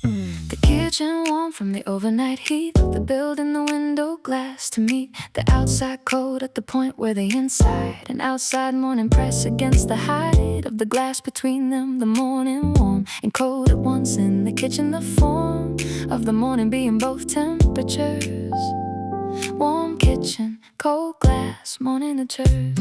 The kitchen warm from the overnight heat, the building, the window glass to meet the outside cold at the point where the inside and outside morning press against the height of the glass between them. The morning warm and cold at once in the kitchen, the form of the morning being both temperatures. Warm kitchen, cold glass, morning occurs.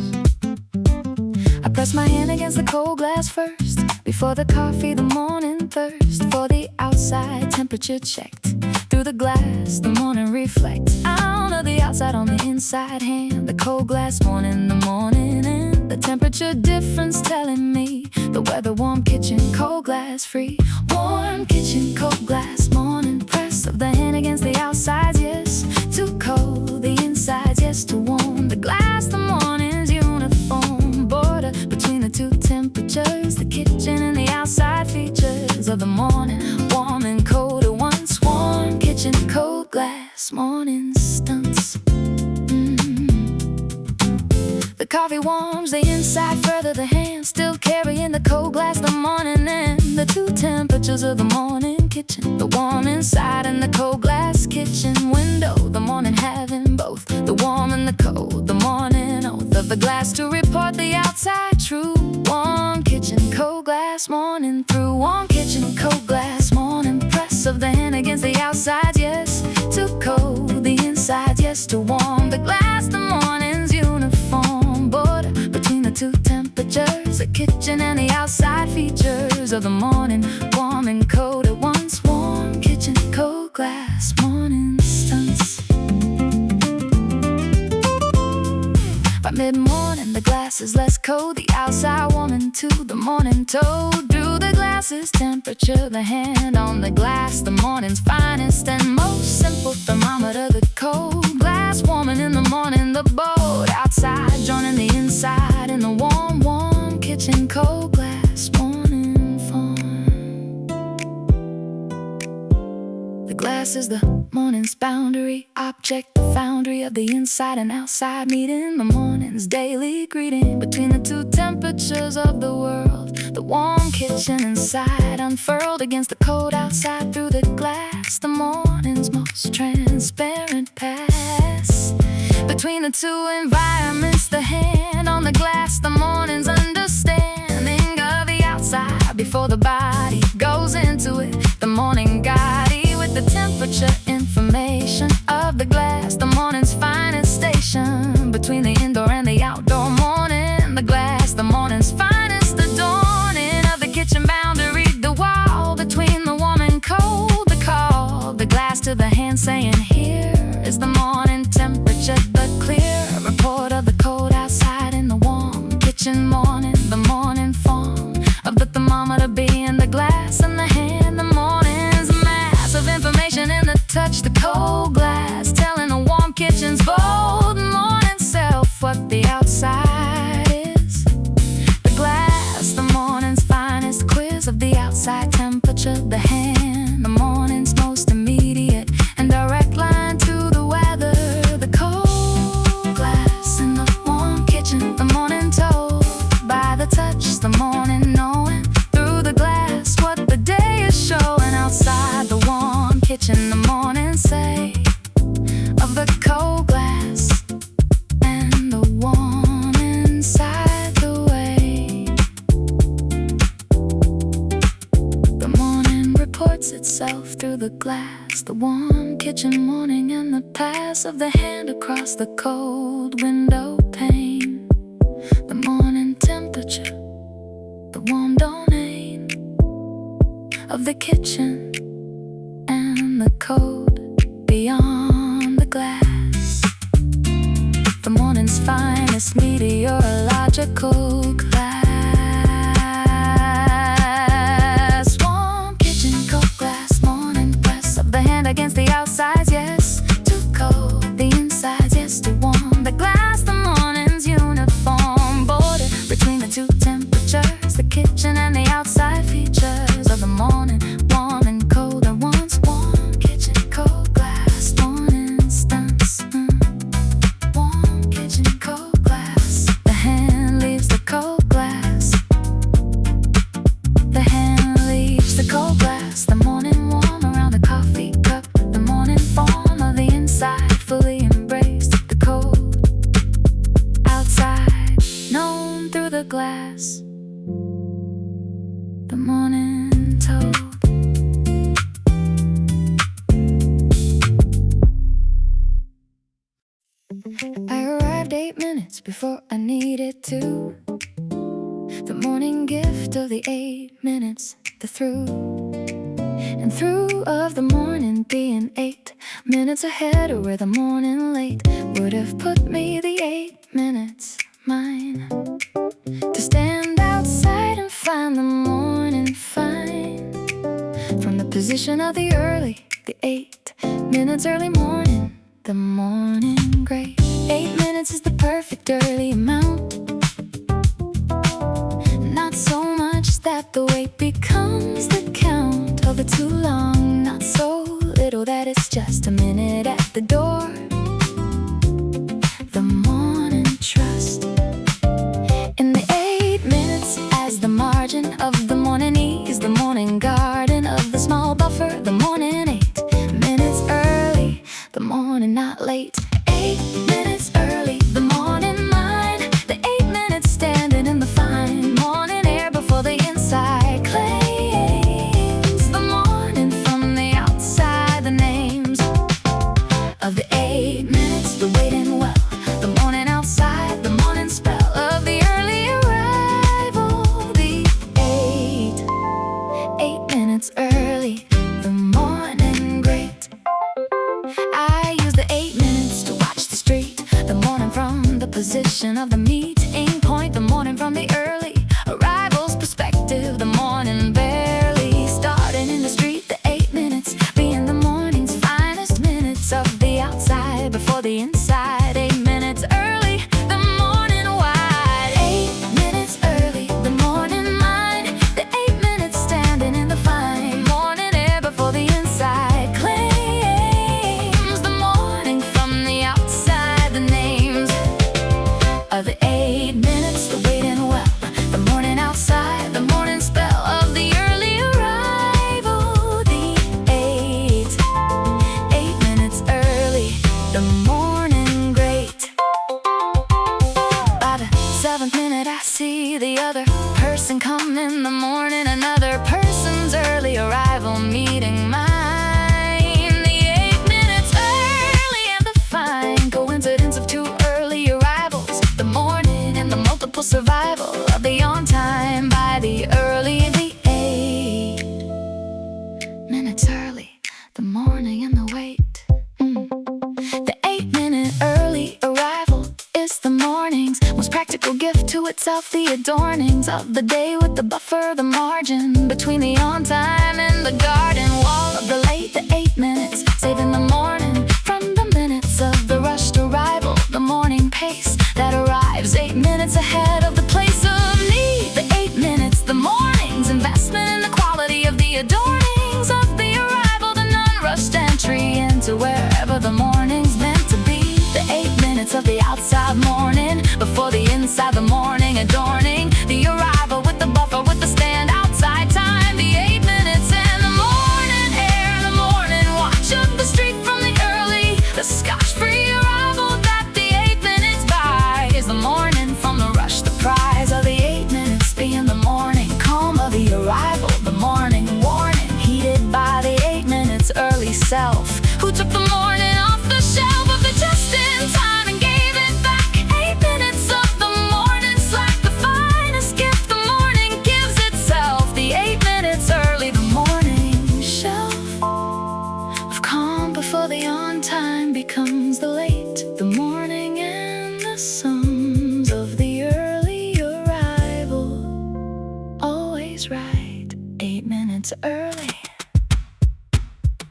I press my hand against the cold glass first, before the coffee, the morning thirst for the outside temperature checked. Through the glass, the morning reflects out of the outside on the inside hand. The cold glass morning, the morning and the temperature difference telling me the weather. Warm kitchen, cold glass free. Warm kitchen, cold glass morning. Press of the hand against the outsides, yes. Too cold, the insides, yes. Too warm, the glass, the morning's uniform. Border between the two temperatures, the kitchen and the outside features of the morning. Warm and cold at once. Warm kitchen, cold glass morning stunts. The coffee warms the inside further, the hand still carrying the cold glass. The morning and the two temperatures of the morning kitchen, the warm inside and the cold glass kitchen window. The morning having both the warm and the cold. The morning oath of the glass to report the outside true. Warm kitchen, cold glass morning through. Warm kitchen, cold glass morning. Press of the hand against the outside, yes. Too cold, the inside, yes. Too warm, the glass, the morning's uniform. Border between the two temperatures, the kitchen and the outside features of the morning. Warm and cold at once. Warm kitchen, cold glass morning stunts. By mid-morning, the glass is less cold. The outside warming to the morning toad. Through the glasses temperature, the hand on the glass. The morning's finest and most simple thermometer. The cold glass warming in the morning. The boat outside joining the inside in the warm, warm kitchen, cold glass morning form. The glass is the morning's boundary object, the foundry of the inside and outside meeting. The morning's daily greeting between the two temperatures of the world. The warm kitchen inside unfurled against the cold outside through the glass. The morning's most transparent pass between the two environments. The hand on the glass, the morning's understanding of the outside before the body goes into it. The morning guide with the temperature information of the glass. The morning's finest station between the indoor and the outdoor morning. The glass, the morning's finest adorning of the kitchen boundary. The wall between the warm and cold. The call, the glass to the hand saying, here is the morning temperature. The clear report of the cold outside in the warm kitchen morning. The morning form of the thermometer being the glass and the hand. The morning's mass of information in the touch. The cold glass telling the warm kitchen's bold morning self what the outside is. The glass, the morning's finest quiz of the outside temperature. The hand, the morning's most immediate and direct line to the weather. The cold glass in the warm kitchen, the morning told by the touch. The morning knowing through the glass what the day is showing. Outside the warm kitchen, the morning say of the cold glass and the warm inside the way. The morning reports itself through the glass. The warm kitchen morning and the pass of the hand across the cold window pane. The morning temperature, the warm domain of the kitchen and the cold beyond the glass. The morning's finest meteorological class. Warm kitchen, cold glass morning. Press of the hand against the outsides, yes. Too cold, the insides, yes. Too warm, the glass, the morning's uniform. Border between the two temperatures, the kitchen and the outside features of the morning. Warm and cold at once. Warm kitchen, cold glass morning stunts. Warm kitchen, cold glass. The hand leaves the cold glass. before I needed to. The morning gift of the 8 minutes, the through and through of the morning being 8 minutes ahead, or where the morning late would have put me the 8 minutes mine. To stand outside and find the morning fine. From the position of the early, the 8 minutes early morning, the morning great. 8 minutes is the perfect early amount. Not so much that the wait becomes the count of the too long. Not so little that it's just a minute at the door. The morning trust in the 8 minutes as the margin of the morning ease, the morning garden of the small buffer, the morning 8 minutes early, the morning not late. 8 minutes early, the morning mind, the 8 minutes standing in the fine morning air before the inside claims the morning from the outside. The names of the 8 minutes, the waiting well, the morning outside, the morning spell of the early arrival. The 8 minutes early, the morning great. I use the 8 minutes to watch the street, the morning from the position of the meeting point, the morning from the early arrival's perspective, the morning barely starting in the street. The 8 minutes being the morning's finest minutes of the outside before the inside. 8 minutes early, the morning wide. 8 minutes early, the morning mind, the 8 minutes standing in the fine morning air before the inside claims the morning from the outside. The names of the 8 minutes, the waiting well, the morning outside, the morning spell of the early arrival. The 8 minutes early, the morning great. By the 7th minute I see the other person come in the morning, another person's early arrival meeting mine. The 8 minutes early and the fine coincidence of 2 early arrivals, the morning and the multiple survival of the on time by the early. The 8 minutes early, the morning and the wait. The 8 minute early arrival is the morning's most practical gift to itself. The adornings of the day with the buffer, the margin between the on time and the garden wall of the late. The 8 minutes saving the morning from the minutes of the rushed arrival, the morning pace that arrives 8 minutes ahead of the place of need. The 8 minutes, the morning's investment in the quality of the adornings of the arrival, the non-rushed entry into wherever the morning's meant to be. The 8 minutes of the outside morning before the inside, the morning adorning the arrival with the buffer, with the stand outside time. The 8 minutes and the morning air, the morning watch of the street from the early, the scotch-free arrival that the 8 minutes by is the morning from the rush, the prize of the 8 minutes being the morning calm of the arrival, the morning warning heeded by the 8 minutes early self, who took the morning off the shelf of the just in time and gave it back. 8 minutes of the morning slack, the finest gift the morning gives itself. The 8 minutes early, the morning shelf of calm before the on time becomes the late, the morning and the sums of the early arrival. Always right, 8 minutes early.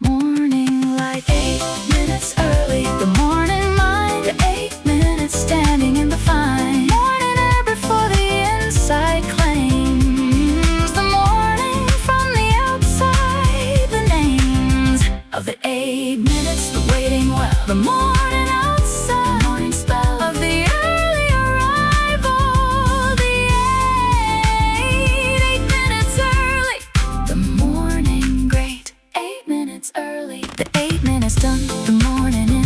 Morning light, 8 minutes early, the morning mind, 8 minutes standing in the fine morning air before the inside claims the morning from the outside. The names of the 8 minutes, the waiting well, the morning outside, the morning spell of the early arrival. The 8 minutes early, the morning great. 8 minutes early, the 8 minutes done, the morning in,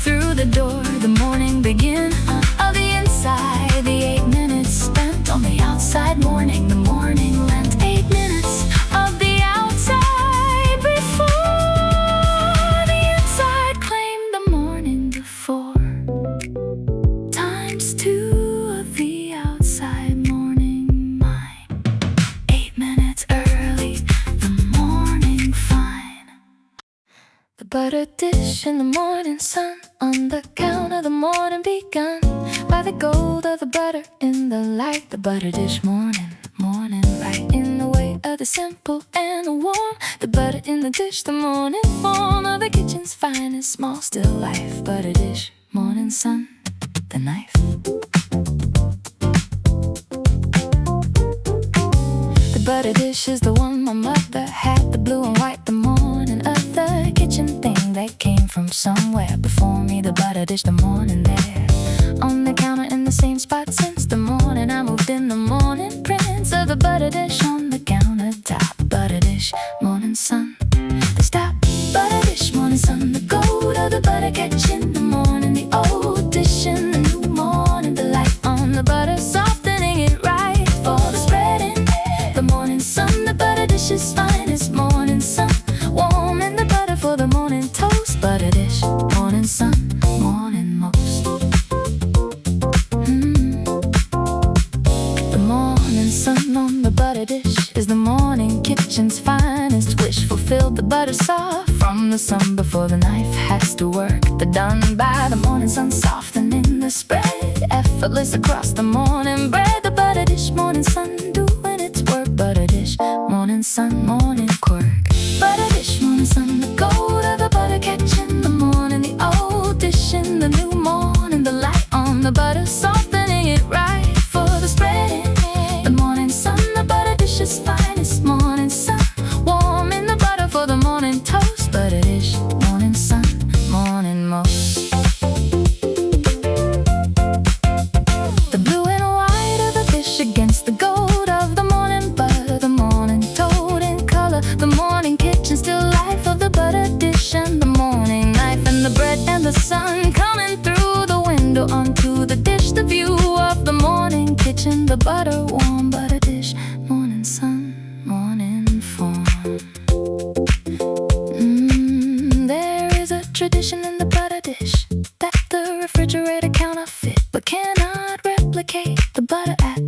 through the door, the morning begin of the inside. The 8 minutes spent on the outside morning, the morning lent. 8 minutes of the outside before the inside claimed the morning. The butter dish in the morning sun, on the counter the morning begun by the gold of the butter in the light. The butter dish morning, right in the way of the simple and the warm. The butter in the dish, the morning form of the kitchen's finest small still life. Butter dish, morning sun, the knife. The butter dish is the one my mother had, the blue and white, the morning of the kitchen thing that came from somewhere before me. The butter dish, the morning there on the counter in the same spot since the morning I moved in. The morning prints of the butter dish on the countertop. Butter dish, morning sun, the stop. Butter dish, morning sun, the gold of the butter catch in the morning. The old dish in the new morning, the light on the butter softening it right for the spreading. The morning sun, the butter dish's finest morning sun, warm in the butter for the morning toast. Butter dish, morning sun, morning most. The morning sun on the butter dish is the morning kitchen's finest wish, fulfilled. The butter soft from the sun before the knife has to work. The done by the morning sun, softening the spread, effortless across the morning bread. The butter dish, morning sun, doing its work. Butter dish, morning sun, morning quirk. Butter dish, morning sun, the gold of the butter catch in the morning. The old dish in the new morning, the light on the butter softening it right for the spreading. The morning sun, the butter dish's finest morning sun, warm in the butter for the morning toast. Butter dish, morning sun, morning most. The blue and white of the dish against the gold of the morning butter, the morning toad in color. The morning kitchen still life of the butter dish and the morning knife, and the bread and the sun coming through the window onto the dish. The view of the morning kitchen, the butter warm butter dish, morning sun, morning form. There is a tradition in the butter dish that the refrigerator counterfeit but cannot replicate. The butter at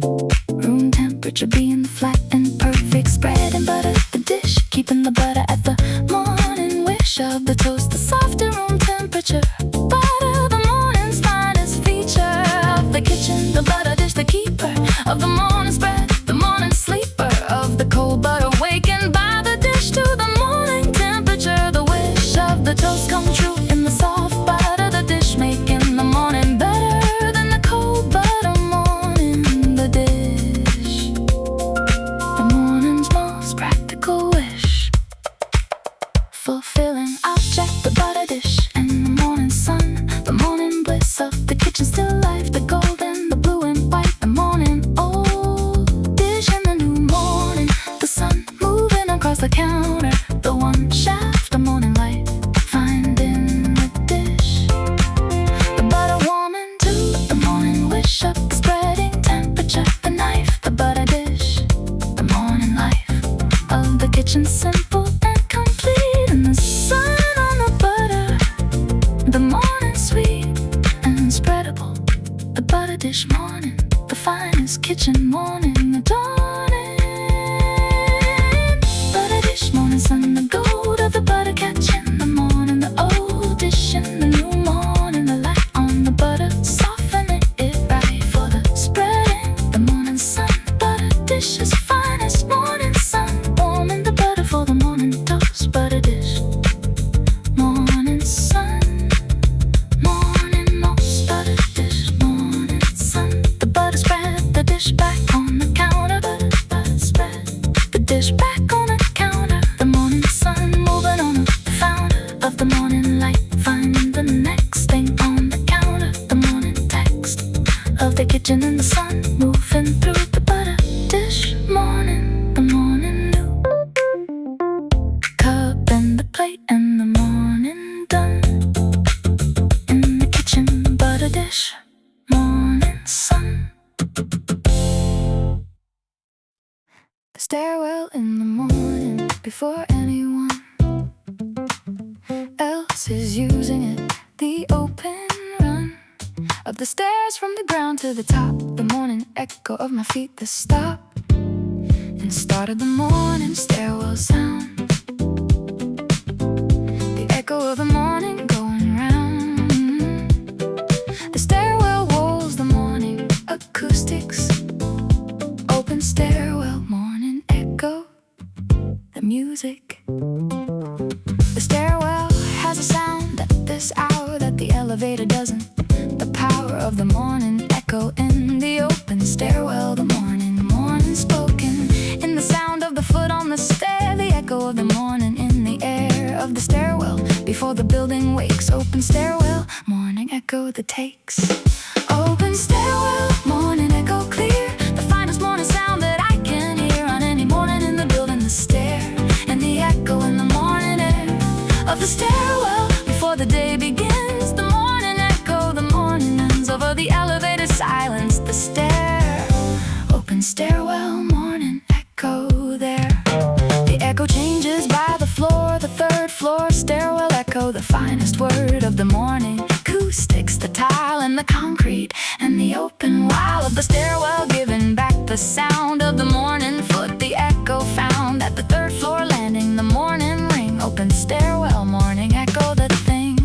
room temperature being the flat and perfect spread and butter the dish, keeping the butter at the morning wish of the toast. The softer room temperature butter, the morning's finest feature of the kitchen. The butter dish, the keeper of the morning spread, the morning sleeper of the cold butter, wakened by the dish to the morning temperature. The wish of the toast come true in the soft butter, the dish making the morning better than the cold butter morning. The dish, the morning's most practical wish, fulfilling object, the butter dish and the morning sun, the morning bliss of the kitchen still life. The golden, the blue and white, the morning old dish and the new morning, the sun moving across the counter, the one shaft, the morning light finding the dish. The butter warming to the morning wish of the spreading temperature, the knife, the butter dish, the morning life of the kitchen simple and complete. And the sun on the butter, the morning sweet and spreadable. The butter dish morning, the finest kitchen morning, the dawning. Butter dish morning sun, the gold of the butter catch in the morning. The old dish in the new morning, the light on the butter softening it right for the spreading. The morning sun, butter dish's finest morning sun, warm in the butter for the morning toast. Butter dish, morning sun, morning most. Butter dish, morning sun, the butter spread, the dish back on the counter. Butter spread, the dish back on the counter. The morning sun moving on, the founder of the morning light, finding the next thing on the counter. The morning text of the kitchen and the sun moving through the butter dish morning, the morning new cup and the plate and the morning done in the kitchen. Butter dish, morning sun. The stairwell in the morning before anyone else is using it. The open run up the stairs from the ground to the top. The morning echo of my feet, the stop and start of the morning stairwell sound. The echo elevator doesn't. The power of the morning echo in the open stairwell. The morning spoken in the sound of the foot on the stair. The echo of the morning in the air of the stairwell before the building wakes. Open stairwell, morning echo that takes. Open stairwell, morning echo clear. The finest morning sound that I can hear on any morning in the building. The stair and the echo in the morning air of the stairwell before the day begins. The morning echo, the morning ends over the elevator silence. The stair, open stairwell, morning echo there. The echo changes by the floor, the third floor stairwell echo. The finest word of the morning, acoustics, the tile and the concrete and the open while of the stairwell, giving back the sound of the morning foot. The echo found at the third floor landing. The morning ring, open stairwell, morning echo the thing.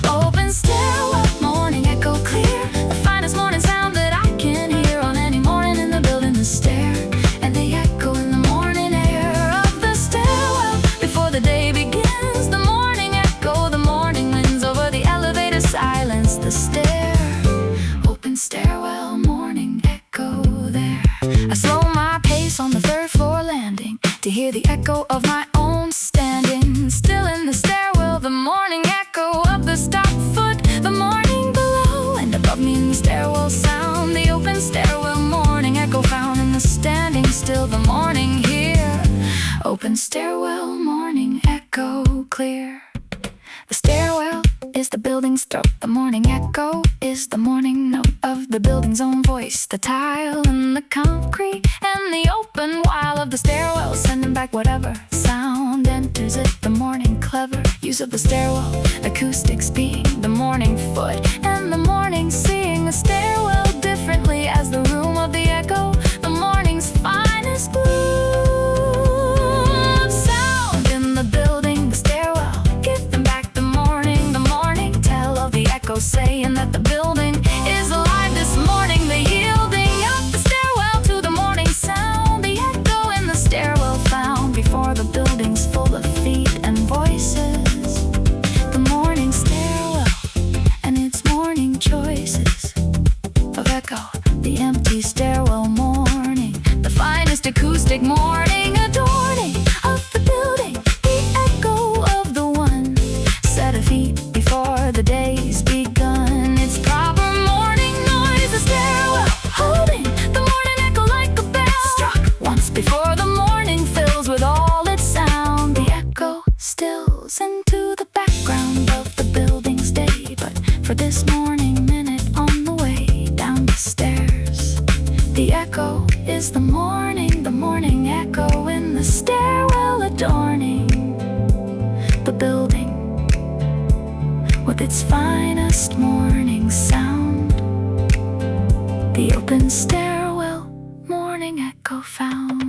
Open stairwell, morning echo clear. The finest morning sound that I can hear on any morning in the building. The stair and the echo in the morning air of the stairwell before the day begins. The morning echo, the morning winds over the elevator silence. The stair, open stairwell, morning echo there. I slow my pace on the third floor landing to hear the echo of my own standing still in the stairwell. The morning echo of the stop foot, the morning below and above me in the stairwell sound. The open stairwell, morning echo found in the standing still. The morning here, open stairwell, morning echo clear. The stairwell is the building's throat. The morning echo is the morning note of the building's own voice. The tile and the concrete and the open while of the stairwell, sending back whatever sound enters it. The morning clever use of the stairwell, acoustics being the morning foot and the morning seeing the stairwell differently as the room of the echo. The morning's finest gloom of sound in the building. The stairwell, give them back the morning tell of the echo saying that the building is alive this morning. The yielding of the stairwell to the morning sound. The echo in the stairwell found before the building's full of feet and voices. The morning stairwell and its morning choices of echo. The empty stairwell morning, the finest acoustic morning adorning of the building. The echo of the one set of feet before the day's begun. It's proper morning noise. The stairwell holding the morning echo like a bell struck once before the morning fills with all its sound. The echo stills into the background of the building's day, but for this morning minute on the way down the stairs, the echo is the morning echo in the stairwell adorning the building with its finest morning sound. The open stairwell, morning echo found.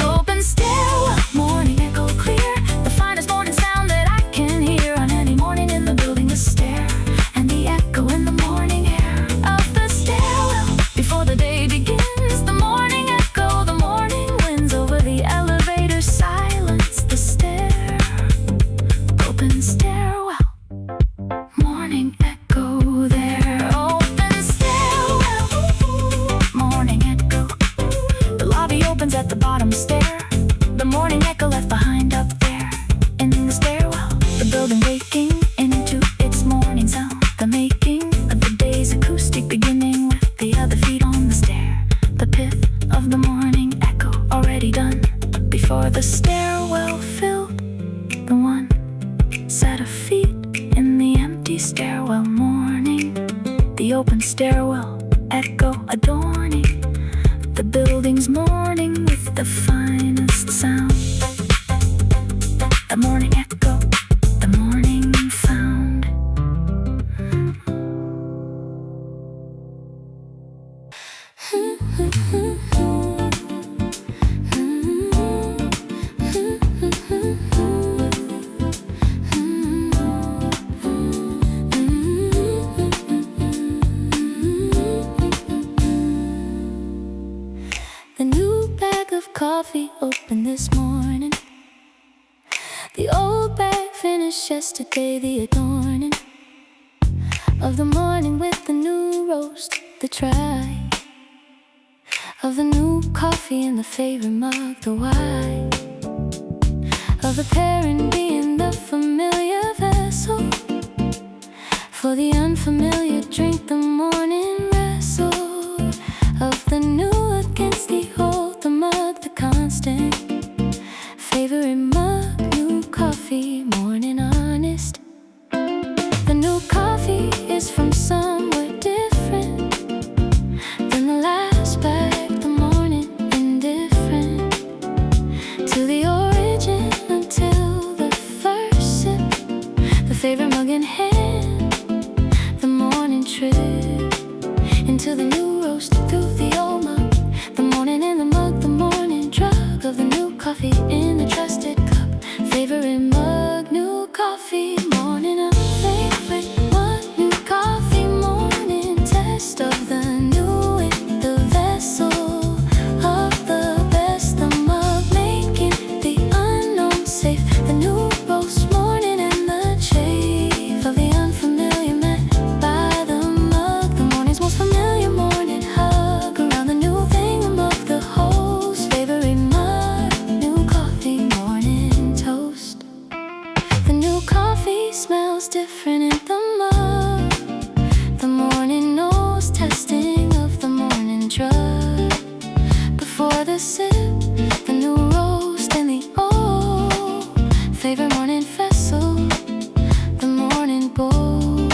Open stairwell, morning echo clear. The finest morning sound that I can hear on any morning in the building. The stair and the echo in the morning air of the stairwell before the day begins. The morning echo, the morning winds over the elevator silence. The stair, open stairwell, morning echo there. Open stairwell, morning echo. The lobby opens at the bottom stair. The morning echo left behind up there in the stairwell. The building waking into its morning sound. The making of the day's acoustic beginning with the other feet on the stair. The pith of the morning echo already done before the stairwell filled the one set of feet in the empty stairwell morning. The open stairwell echo adorning the building's morning with the finest sound. The morning echo, the morning found. The new bag of coffee opened this morning. The old bag finished yesterday, the adorning. of the morning with the new roast, the try of the new coffee in the favorite mug, the why of the parent being the familiar vessel for the unfamiliar drink, the morning wrestle of the new against the old, the mug, the constant favorite mug, new coffee, morning honest. The new coffee is from somewhere different than the last bag, the morning indifferent to the origin until the first sip, the favorite mug in hand, the morning trip into the new roast through the old mug, the morning in the mug, the morning drug of the new coffee in the trusted cup, favorite mug, new coffee, morning of favorite mug, new coffee, morning test of the new in the vessel of the best, the mug making the unknown safe, the new roast, morning and the chafe of the unfamiliar met by the mug, the morning's most familiar morning hug around the new thing, the mug, the host, favorite mug, new coffee, morning toast. The new coffee smells different in the mug, the morning nose testing of the morning drug before the sip, the new roast and the old favorite morning vessel, the morning bold,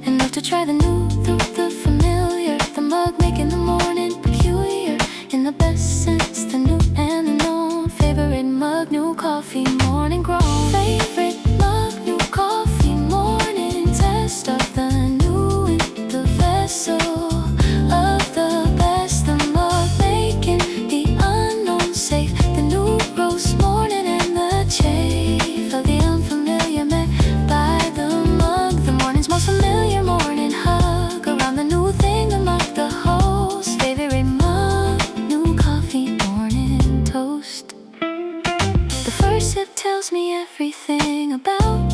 enough to try the new through the familiar, the mug making the morning peculiar in the best sense, the new and the known, favorite mug, new coffee, morning grown, favorite mug, new coffee, morning test of the new in the vessel of the best, the mug making the unknown safe, the new roast, morning and the chafe of the unfamiliar met by the mug, the morning's most familiar morning hug around the new thing, the mug, the host, favorite mug, new coffee, morning toast. The first sip tells me everything about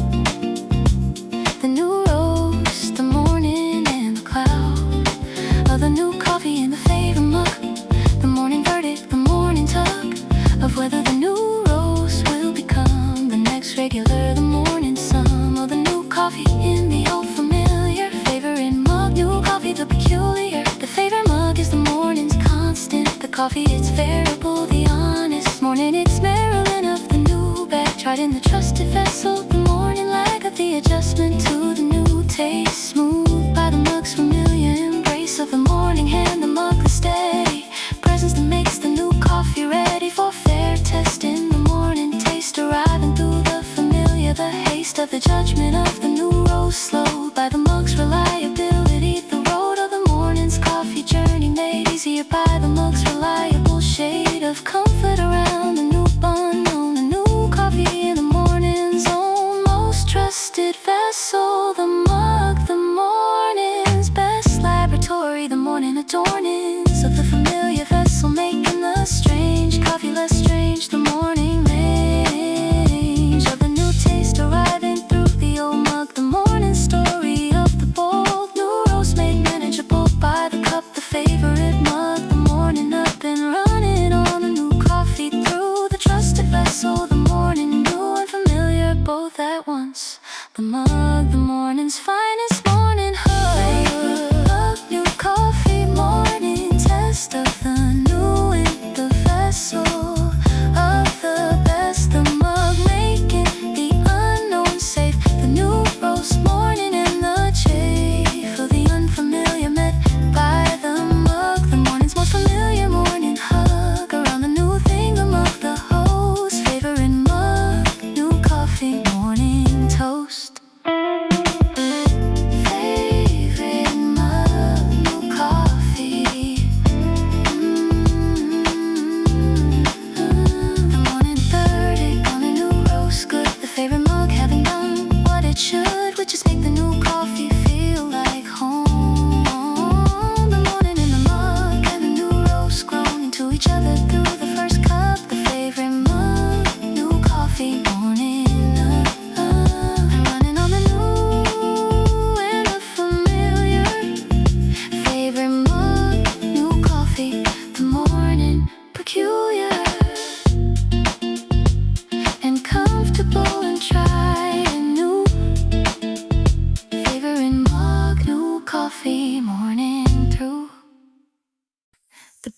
the new roast, the morning and the cloud of the new coffee in the favorite mug, the morning verdict, the morning tug of whether the new roast will become the next regular, the morning sum of the new coffee in the old familiar, favorite mug, new coffee, the peculiar, the favorite mug is the morning's constant, the coffee it's variable, the honest morning, it's Maryland of the new bag, tried in the trusted vessel, the morning lag of the adjustment to the new taste, smooth by the mug's familiar embrace of the morning hand, the mug the steady presence that makes the new coffee ready for fair test in the morning taste, arriving through the familiar, the haste of the judgment of the new roast, slow by the mug's reliability, the road of the morning's coffee journey made easier by the mug's reliable shade of comfort around the new bun on the new coffee in the morning's own most trusted vessel, the mug, the morning's best laboratory, the morning adornings of the familiar vessel making the strange coffee less strange, the morning range of the new taste arriving through the old mug, the morning story of the bold new roast made manageable by the cup, the favorite mug, the morning up and running on the new coffee through the trusted vessel, the morning new and familiar both at once, the mug, the morning's finest morning hug, new coffee, morning test of the new in the vessel of the best, the mug making the unknown safe, the new roast, morning and the chafe of the unfamiliar met by the mug, the morning's most familiar morning hug around the new thing, the mug, the host, favorite mug, new coffee, morning toast.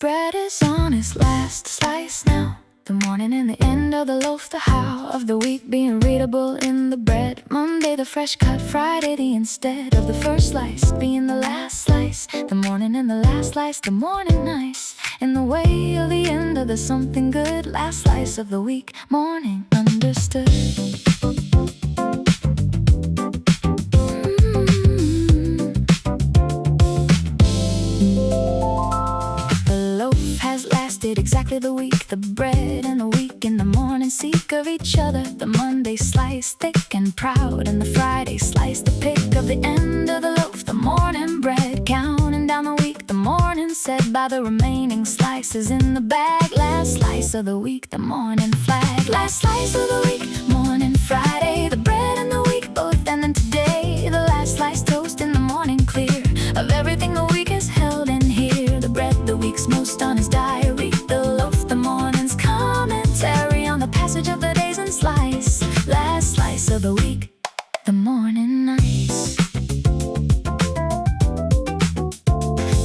bread is on its last slice now. The morning and the end of the loaf, the how of the week being readable in the bread. Monday the fresh cut, Friday the instead of the first slice being the last slice. The morning and the last slice, the morning nice. In the way of the end of the something good, last slice of the week, morning understood. Exactly the week, the bread and the week in the morning seek of each other. The Monday slice thick and proud, and the Friday slice the pick of the end of the loaf. The morning bread counting down the week, the morning said by the remaining slices in the bag. Last slice of the week, the morning flag. Last slice of the week, morning Friday. The bread and the week both ending today. The last slice toast in the morning clear of everything the week has held in here. The bread the week's most on his diary. Of the days and slice, last slice of the week, the morning nice.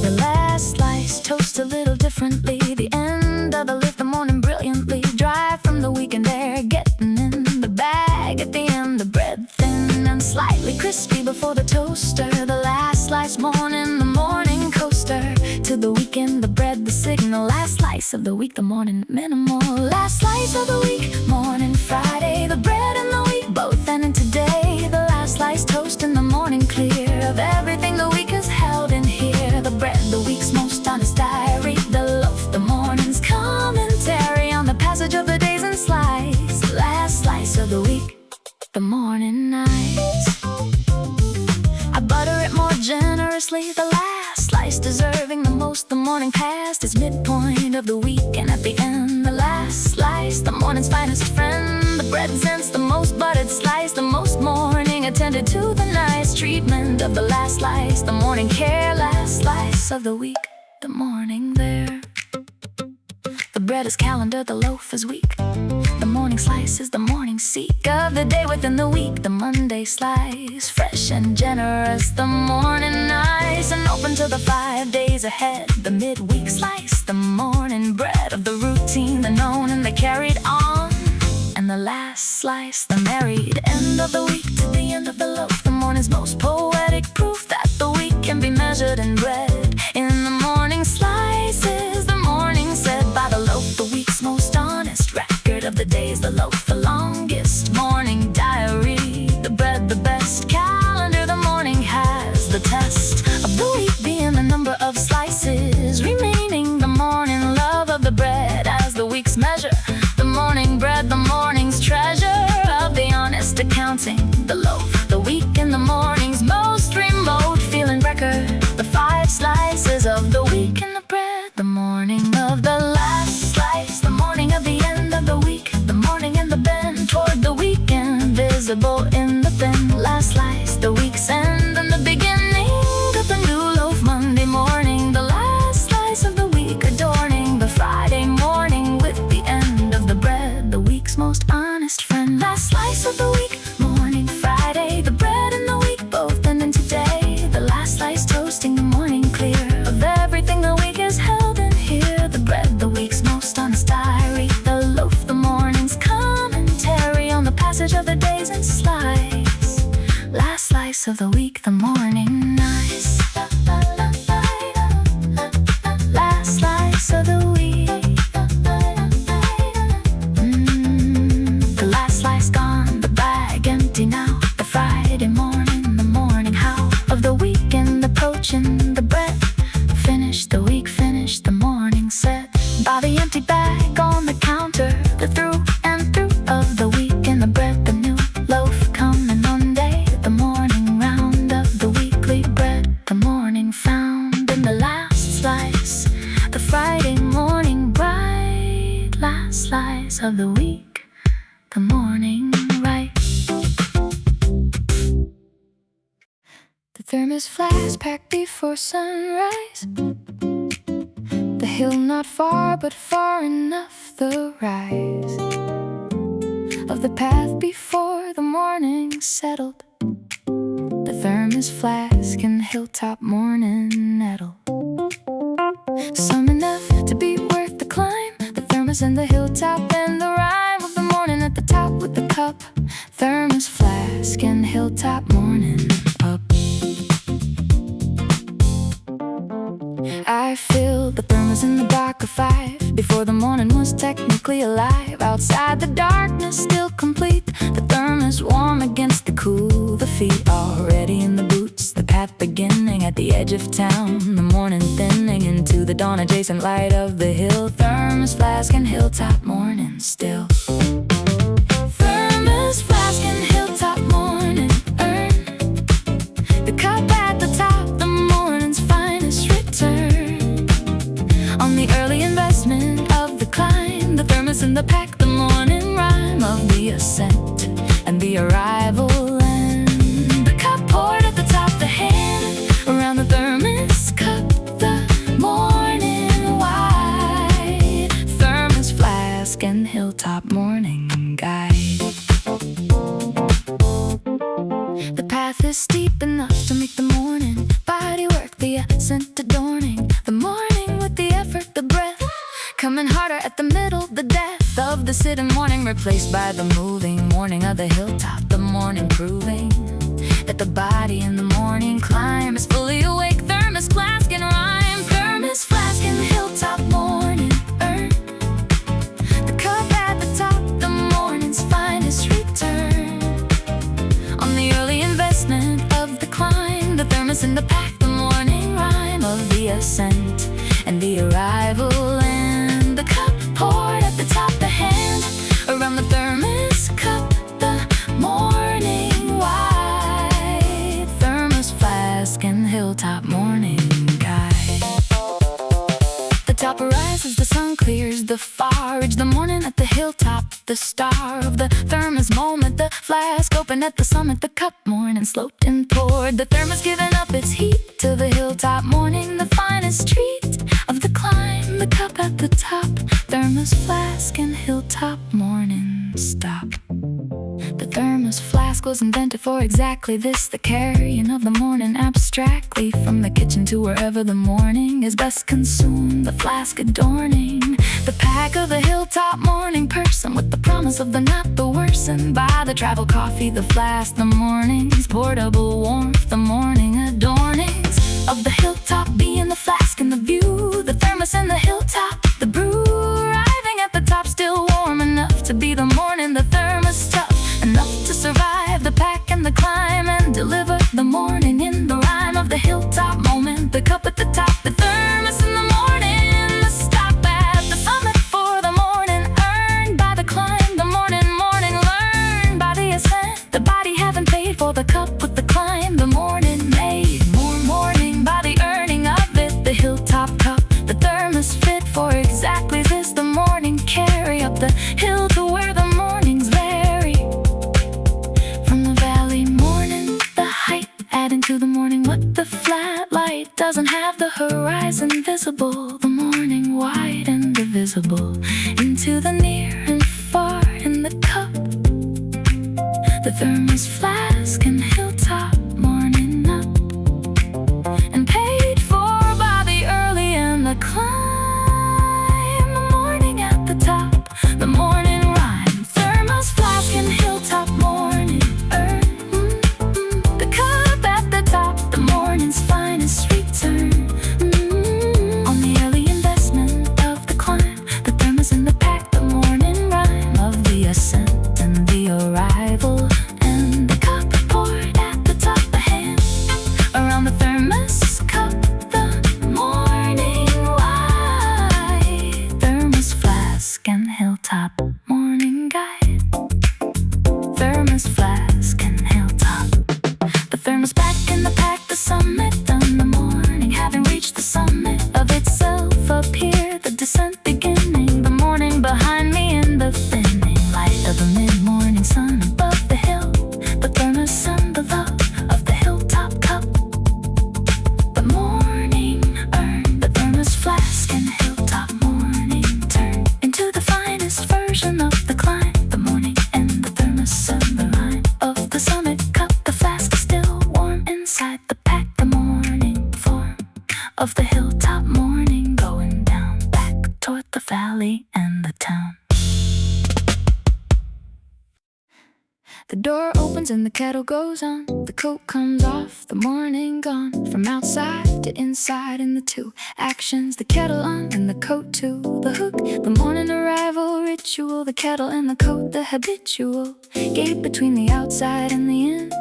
The last slice toast a little differently. The end of the lift, the morning brilliantly dry from the weekend air, getting in the bag. At the end, the bread thin and slightly crispy before the toaster. The last slice morning, the morning coaster to the weekend, the bread, the signal. Last slice of the week, the morning minimal. Last slice of the week, morning Friday. The bread and the week both ending today. The last slice toast in the morning clear of everything the week has held in here. The bread, the week's most honest diary. The loaf, the morning's commentary on the passage of the days and slice. Last slice of the week, the morning nice. I butter it more generously. The last slice deserving the most. The morning past is midpoint of the week, and at the end, the last slice, the morning's finest friend. The bread sense, the most buttered slice, the most morning attended to the nice treatment of the last slice. The morning care, last slice of the week, the morning there. The bread is calendar, the loaf is week. The morning slice is the morning seek of the day within the week. The Monday slice, fresh and generous. The morning nice and open to the 5 days ahead. The midweek slice, the morning bread of the routine, the known and the carried on. And the last slice, the married end of the week to the end of the loaf. The morning's most poetic proof that the week can be measured in bread. In the morning slices, the morning said by the loaf, the week's most honest record of the days, the loaf, the longest morning diary. The bread, the best calendar, the morning has the test of the week being the number of slices remaining. The morning love of the bread as the week's measure. The morning bread, the morning's treasure of the honest accounting. The loaf, the week in the morning's most remote feeling record. The 5 slices of the week in the bread. The morning of the last slice, the morning of the end of the week. The morning in the bend toward the weekend, visible in the thin last slice. The week's end and the beginning of the new loaf. Monday morning, the last slice of the week, adorning the Friday morning with the end of the bread, the week's most honest friend. Last slice of the week, morning Friday. The bread and the week both ending today. The last slice toasting the morning clear of everything the week has held in here. The bread, the week's most honest diary. The loaf, the morning's commentary on the passage of the days and slice. Last slice of the week, the morning nice. Last slice of the week. The last slice gone, the bag empty now. The Friday morning, the morning how of the weekend approaching. The bread finished, the week finished, the morning set by the empty bag on the counter. The through and through of the week and the bread, the new loaf coming Monday. The morning round of the weekly bread, the morning found in the last slice. The Friday morning bright, last slice of the week, the morning right. The thermos flask packed before sunrise. The hill not far but far enough. The rise of the path before the morning settled. The thermos flask and hilltop morning nettle. Some enough to thermos and the hilltop, and the rhyme of the morning at the top with the cup, thermos, flask, and hilltop morning up. I filled the thermos in the dark of 5 before the morning was technically alive. Outside the darkness still complete, the thermos warm against the cool, the feet already in the boots, the path beginning at the edge of town, the morning thinning into the dawn adjacent light of the hill, thermos, flask, and hilltop morning still. Thermos, flask, and hilltop morning earn the cup at the top, the morning's finest return on the early investment of the climb, the thermos in the pack, the morning rhyme of the ascent and the arrival, and the cup poured at the top, the hand around the thermos cup, the morning wide, thermos, flask, and hilltop morning guide. The path is steep enough to make the morning body work, the ascent adorning the morning with the effort, the breath coming harder at the middle, the death of the sitting morning replaced by the moving morning of the hilltop, the morning proving that the body in the morning climb is fully awake, thermos, flask, and rhyme, thermos, flask, and hilltop morning earn the cup at the top, the morning's finest return on the early investment of the climb, the thermos in the pack, the morning rhyme of the ascent and the arrival, and the cup poured at the top, the hand around the thermos cup, the morning wide, thermos, flask, and hilltop morning guide. The top rises, the sun clears the far ridge, the morning at the hilltop, the star of the thermos moment, the flask open at the summit, the cup morning sloped and poured, the thermos giving up its heat to the hilltop morning, the finest treat of the climb, the cup at the top, thermos, flask, and hilltop morning stop. The thermos flask was invented for exactly this, the carrying of the morning abstractly from the kitchen to wherever the morning is best consumed, the flask adorning the pack of the hilltop morning person with the promise of the not the worsen by the travel coffee, the flask, the morning's portable warmth, the morning adornings of the hilltop being the flask and the view, the thermos and the hilltop, the brew arriving at the top still warm enough to be the morning, the thermos tough enough to survive the pack and the climb and deliver the morning in the rhyme of the hilltop moment, the cup at the top, the thermos in the morning, the stop at the summit for the morning earned by the climb, the morning learned by the ascent, the body having paid for the cup with the climb, the morning made more morning by the earning of it, the hilltop cup, the thermos fit for exactly this, the morning carry up the hill to where the mornings vary from the valley morning, the height adding to the morning what the flat light doesn't have, the horizon visible, the morning wide and divisible into the near and far in the cup, the thermos, flask, and hilltop morning up and paid for by the early and the climb, the morning at the top, the morning rhyme, thermos, flask, and hilltop morning earn the cup at the top, the morning's finest return on the early investment of the climb, the thermos in the pack, the morning rhyme of the ascent and the arrival, and the cup poured out The door opens and the kettle goes on. The coat comes off, the morning gone. From outside to inside in the two actions. The kettle on and the coat to the hook. The morning arrival ritual. The kettle and the coat, the habitual gate between the outside and the in.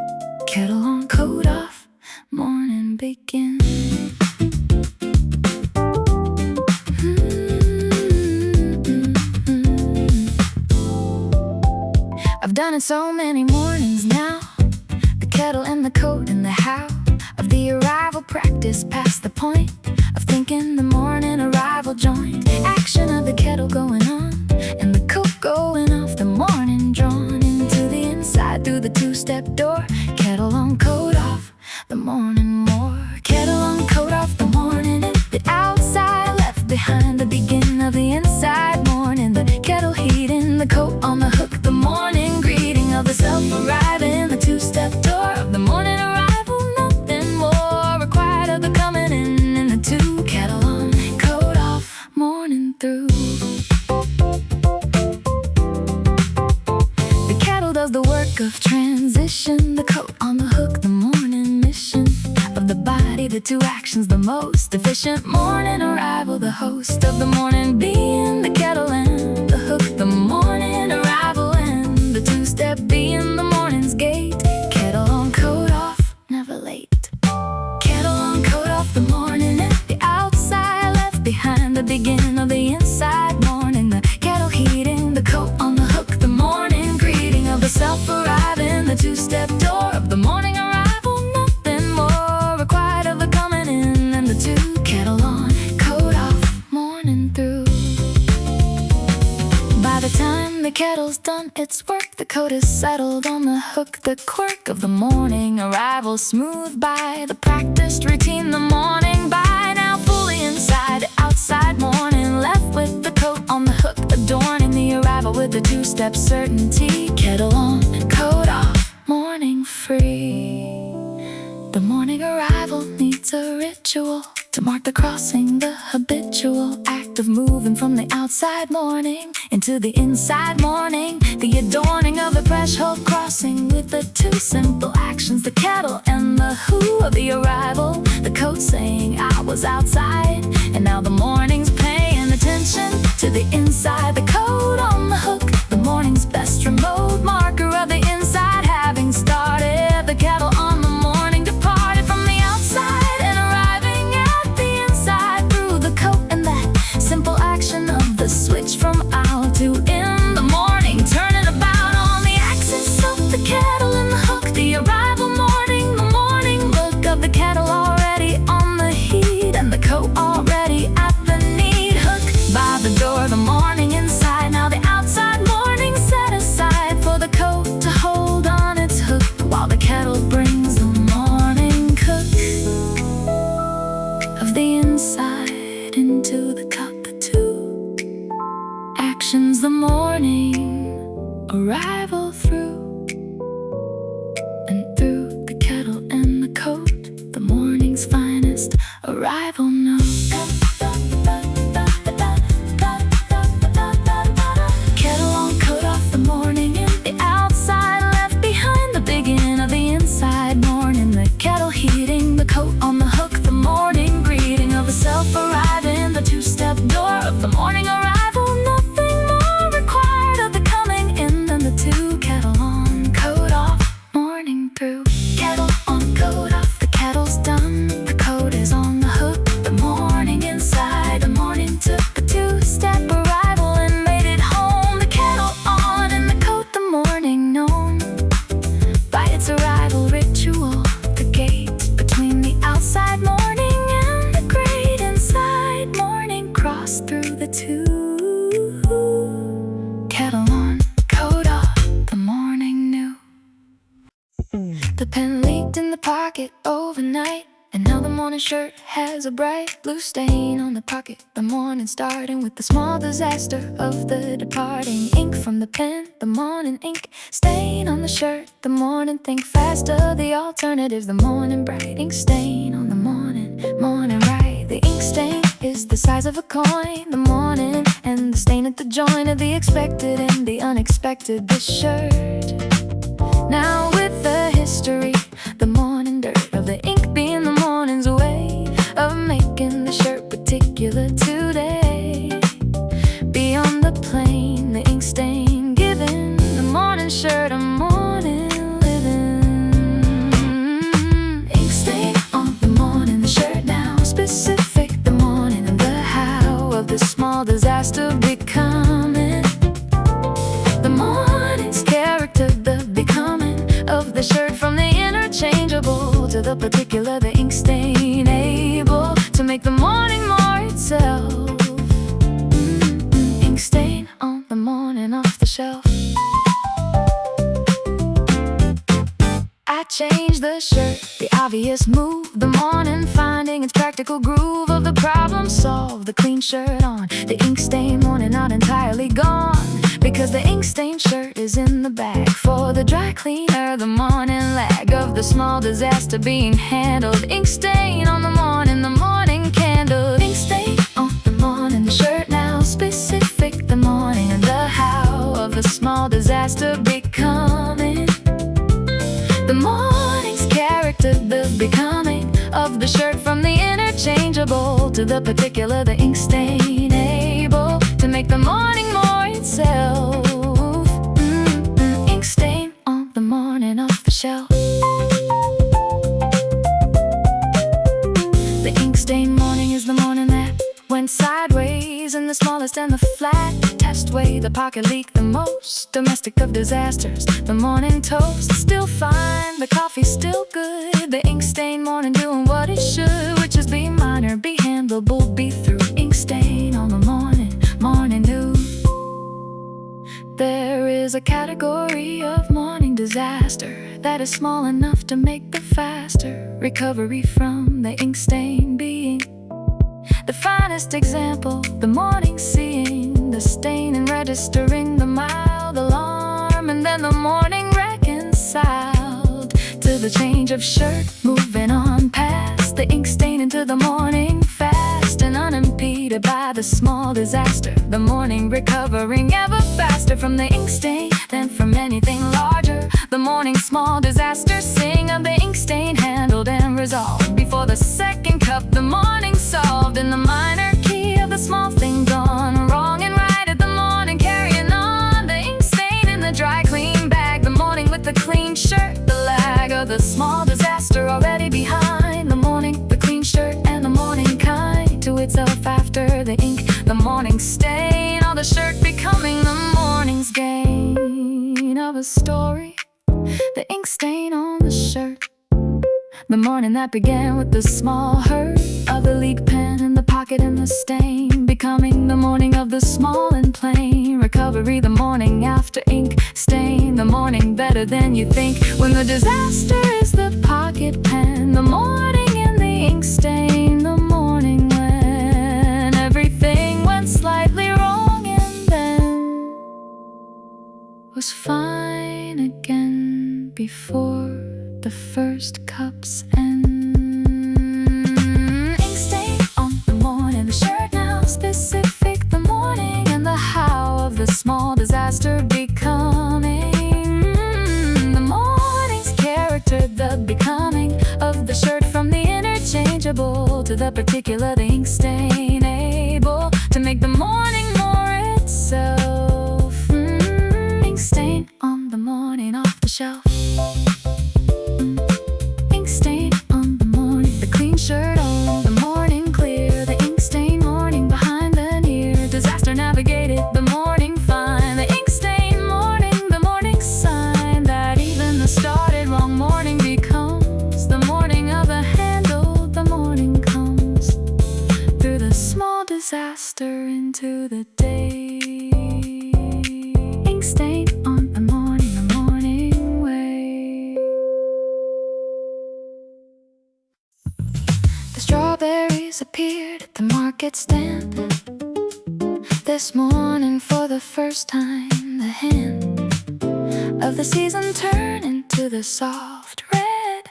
Kettle on, coat off, morning begin. I've done it so many mornings now. The kettle and the coat and the how of the arrival practice past the point of thinking the morning arrival joint action of the kettle going on and the coat going off, the morning drawn into the inside through the two-step door. Kettle on, coat off, the morning more. Kettle on, coat off, the morning in the outside left behind, the beginning of the inside morning. The kettle heating, the coat on the hook, the morning greeting of the self arriving, the two-step door of the morning arrival. Nothing more required of the coming in the two. Kettle on, coat off, morning through. The kettle does the work of transition, the coat on the hook, the morning mission of the body, the two actions, the most efficient morning arrival, the host of the morning being the kettle and the hook, the morning arrival and the two-step being the morning's gate. Kettle on, coat off, never late. Kettle on, coat off, the morning and the outside left behind, the beginning of the inside morning. The kettle heating, the coat on the hook, the morning greeting of the self arriving, the two-step door of the morning arrival. Nothing more required of the coming in and the two. Kettle on, coat off, morning through. By the time the kettle's done its work, the coat is settled on the hook. The quirk of the morning arrival smoothed by the practiced routine. The morning by now fully inside, outside morning left with the coat on the hook, adorning the arrival with the two-step certainty. Kettle on, coat off, morning free. The morning arrival needs a ritual to mark the crossing, the habitual act of moving from the outside morning into the inside morning. The adorning of the threshold crossing with the two simple actions, the kettle and the who of the arrival. The coat saying I was outside and now the morning's paying attention to the inside. The coat on the hook, the morning's best remote marker of the inside having started. The kettle on the morning departed from the outside and arriving at the inside through the coat and that simple action of the switch from out to in the morning, turning about on the axis of the kettle and the hook. The arrival morning, the morning look of the kettle already on the heat and the coat already at the need hook. By the door, the morning inside, now the outside morning set aside for the coat to hold on its hook while the kettle brings the morning cook of the inside into the cup. The two actions, the morning arrival through and through the kettle and the coat, the morning's finest arrival note. Kettle on, coat off, the morning in the outside left behind, the beginning of the inside morning. The kettle heating, the coat on the hook, the morning greeting of the self arriving, the two-step door of the morning arrival. Nothing more required of the coming in than the two. Kettle on, coat off, morning through. Kettle on, coat off, the kettle's done, the coat is on the hook, the morning inside. The morning took the two-step arrival and made it home. The kettle on and the coat, the morning known by its arrival ritual, the gate between the outside morning and the great inside morning, cross through the two. Kettle on, coat off, the morning new. The pen leaked in the pocket overnight, and now the morning shirt has a bright blue stain on the pocket. The morning starting with the small disaster of the departing ink from the pen. The morning ink stain on the shirt. The morning think faster, the alternatives. The morning bright ink stain on the morning right. The ink stain is the size of a coin. The morning and the stain at the joint of the expected and the unexpected. This shirt disaster becoming. The morning's character, the becoming of the shirt, from the interchangeable to the particular, the ink stain, able to make the morning more itself. Ink stain on the morning off the shelf. I change the shirt, the obvious move, the morning finding its practical groove of the problem solved. The clean shirt on, the ink stain morning not entirely gone, because the ink stain shirt is in the bag for the dry cleaner. The morning lag of the small disaster being handled. Ink stain on the morning candle. Ink stain on the morning shirt, now specific, the morning and the how of the small disaster becoming. The morning's character, the becoming of the shirt, from the interchangeable to the particular, the ink stain, able to make the morning more itself. Ink stain on the morning off the shelf. The ink stain morning is the morning that went sideways in the smallest and the flattest way. The pocket leak the most domestic of disasters. The morning toast still fine, the coffee still good. The ink stain morning doing what it should, which is be minor, be handleable, be through. Ink stain on the morning news. There is a category of morning disaster that is small enough to make the faster recovery from the ink stain being the finest example. The morning seeing the stain and registering the mild alarm, and then the morning reconciled to the change of shirt, moving on past the ink stain into the morning fast and unimpeded by the small disaster. The morning recovering ever faster from the ink stain than from anything larger. The morning small disaster sing of the ink stain handled and resolved before the second cup. The morning solved in the minor key of the small thing gone wrong and right at the morning carrying on. The ink stain in the dry clean bag. The morning with the clean shirt, the lag of the small disaster already behind. The morning, the clean shirt, and the morning kind to itself after the ink. The morning stain on the shirt becoming the morning's gain of a story. The ink stain on the shirt. The morning that began with the small hurt of the leak pen in the pocket and the stain, becoming the morning of the small and plain recovery. The morning after ink stain, the morning better than you think, when the disaster is the pocket pen. The morning in the ink stain, the morning when everything went slightly wrong and then was fine again before the first cup's end. Ink stain on the morning, the shirt now specific, the morning and the how of the small disaster becoming. The morning's character, the becoming of the shirt, from the interchangeable to the particular, the ink stain, able to make the morning more itself. Ink stain on the morning off the shelf. Ink stain on the morning, the clean shirt on the morning clear. The ink stain morning behind the near disaster navigated. The morning fine, the ink stain morning, the morning sign that even the started wrong morning becomes the morning of the handle. The morning comes through the small disaster into the day. Ink stain on the morning way. The strawberries appeared at the market stand this morning for the first time. The hand of the season turned into the soft red.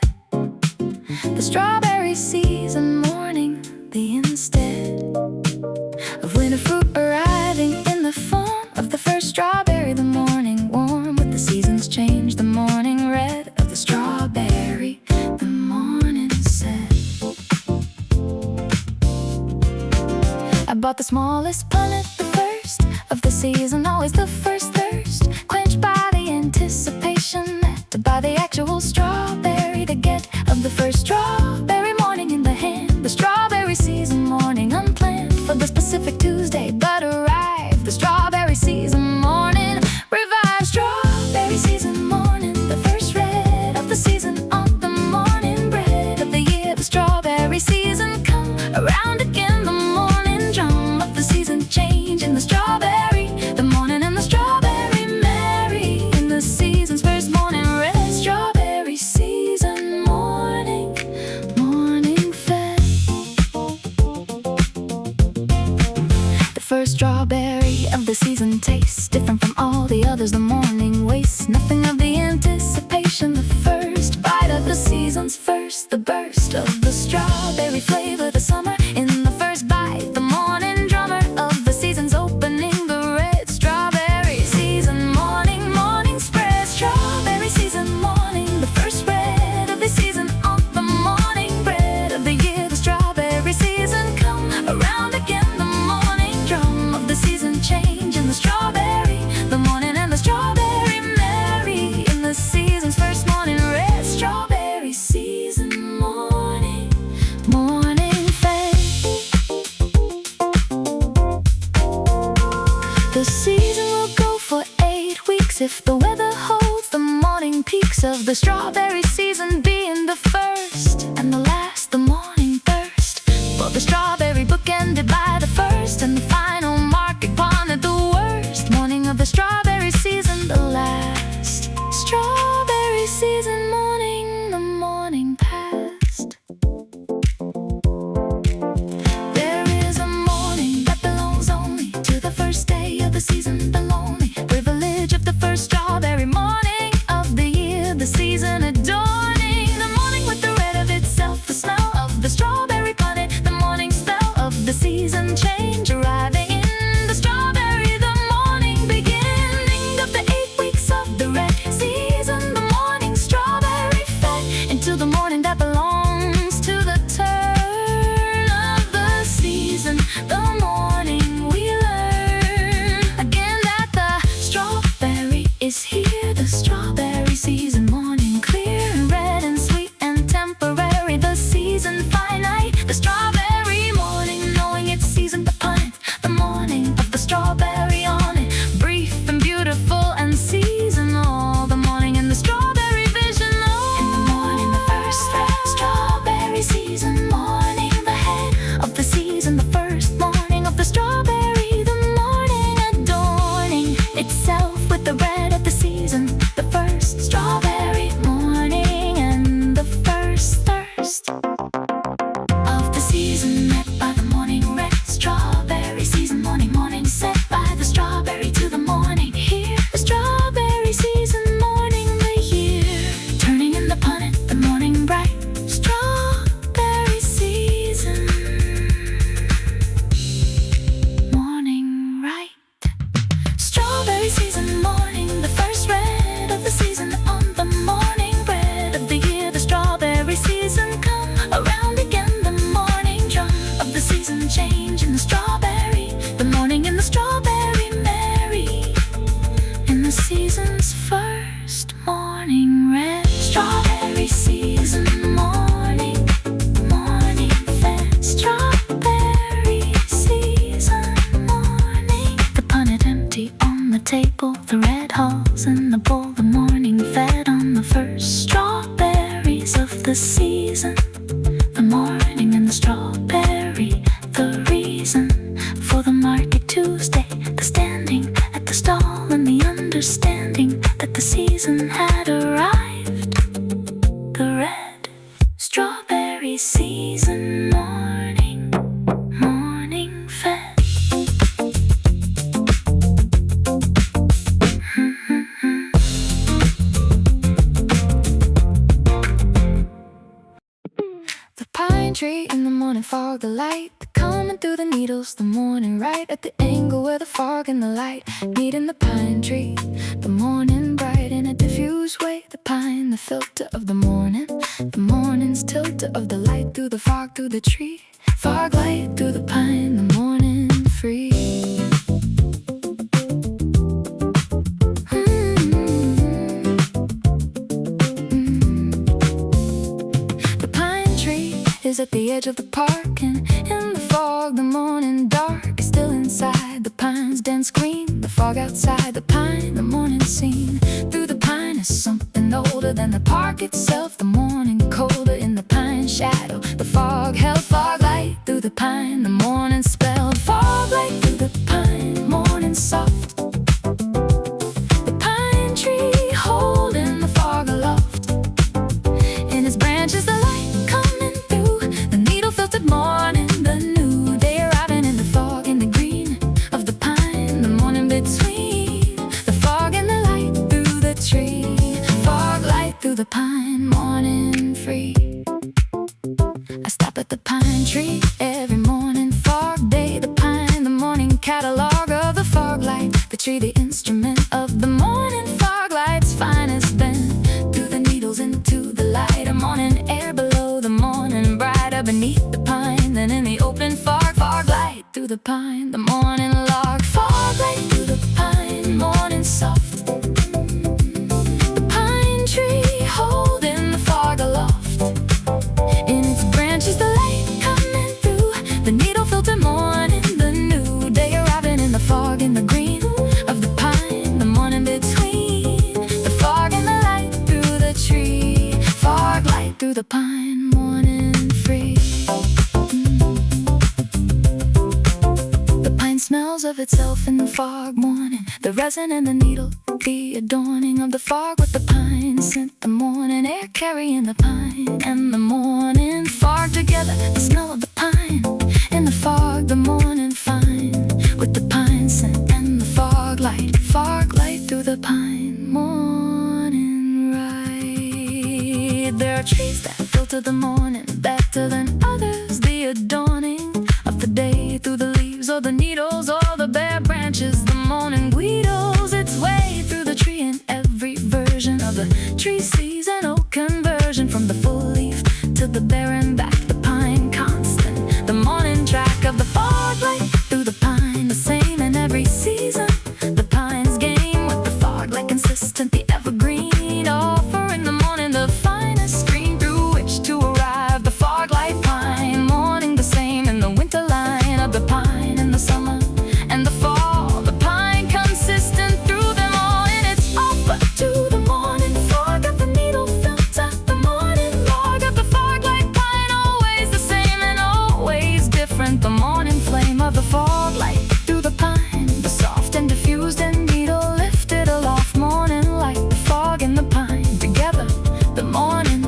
The strawberry season morning, the instead of winter fruit arriving in the form of the first strawberry. The morning warm with the seasons change. The morning red of the strawberry. The morning said, I bought the smallest punnet, the first of the season, always the first thirst, quenched by the anticipation met by the actual strawberry, the get of the first strawberry morning in the hand. The strawberry season morning unplanned for the specific Tuesday, but others the morning wastes nothing of the anticipation. The first bite of the season's first, the burst of the strawberry flavor, the summer in the first bite, the morning drummer of the season's opening, the red strawberry season morning, morning spread, strawberry season morning, the first red of the season on the morning bread of the year, the strawberry season come around again, the morning drum of the season change in the strawberry, the morning and the strawberry merry in the season's first morning red strawberry season morning, morning fed. The season will go for 8 weeks if the weather holds, the morning peaks of the strawberry season being the first and the last, the morning thirst for the strawberry book ended by the first and the final mark upon it, the worst morning of the strawberry season, the last strawberry season morning, the morning past. There is a morning that belongs only to the first day of the season, the lonely privilege of the first strawberry morning of the year, the season adorning, the morning with the red of itself, the smell of the strawberry punnet, the morning spell of the season change arriving in the strawberry, the morning beginning of the 8 weeks of the red season, the morning strawberry fed into the morning that belongs to the turn of the season, the morning we learn again that the strawberry is here, the strawberry season morning clear and red and sweet and temporary, the season finite, the strawberry morning knowing its season the punnet, the morning of the strawberry on it, brief and beautiful and seasonal, the morning in the strawberry vision, oh. In the morning the first red strawberry season morning, the head of the season, the first morning of the strawberry, the morning adorning itself with the red of the season, the first strawberry morning and the first thirst of the season met by the morning red strawberry season morning, morning set by the strawberry to the morning here, the strawberry season morning, the year turning in the punnet, the morning bright strawberry season morning right, strawberry season morning, the first red of the season on the morning bread of the year, the strawberry season come around again, the morning drum of the season change in the strawberry, the morning in the strawberry merry in the season's first morning red strawberry season morning, morning fed strawberry season morning, the punnet empty on the table, the red hulls in the bowl, the morning fed on the first strawberries of the season, the morning and the strawberry, the reason for the market Tuesday, the standing at the stall and the understanding that the season had arrived, the red strawberry season morning, morning fed. The pine tree in the morning fog, the light coming through the needles, the morning right at the angle where the fog and the light meet in the pine tree, the morning bright in a diffused way, the pine, the filter of the morning's tilter of the light through the fog, through the tree, fog light through the pine, the morning free. The pine tree is at the edge of the park, and in the fog the morning dark is still inside the pine's dense green, the fog outside the pine, the morning scene through the pine is something older than the park itself, the morning colder in the pine shadow, the fog held fog light through the pine, the morning spelled fog light through the pine, morning soft, the pine tree holding the fog aloft, in its branches the light coming through, the needle filtered morning, the new day arriving in the fog, in the green of the pine, the morning between the fog and the the pine, morning free. I stop at the pine tree every morning, fog day, the pine, the morning catalog of the fog light. The tree, the instrument of the morning fog light's finest. Then through the needles into the light, a morning air below, the morning brighter beneath the pine. Then in the open fog light through the pine, the morning log, fog light through the pine, morning soft. The pine tree holding the fog aloft. In its branches the light coming through, the needle filter morning, the new day arriving in the fog and the green of the pine, the morning between the fog and the light through the tree, fog light through the pine, morning free. The pine smells of itself in the fog morning, the resin and the needle, the adorning of the fog with the pine scent, the morning air carrying the pine and the morning fog together, the smell of the pine in the fog, the morning fine with the pine scent and the fog light through the pine, morning ride. There are trees that filter the morning better than others, the adorning of the day through the leaves or the needles or the bare branches. The morning wheedles its way through the tree, and every version of the tree sees an oak conversion, from the full leaf to the barren back, the pine constant, the morning track of the fog light through the pine, the same in every season. The pine's game with the fog light consistent, the evergreen offering the morning the finest screen through which to arrive. The fog light pine morning, the same in the winter line of the pine, in the summer and the fall, the pine consistent through them all. And it's offer to the morning fog of the needle filter, the morning log of the fog light pine, always the same and always different. The morning flame of the fog light through the pine, the soft and diffused and needle lifted aloft, morning light, the fog and the pine together, the morning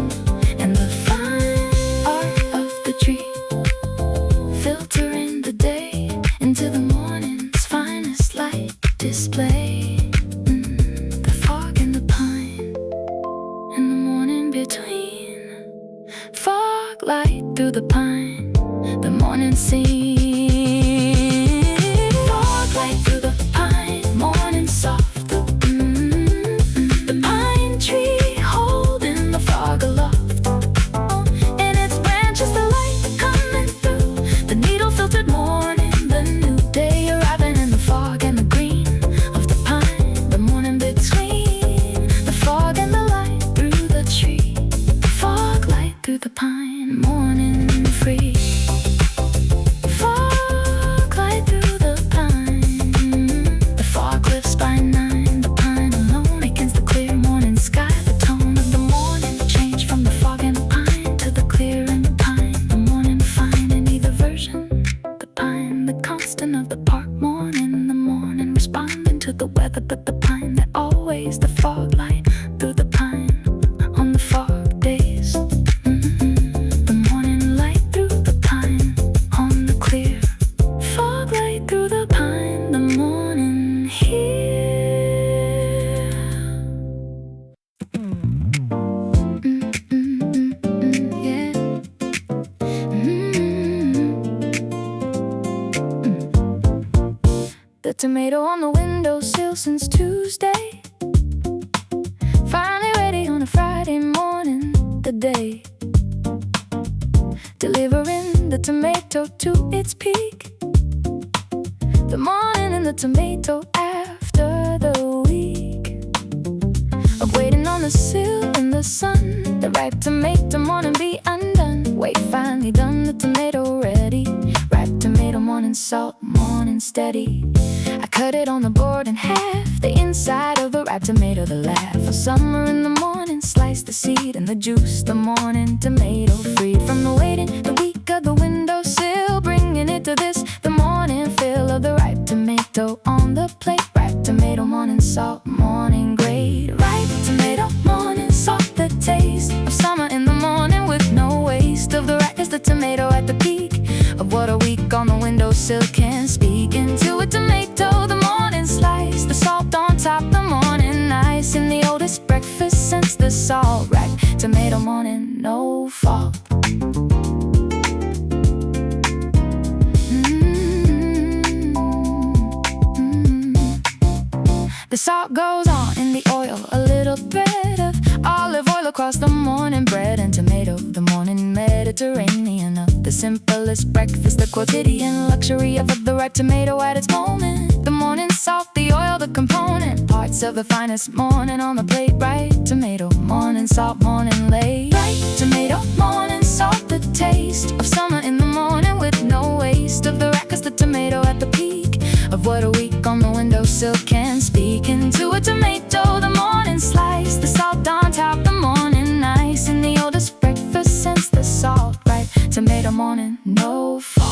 and the fine art of the tree, filtering the day into the morning's finest light display. The fog and the pine and the morning between, fog light through the pine, the morning scene. Fog light through the pine, morning soft. The pine tree holding the fog aloft. In its branches the light coming through, the needle filtered morning, the new day arriving in the fog and the green of the pine, the morning between the fog and the light through the tree, fog light through the pine, morning free. Fog light through the pine, the fog lifts by 9, the pine alone against the clear morning sky. The tone of the morning change from the fog and the pine to the clear and the pine, the morning fine in either version. The pine, the constant of the park morning, the morning responding to the weather, but the pine that always the fog light through the pine on the fog days. The morning light through the pine on the clear, fog light through the pine, the morning here. Yeah. The tomato on the windowsill since Tuesday, finally ready on a Friday morning, the day, delivering the tomato to its peak, the morning and the tomato after the week of waiting on the sill in the sun. The ripe tomato morning be undone, wait finally done, the tomato ready, ripe tomato morning salt, morning steady. I cut it on the board in half, the inside of the ripe tomato, the laugh of summer in the morning, slice the seed and the juice, the morning tomato freed from the waiting, the week of the windowsill, bringing it to this, the morning fill of the ripe tomato on the plate, ripe tomato morning salt, morning grade, ripe tomato morning salt, the taste of summer in the morning with no waste of the ripe is the tomato at the peak of what a week on the windowsill can speak into a tomato, the morning slice, the salt on top, the morning ice in the oldest breakfast since the the salt, ripe tomato morning, no fault. The salt goes on in the oil, a little bit of olive oil across the morning bread and tomato, the morning Mediterranean of the simplest breakfast, the quotidian luxury of the ripe tomato at its moment. The morning salt, the oil, the component parts of the finest morning on the plate. Right tomato, morning salt, morning late. Right tomato, morning salt, the taste of summer in the morning with no waste of the rack, 'cause the tomato at the peak of what a week on the windowsill can speak into a tomato, the morning slice, the salt on top, the morning nice, in the oldest breakfast since the salt, right tomato morning, no fault.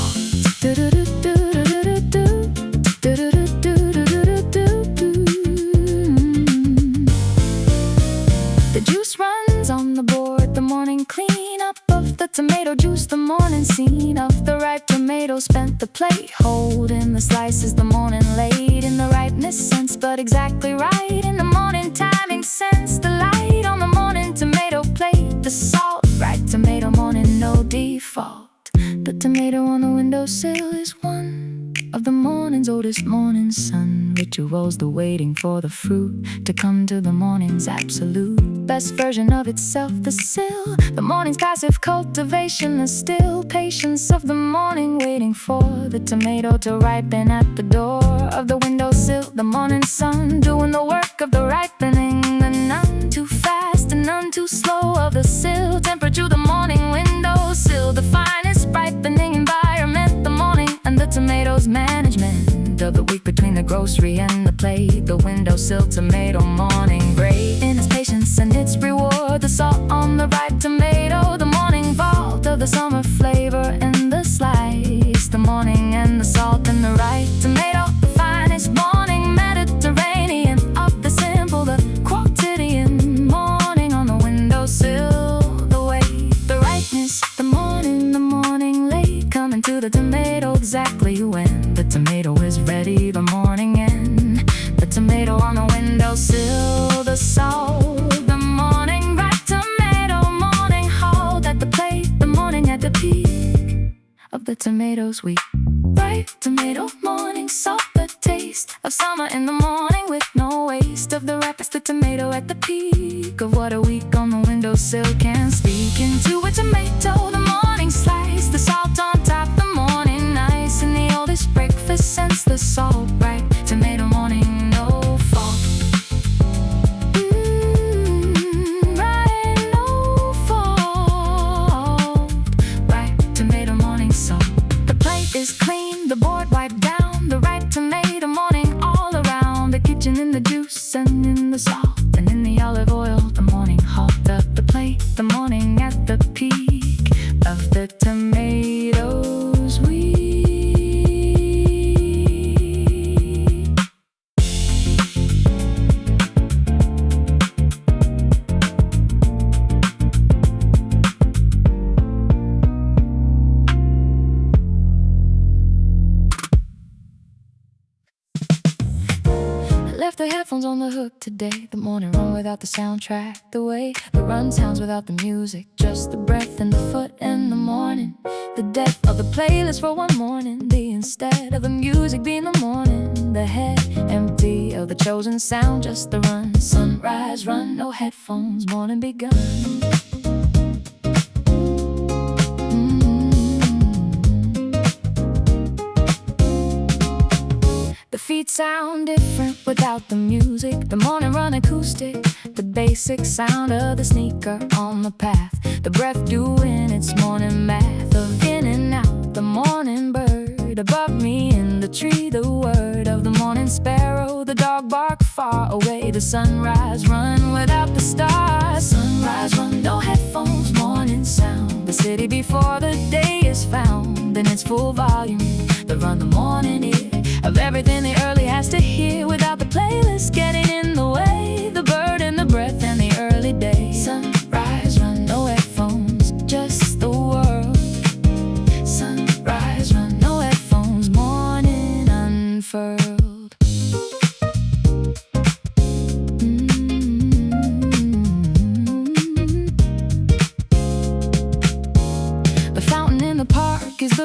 The juice runs on the board, the morning clean up of the tomato juice, the morning scene of the ripe tomato spent, the plate holding the slices, the morning late in the ripeness sense, but exactly right in the morning timing sense. The light on the morning tomato plate, the salt, ripe tomato morning, no default. The tomato on the windowsill is one of the morning's oldest morning sun rituals, the waiting for the fruit to come to the morning's absolute best version of itself. The sill, the morning's passive cultivation, the still patience of the morning, waiting for the tomato to ripen at the door of the windowsill. The morning sun doing the work of the ripening, the none too fast and none too slow of the sill temperature, the morning windowsill, the finest ripening environment, the morning and the tomatoes management of the week between the grocery and the plate. The windowsill tomato morning great in its patience and its reward, the salt on the ripe tomato, the morning vault of the summer flavor in the slice, the morning and the salt and the ripe tomato, the finest morning Mediterranean of the simple, the quotidian morning on the windowsill, the way, the ripeness, the morning late, coming to the tomato exactly when the tomato is ready, the morning end, the tomato on the windowsill, the salt, the morning ripe tomato morning halt at the plate, the morning at the peak of the tomatoes we ripe tomato morning salt, the taste of summer in the morning with no waste of the ripest, the tomato at the peak of what a week on the windowsill can speak into a tomato, the morning slice, the salt on top, the morning nice, in the oldest breakfast since the salt, ripe tomato morning, no fault. Right, no fault. Ripe tomato morning salt. The plate is clean, the board wiped down, the ripe tomato morning all around, the kitchen in the juice and in the salt and in the olive oil, the morning halt up the plate, the morning at the peak of the tomatoes we left the headphones on the hook today. The morning run without the soundtrack, the way the run sounds without the music, just the breath and the foot in the morning, the depth of the playlist for one morning, the instead of the music being the morning, the head empty of the chosen sound, just the run, sunrise run, no headphones, morning begun. The feet sound different without the music, the morning run acoustic, the basic sound of the sneaker on the path, the breath doing its morning math of in and out, the morning bird above me in the tree, the word of the morning sparrow, the dog bark far away, the sunrise run without the stars, sunrise run, no headphones, morning sound, the city before the day is found in its full volume, the run, the morning ear of everything the early has to hear, without the playlist getting in the way, the bird and the breath and the early day, sunrise run, no headphones, just the world, sunrise run, no headphones, morning unfurled.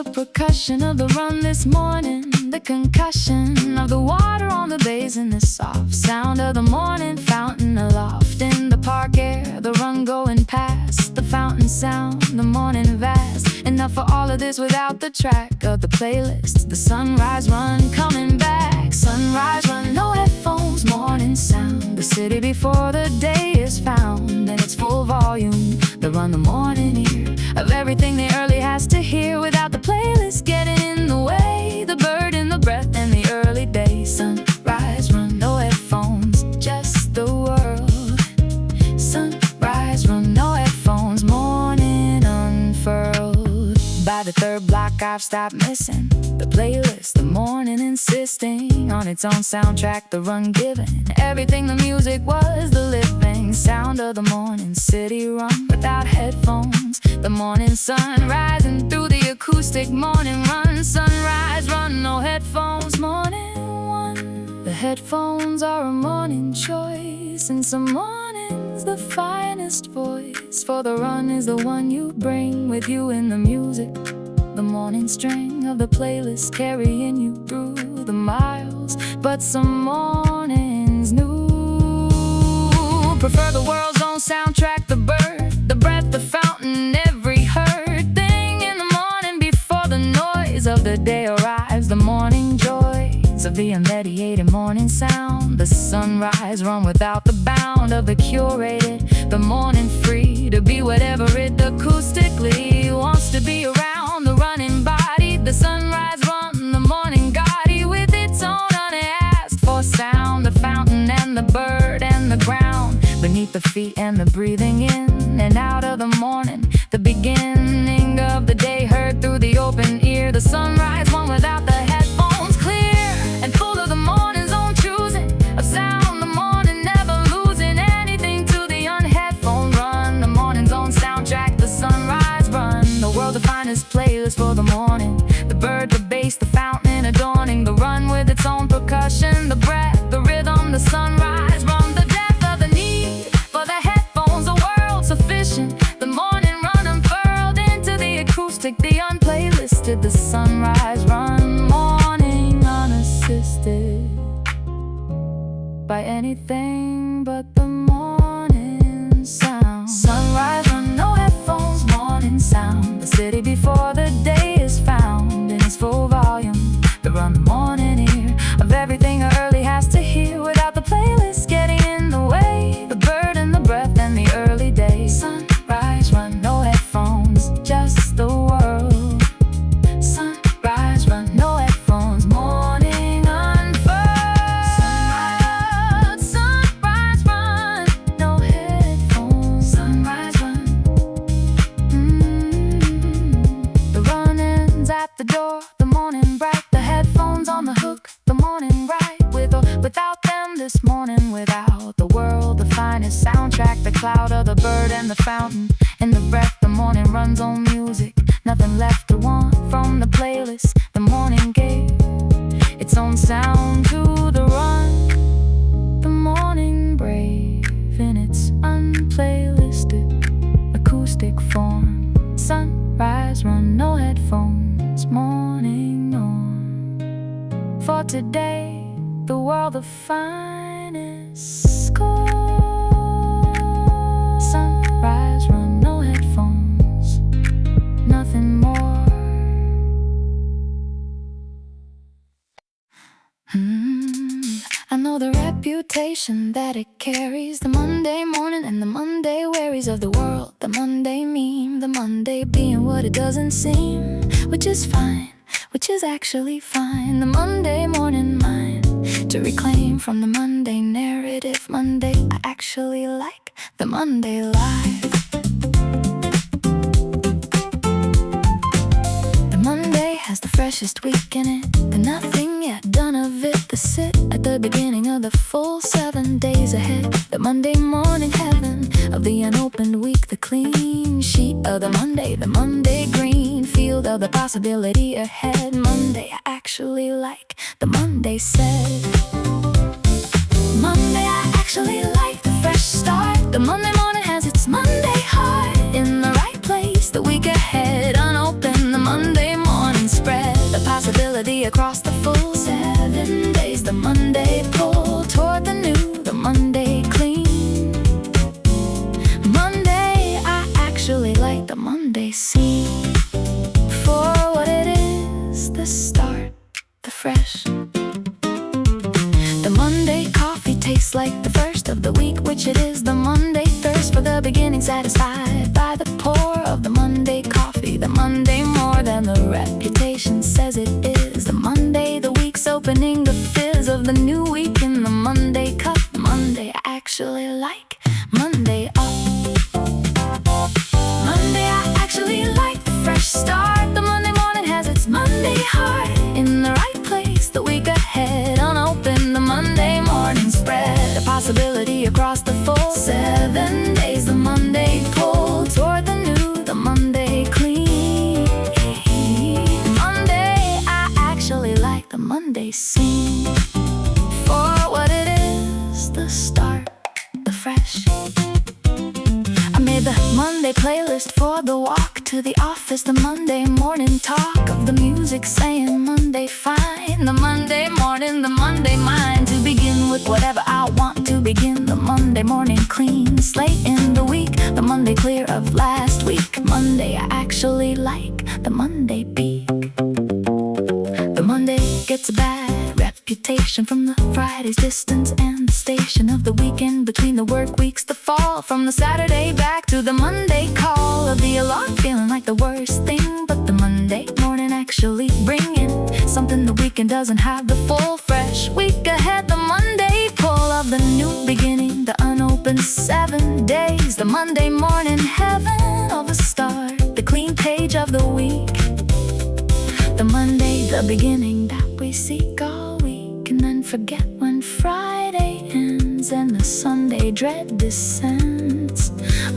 the percussion of the run this morning, the concussion of the water on the basin, the soft sound of the morning fountain aloft in the park air, the run going past, the fountain sound, the morning vast. Enough for all of this without the track of the playlist, the sunrise run coming back. Sunrise run, no headphones, morning sound, the city before the day is found in its full volume, the run, the morning ear of everything the early has to hear without the playlist getting in the way, the bird in the breath and the early day. Sunrise run, no headphones, just the world. Sunrise run, no headphones, morning unfurled. By the third block I've stopped missing the playlist, the morning insisting on its own soundtrack, the run giving everything the music was, the living sound of the morning city run without headphones, the morning sun rising through the acoustic morning run. Sunrise run, no headphones, morning one. The headphones are a morning choice, and some mornings the finest voice for the run is the one you bring with you in the music, the morning string of the playlist carrying you through the miles. But some mornings new prefer the world's own soundtrack, the bird, the breath, the fountain, every heard thing in the morning before the noise of the day arrives, the morning joys of the unmediated morning sound, the sunrise run without the bound of the curated, the morning free to be whatever it acoustically wants to be around, the running body, the sunrise run, the morning gaudy with its own unasked for sound, the fountain and the bird and the ground beneath the feet and the breathing in and out of the morning, the beginning of the day heard through the open ear, the sunrise one without the headphones, clear and full of the morning's own choosing of sound, the morning never losing anything to the unheadphone run, the morning's own soundtrack, the sunrise run, the world's finest playlist for the morning, the bird, the bass, the fountain adorning the run with its own percussion, the breath, the rhythm, the sunrise run, the depth of the need for the headphones, the world sufficient, the morning run unfurled into the acoustic, the unplaylisted, the sunrise run, morning unassisted by anything but the morning sound. Sunrise run, no headphones, morning sound, the city before the day is found in its full volume, the run, the morning ear of everything early has to hear without the playlist getting in the way, the bird and the breath and the early day. Sunrise run, no headphones, just the world. Sunrise run, no headphones, morning unfurled. Sunrise run, no headphones. Sunrise run. The run ends at the door, the morning bright, the headphones on the hook, the morning right, with or without them this morning, without the world, the finest soundtrack, the cloud of the bird and the fountain, in the breath, the morning runs on music, nothing left to want from the playlist, the morning gave its own sound to the run, the morning brave in its unplaylisted acoustic form. Sunrise run, no headphones, morning norm. For today, the world the finest score. Sunrise run, no headphones, nothing more. I know the reputation that it carries, the Monday morning and the Monday worries of the world, the Monday meme, the Monday being what it doesn't seem, which is fine, which is actually fine. The Monday morning mind to reclaim from the Monday narrative. Monday, I actually like the Monday life. The Monday has the freshest week in it, the nothing yet done of it, the sit at the beginning of the full 7 days ahead. The Monday morning heaven of the unopened week, the clean sheet of the Monday green field of the possibility ahead. Monday, I actually like the Monday said. Monday, I actually like the fresh start. The Monday morning has its Monday heart in the right place. The week ahead unopened, the Monday morning possibility across the full 7 days. The Monday pull toward the new, the Monday clean. Monday, I actually like the Monday scene for what it is, the start, the fresh. The Monday coffee tastes like the first of the week, which it is. The Monday thirst for the beginning, satisfied by the pour of the Monday coffee. The Monday more than the reputation says it is. The Monday, the week's opening, the fizz of the new week in the Monday cup. Monday, I actually like Monday up. Monday, I actually like the fresh start. The Monday morning has its Monday heart in the right place. The week ahead unopened, the Monday morning spread a possibility across the full 7 days. The Monday pull toward the new, the Monday clean. Monday, I actually like the Monday scene for what it is, the start, the fresh. I made the Monday playlist for the walk to the office. The Monday morning talk of the music saying Monday fine. The Monday morning, the Monday mind to begin with whatever I want to begin. The Monday morning clean slate in the week. The Monday clear of last week. Monday, I actually like the Monday peak. The Monday gets a bad reputation from the Friday's distance and the station of the weekend between the work weeks. The fall from the Saturday back to the Monday call of the alarm, feeling like the worst thing. But the Monday morning actually bringing something the weekend doesn't have. The full fresh week ahead, the Monday pull of the new beginning, the unopened 7 days. The Monday morning heaven of the start, the clean page of the week. The Monday, the beginning that we seek all week, and then forget when Friday ends and the Sunday dread descends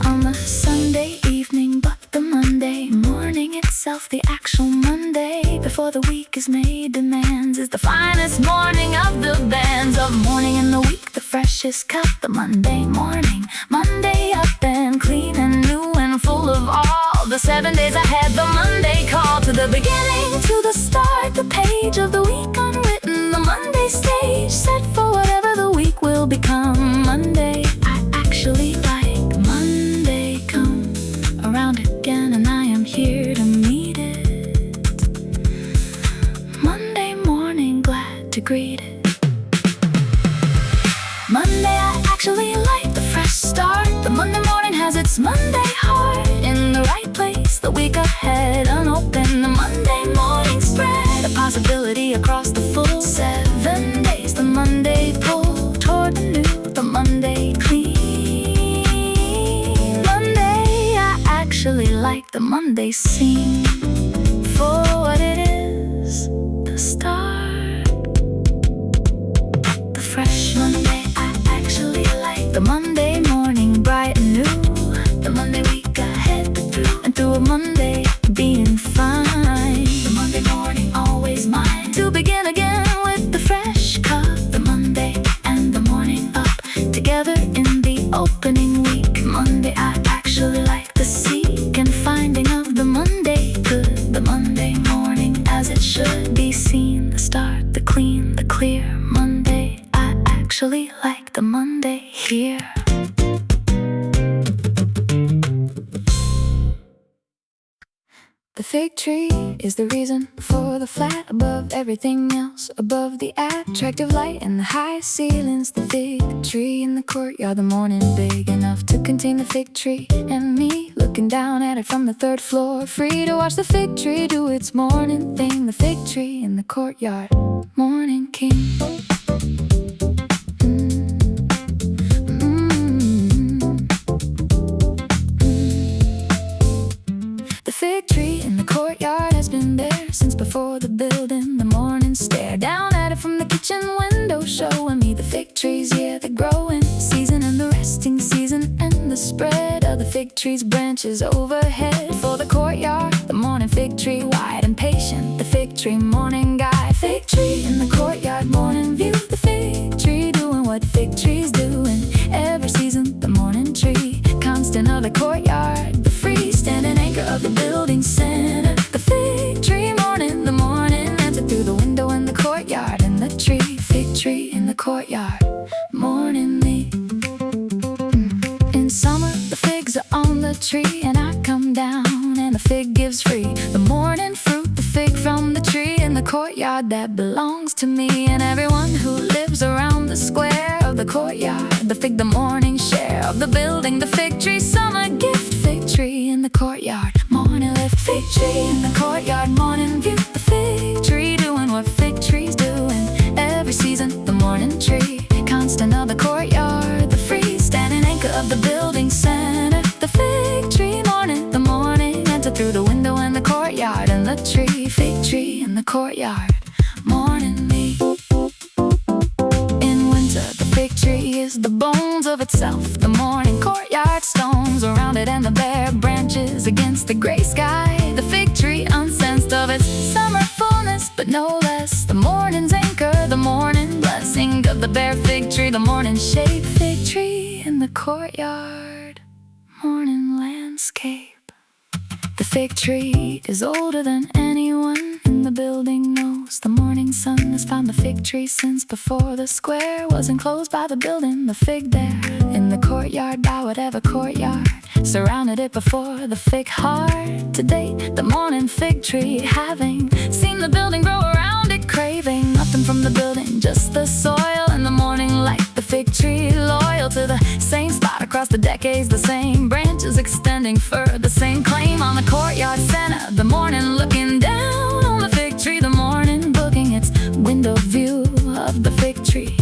on the Sunday evening. But the Monday morning itself, the actual Monday before the week is made demands, is the finest morning of the bands of morning in the week, the freshest cup. The Monday morning, Monday up and clean and new and full of all the 7 days ahead. The Monday call to the beginning, to the start, the page of the week unwritten. The Monday stage set for whatever the week will become. Monday, I actually like Monday. Come around again and I am here to meet it. Monday morning, glad to greet it. Monday, I actually like the fresh start. The Monday morning has its Monday heart in the right place. The week ahead unopened, the Monday morning spread a possibility across the full 7 days. The Monday pull toward the new, the Monday clean. Monday, I actually like the Monday scene for what it is, the start, the fresh Monday. I actually like the Monday morning bright and new, the Monday week ahead through and through a Monday being fine. The Monday morning always mine to begin again with the fresh cup. The Monday and the morning up together in the opening week. Monday, I actually like the seek and finding of the Monday good. The Monday morning as it should be seen, the start, the clean, the clear Monday. I actually like the Monday here. The fig tree is the reason for the flat above everything else, above the attractive light and the high ceilings. The fig tree in the courtyard, the morning big enough to contain the fig tree and me, looking down at it from the 3rd floor, free to watch the fig tree do its morning thing. The fig tree in the courtyard, morning king. The fig tree in the courtyard has been there since before the building. The morning stare down at it from the kitchen window, showing me the fig trees, yeah, the growing season and the resting season, and the spread of the fig tree's branches overhead for the courtyard. The morning fig tree, wide and patient, the fig tree morning guy. Fig tree in the courtyard, morning view. The fig tree doing what fig trees do in every season. The morning tree, constant of the courtyard, the freestanding anchor of the building center. The fig tree morning, the morning answer through the window. the tree, and I come down and the fig gives free. The morning fruit, the fig from the tree, in the courtyard that belongs to me and everyone who lives around the square of the courtyard. The fig, the morning share of the building, the fig tree, summer gift. Fig tree in the courtyard, morning lift. Fig tree in the courtyard, morning view. The fig tree doing what fig trees do in every season. The morning tree, constant of the courtyard, the freestanding anchor of the building center. The fig tree, morning, the morning enter through the window in the courtyard, and the tree, fig tree in the courtyard, morning me. In winter, the fig tree is the bones of itself. The morning courtyard stones around it, and the bare branches against the gray sky. The fig tree, unsensed of its summer fullness, but no less the morning's anchor, the morning blessing of the bare fig tree, the morning shade. Fig tree in the courtyard, morning landscape. The fig tree is older than anyone in the building knows. The morning sun has found the fig tree since before the square was enclosed by the building. The fig there in the courtyard, by whatever courtyard surrounded it before the fig heart. To date, the morning fig tree, having seen the building grow around it, craving nothing from the building, just the soil and the morning light. The fig tree, loyal to the same spot across the decades, the same branches extending further, the same claim on the courtyard center. The morning looking down on the fig tree, the morning booking its window view of the fig tree.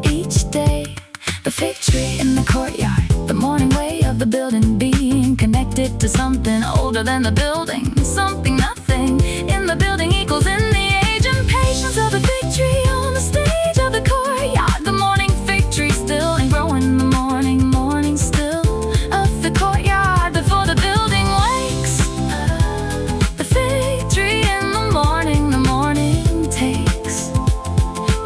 Each day, the fig tree in the courtyard, the morning way of the building, being connected to something older than the building, something nothing in the building equals in the age and patience of the fig tree on the stage of the courtyard. The morning fig tree still and growing, the morning still of the courtyard before the building wakes. The fig tree in the morning takes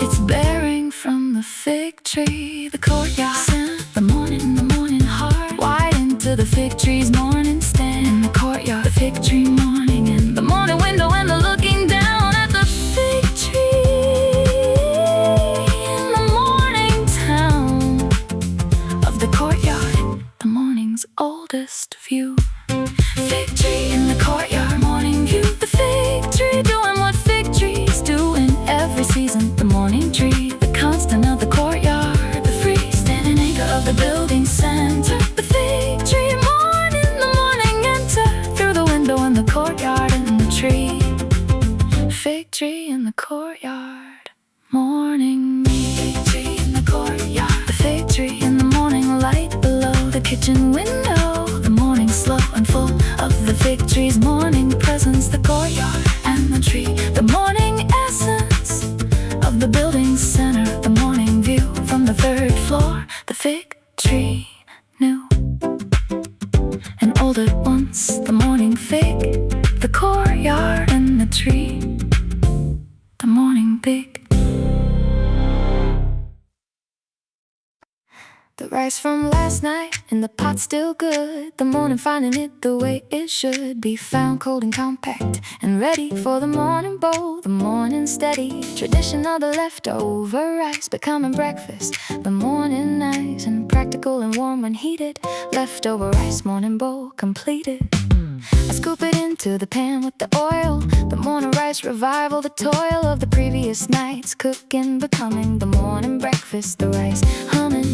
its bearing from the fig tree. The courtyard center, the morning heart, wide into the fig tree's morning stand. In the courtyard, the fig tree morning, and the morning window, and the looking down at the fig tree in the morning town of the courtyard, the morning's oldest view. Fig tree in the courtyard, morning view. The fig tree doing what fig trees do in every season. The morning tree, the constant of the courtyard, the freestanding anchor of the building center. The fig tree, morning, the morning enter through the window in the courtyard, and the tree, fig tree in the courtyard, morning me. Fig tree in the courtyard, the fig tree in the morning light below the kitchen window. The morning slow and full of the fig tree's morning presence. The courtyard and the tree, the morning essence of the building center. The morning view from the third floor. The fig tree, new and old at once. The morning fig, the courtyard and the tree, the morning big. The rice from last night in the pot still good. The morning finding it the way it should be found, cold and compact and ready for the morning bowl. The morning steady tradition of the leftover rice becoming breakfast. The morning nice and practical and warm when heated. Leftover rice morning bowl completed. I scoop it into the pan with the oil. The morning rice revival, the toil of the previous night's cooking becoming the morning breakfast. The rice humming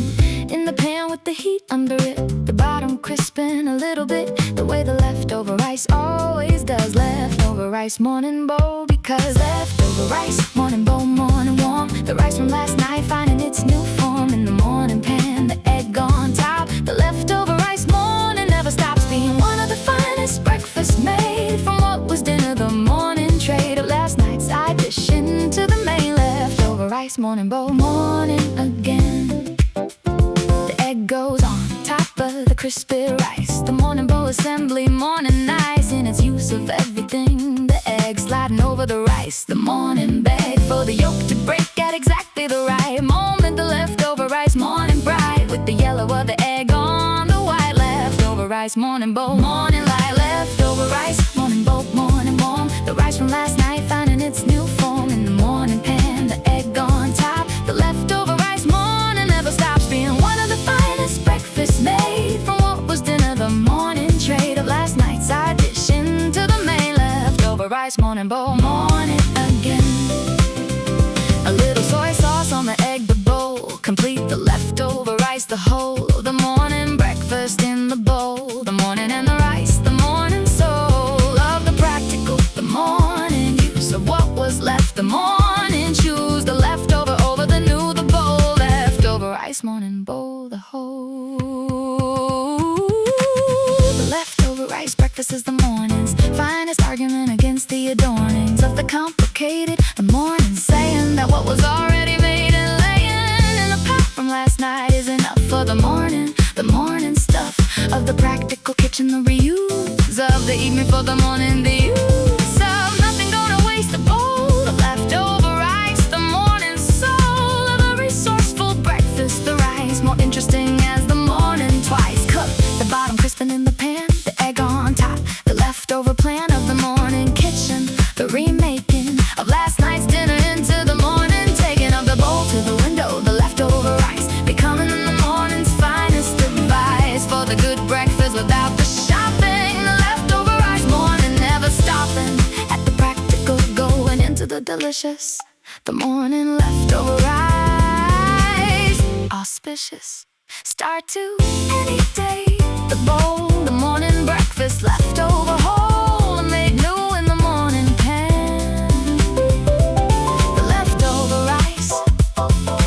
in the pan with the heat under it, the bottom crisping a little bit, the way the leftover rice always does. Leftover rice morning bowl, because leftover rice morning bowl, morning warm. The rice from last night finding its new form in the morning pan, the egg on top. The leftover rice morning never stops being one of the finest breakfasts made from what was dinner. The morning trade of last night's side dish into the main. Leftover rice morning bowl, morning again. The egg goes on top of the crispy rice. The morning bowl assembly, morning nice in its use of everything. The egg sliding over the rice. The morning bag for the yolk to break at exactly the right moment. The leftover rice morning bright with the yellow of the egg on the white. Leftover rice morning bowl, morning light. Leftover rice morning bowl, morning warm. The rice from last night finding its new form in the morning pan, the egg on top. The leftover rice morning never stops being one of the finest breakfasts made from what was dinner. The morning rice morning bowl. Morning again. A little soy sauce on the egg, the bowl. Complete the leftover rice, the whole. The morning breakfast in the bowl. The morning and the rice, the morning soul of the practical. The morning use of what was left. The morning choose the leftover over the new. The bowl, leftover rice morning bowl, the whole. The leftover rice breakfast is the morning's finest argument against the adornings of the complicated. The morning saying that what was already made and laying in the pot from last night is enough for the morning. The morning stuff of the practical kitchen, the reuse of the evening for the morning, the use of nothing gonna waste. The bowl of leftover rice, the morning soul of a resourceful breakfast. The rice more interesting as the morning twice cooked. The bottom crisping in the pan, the egg on top. The leftover plan of the morning kitchen, the remaking of last night's dinner into the morning taking of the bowl to the window. The leftover rice becoming the morning's finest device for the good breakfast without the shopping. The leftover rice morning never stopping at the practical, going into the delicious. The morning leftover rice, auspicious start to any day. The bowl, the morning breakfast leftover whole, made new in the morning pan. The leftover rice,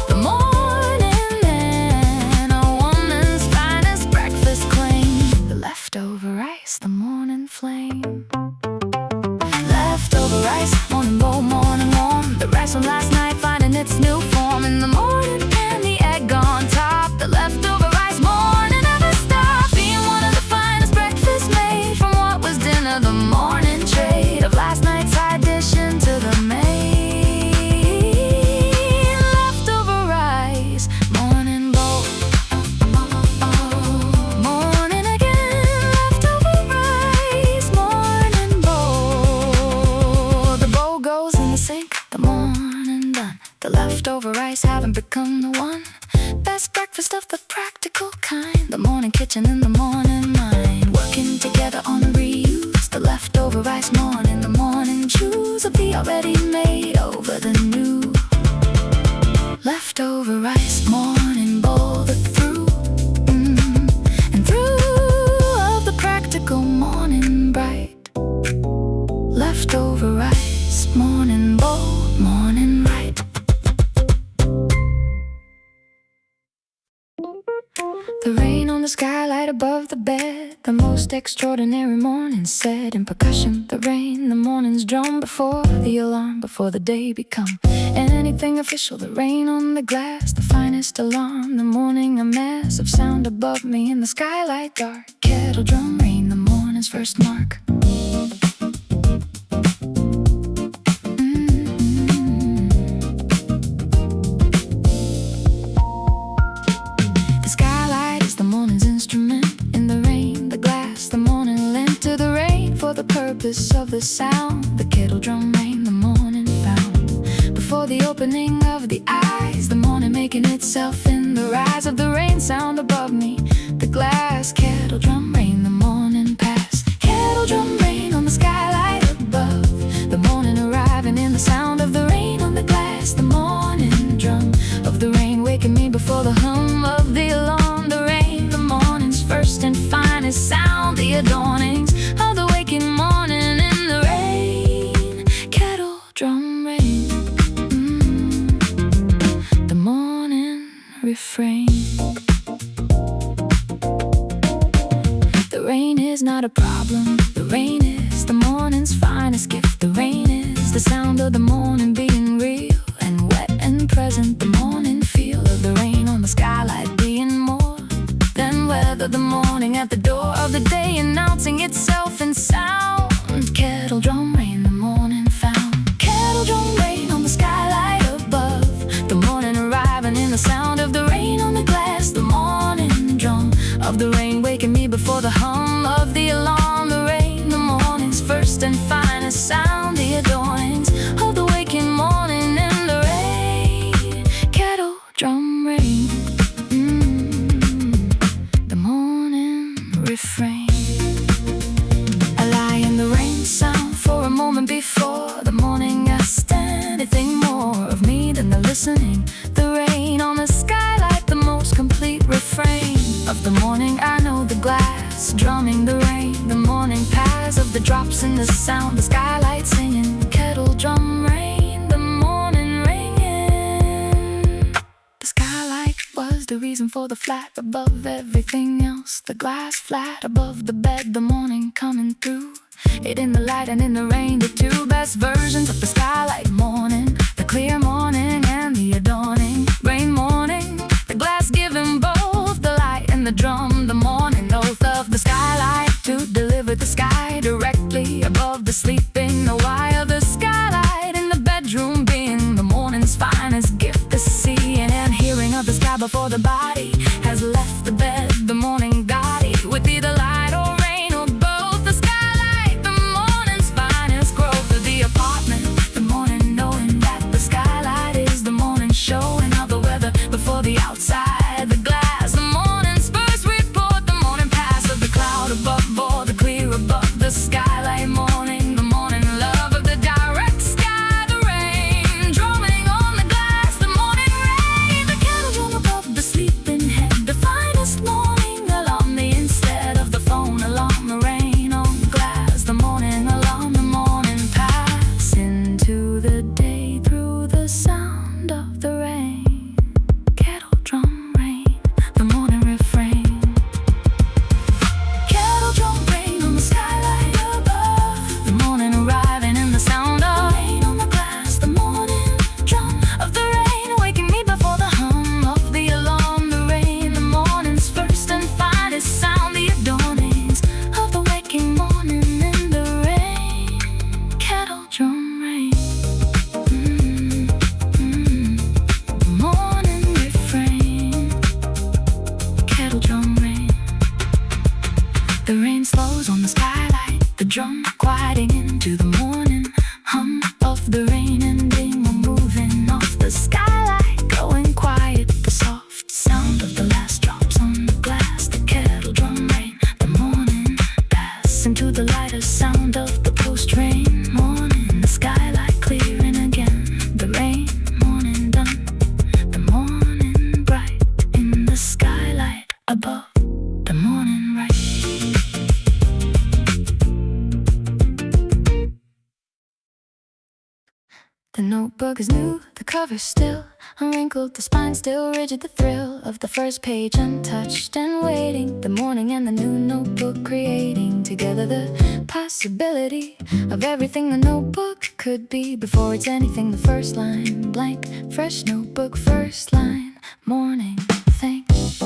the morning man, a woman's finest breakfast claim. The leftover rice, the morning flame. Leftover rice, morning bowl, morning warm. The rice from last night finding its new form in the morning pan, the egg on top. The leftover rice morning never stop being one of the finest breakfasts made from what was dinner. The morning trade of last night's side dish into the main. Leftover rice, morning bowl. Morning again, leftover rice, morning bowl. The bowl goes in the sink, the morning done. The leftover rice haven't become the one best breakfast of the practical kind. The morning kitchen and the morning mind working together on the reuse. The leftover rice morning, the morning choose of the already made over the new. Leftover rice morning bowl, the through and through of the practical morning bright. Leftover rice morning bowl, morning right. The rain on the skylight above the bed, the most extraordinary morning set in percussion. The rain, the morning's drum before the alarm, before the day become anything official. The rain on the glass, the finest alarm. The morning, a mass of sound above me in the skylight dark. Kettle drum rain, the morning's first mark. The purpose of the sound, the kettle drum rain, the morning found. Before the opening of the eyes, the morning making itself in the rise of the rain sound above me. The glass, kettle drum rain, the morning past. Kettle drum rain on the skylight above. The morning arriving in the sound of the rain on the glass. The morning drum of the rain waking me before the hum of the alarm. The rain, the morning's first and finest sound. The adornings of the waking morning in the rain. Kettle drum rain, the morning refrain. The rain is not a problem. The rain is the morning's finest gift. The rain is the sound of the morning being real and wet and present. The morning feel of the rain on the skylight being more than weather. The morning at the door of the day announcing itself in sound. Kettle drum rain, the morning found. Kettle drum rain on the skylight above. The morning arriving in the sound of the rain on the glass. The morning drum of the rain waking me before the hum of the alarm. The rain, the morning's first and finest sound. The adornings of the waking morning in the rain. Kettle drum rain, the morning refrain. drops in the sound, the skylight singing, kettle drum rain, the morning ringing. The skylight was the reason for the flat above everything else, the glass flat above the bed, the morning coming through. It in the light and in the rain, the two best versions of the skylight morning, the clear morning and the adorning rain morning. The glass giving both the light and the drum, the morning oath of the skylight to deliver the sky directly above the sleeping. The wire, the skylight in the bedroom being the morning's finest gift. The seeing and hearing of the sky before the body has left the bed. The morning got it with either light or rain or both. The skylight, the morning's finest growth of the apartment. The morning knowing that the skylight is the morning showing of the weather before the outside. The glass, the morning's first report. The morning pass of the cloud above or the clear above the skylight morning. The morning love of the direct sky. The rain drumming on the glass. The morning rain, the kettle drum above the sleeping head. The finest morning alarm, the instead of the phone alarm. The rain on the glass. The morning alarm. The morning pass into the day through the sound of the rain. Kettle drum rain, the morning refrain. Kettle drum rain on the skylight above. The morning arriving in the sound of rain on the glass. The morning drum of the rain waking me before the hum of the alarm. The rain, the morning's first and finest sound. The adornings of the waking morning in the rain. Kettle drum rain. Morning refrain. Kettle drum rain. The rain slows on the skylight, the drum quieting into the morning hum of the rain ending or moving off the skylight, going quiet. The soft sound of the last drops on the glass. The kettle drum rain, the morning pass into the lighter sound of the post-rain morning. The skylight clearing again, the rain morning done. The morning bright in the skylight above. The morning right. The notebook is new, the cover still unwrinkled, the spine still rigid, the thrill of the first page untouched and waiting. The morning and the new notebook creating together the possibility of everything the notebook could be before it's anything. The first line blank, fresh notebook, first line, morning, thanks.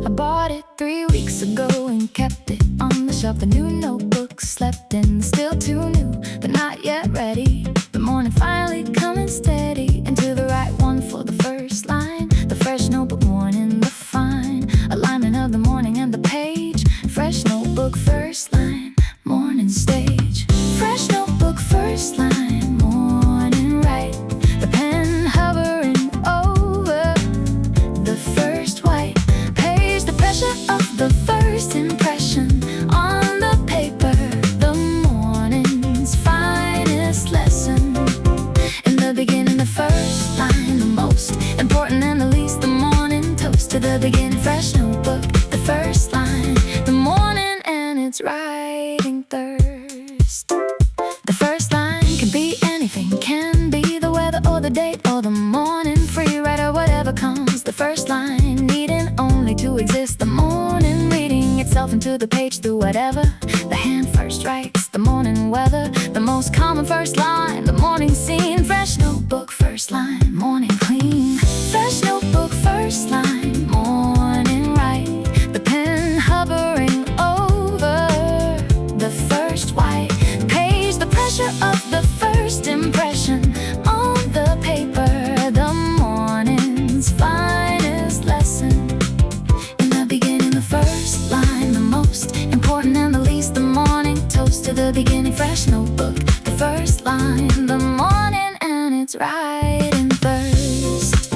I bought it 3 weeks ago and kept it on the shelf. The new notebook slept in, still too new, but not yet ready. The morning finally coming steady into the right one for the first line. The fresh notebook morning, the fine alignment of the morning and the page. Fresh notebook, first line, morning stage. Fresh notebook, first line, morning right. The pen hovering over the first white page. The pressure of the first impression on the paper. The morning's finest lesson. In the beginning, the first line, the most important and the least. The morning toast to the beginning. Fresh notebook, the first line, the morning and its writing thirst. The first line can be anything, can be the weather or the date or the morning free writer, whatever comes. The first line needing only to exist. The morning reading itself into the page through whatever the hand first writes. The morning weather, the most common first line. The morning scene, fresh notebook, first line, morning clean. Fresh notebook, first line, morning right. The pen hovering over the first white page. The pressure of the first impression on the paper. The morning's finest lesson. In the beginning, the first line, the most important and the least. The morning toast to the beginning. Fresh notebook, the first line, the morning and its writing thirst.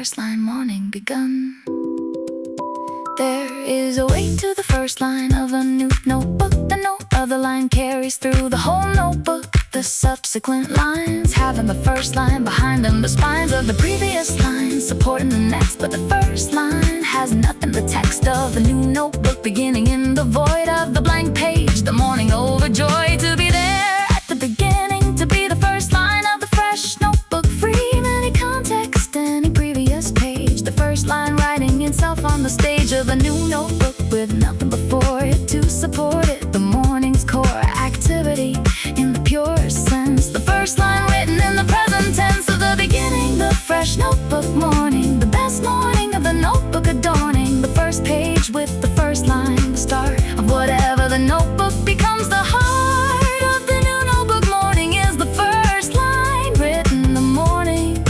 first line, morning begun. There is a way to the first line of a new notebook. The note of the line carries through the whole notebook. The subsequent lines having the first line behind them, the spines of the previous lines supporting the next. But the first line has nothing. The text of the new notebook beginning in the void of the blank page. The morning overjoyed to be there at the beginning, to be the first line of the fresh notebook, free of any context, any previous page. The first line writing itself on the stage of a new notebook with nothing before it to support it. The morning's core activity in the pure sense. The first line written in the present tense of the beginning. The fresh notebook morning, the best morning of the notebook adorning the first page with the first line. The start of whatever the notebook becomes. The heart of the new notebook morning is the first line written in the morning.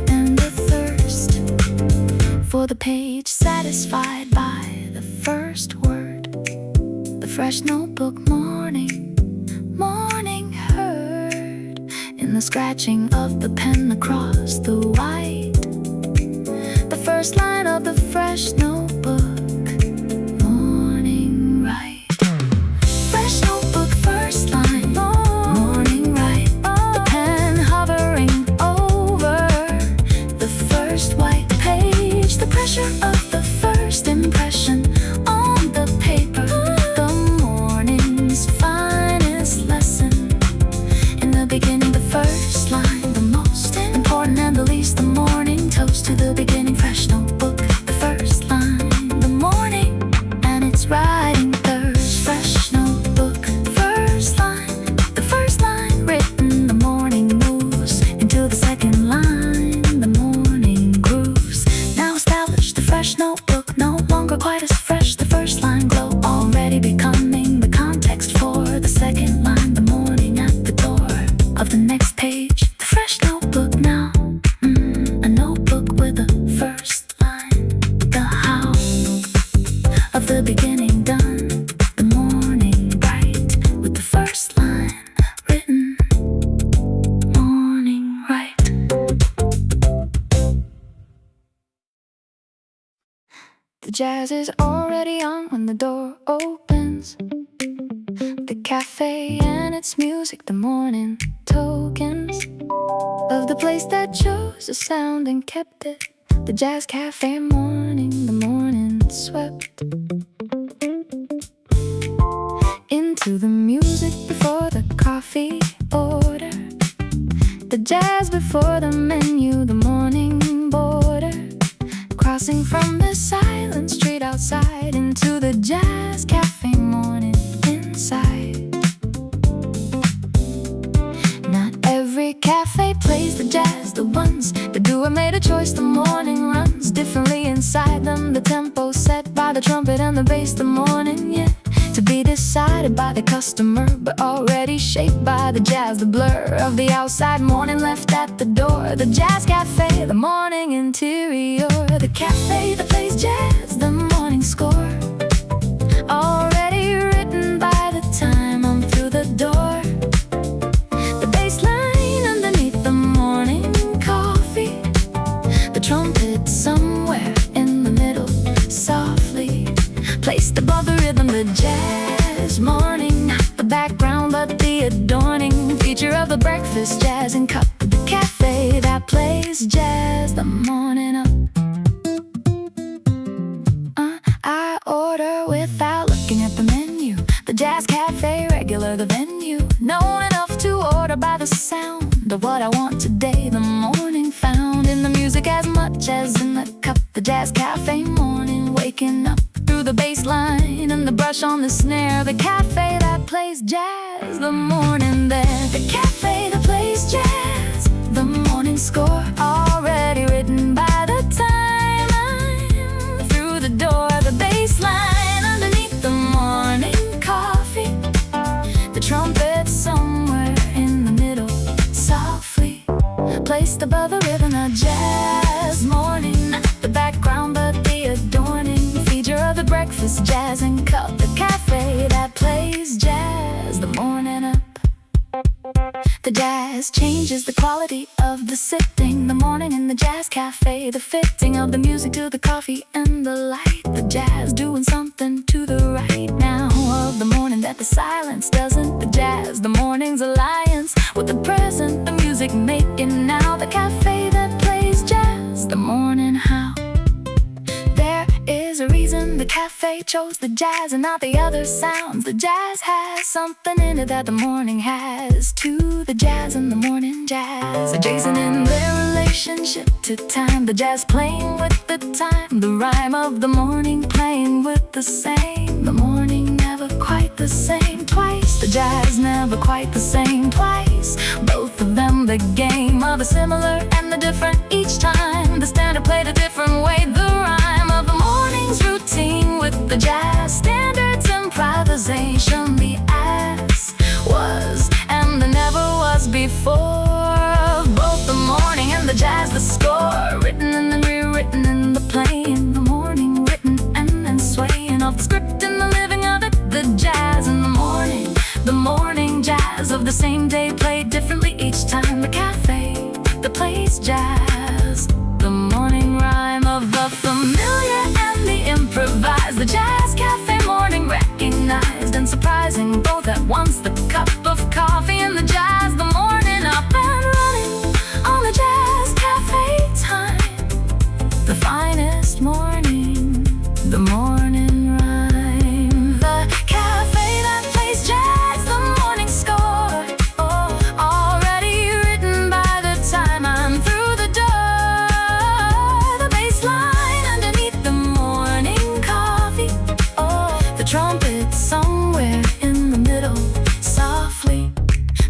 And the thirst for the page satisfied by the first word. The fresh notebook morning, morning heard in the scratching of the pen across the white. The first line of the fresh notebook, morning right. Fresh notebook first line, morning right. The pen hovering over the first white page. The pressure of the first impression on the paper. The morning's finest lesson. In the beginning, the first line, the most important and the least. The morning toast to the beginning, fresh notebook. The first line, the morning, and it's writing thirst. Fresh notebook, first line. The first line written, the morning moves into the second line. The morning grooves. Now established, the fresh notebook no longer quite as fresh. The first line glow already becoming the context for the second line. The morning at the door of the next page. The fresh notebook now, a notebook with a first line. The how of the beginning done. The morning bright with the first line written, morning right. The jazz is already on when the door opens. The cafe and its music, the morning tokens of the place that chose the sound and kept it. The jazz cafe morning, the morning swept into the music before the coffee order. The jazz before the menu, the morning border. Crossing from the silent street outside into the jazz cafe morning inside. Not every cafe plays the jazz. The ones that do have made a choice. The morning runs differently inside them. The tempo set by the trumpet and the bass. The morning yet to be decided by the customer, but already shaped by the jazz. The blur of the outside morning left at the door. The jazz cafe, the morning interior. The cafe that plays jazz, the morning score. Already written by the time I'm through the door. The bass line underneath the morning coffee. The trumpet somewhere in the middle, softly placed above the rhythm. The jazz morning, not the background but the adorning feature of the breakfast jazz and cup. The cafe that plays jazz, the morning up. I order without looking at the menu. The jazz cafe regular, the venue. Know enough to order by the sound of what I want today. The morning found in the music as much as in the cup. The jazz cafe morning, waking up through the bass line and the brush on the snare. The cafe that plays jazz, the morning there. The cafe that plays jazz, the morning score. Already written by the time I'm through the door. The bass line underneath the morning coffee. The trumpet somewhere in the middle, softly placed above the rhythm. A jazz morning, not the background but the adorning feature of the breakfast jazz and cup. The cafe that plays jazz, the morning up. The jazz jazz changes the quality of the sitting. The morning in the jazz cafe, the fitting of the music to the coffee and the light. The jazz doing something to the right now of the morning that the silence doesn't. The jazz, the morning's alliance with the present, the music making now. The cafe that plays jazz, the morning how. There is a reason the cafe chose the jazz and not the other sounds. The jazz has something in it that the morning has too. The jazz and the morning jazz adjacent in their relationship to time. The jazz playing with the time, the rhyme of the morning playing with the same. The morning never quite the same twice. The jazz never quite the same twice. Both of them the game of the similar and the different each time. The standard played a different way. The rhyme of the morning's routine with the jazz standards improvisation. The as was and the never was before. Both the morning and the jazz, the score written and then rewritten in the playing. The morning written and then swaying off the script in the living of it. The jazz in the morning jazz of the same day played differently each time. The cafe that plays jazz, the morning rhyme of the familiar and the improvised. The jazz cafe morning recognized and surprising both at once. The cup of coffee and the jazz, the morning up and running on the jazz cafe time. The finest morning, the morning rhyme. The cafe that plays jazz, the morning score. Oh, already written by the time I'm through the door. The bass line underneath the morning coffee. Oh, the trumpet somewhere in the middle, softly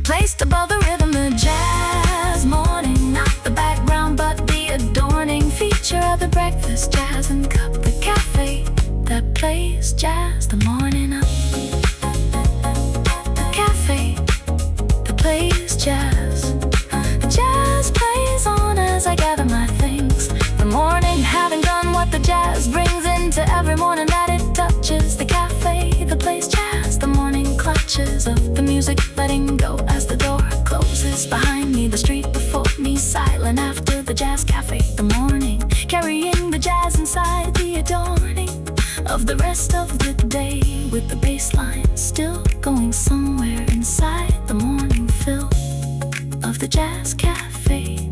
placed above the rhythm. The jazz morning, not the background but the adorning feature of the breakfast jazz and cup. The cafe that plays jazz, the morning up. The cafe that plays jazz. The jazz plays on as I gather my things. The morning having done what the jazz brings into every morning that it touches. The cafe that plays jazz, the morning clutches of the music letting go as the door closes behind me. The street before me silent after the jazz cafe. The morning carrying the jazz inside, the adorning of the rest of the day with the bass line still going somewhere inside. The morning fill of the jazz cafe.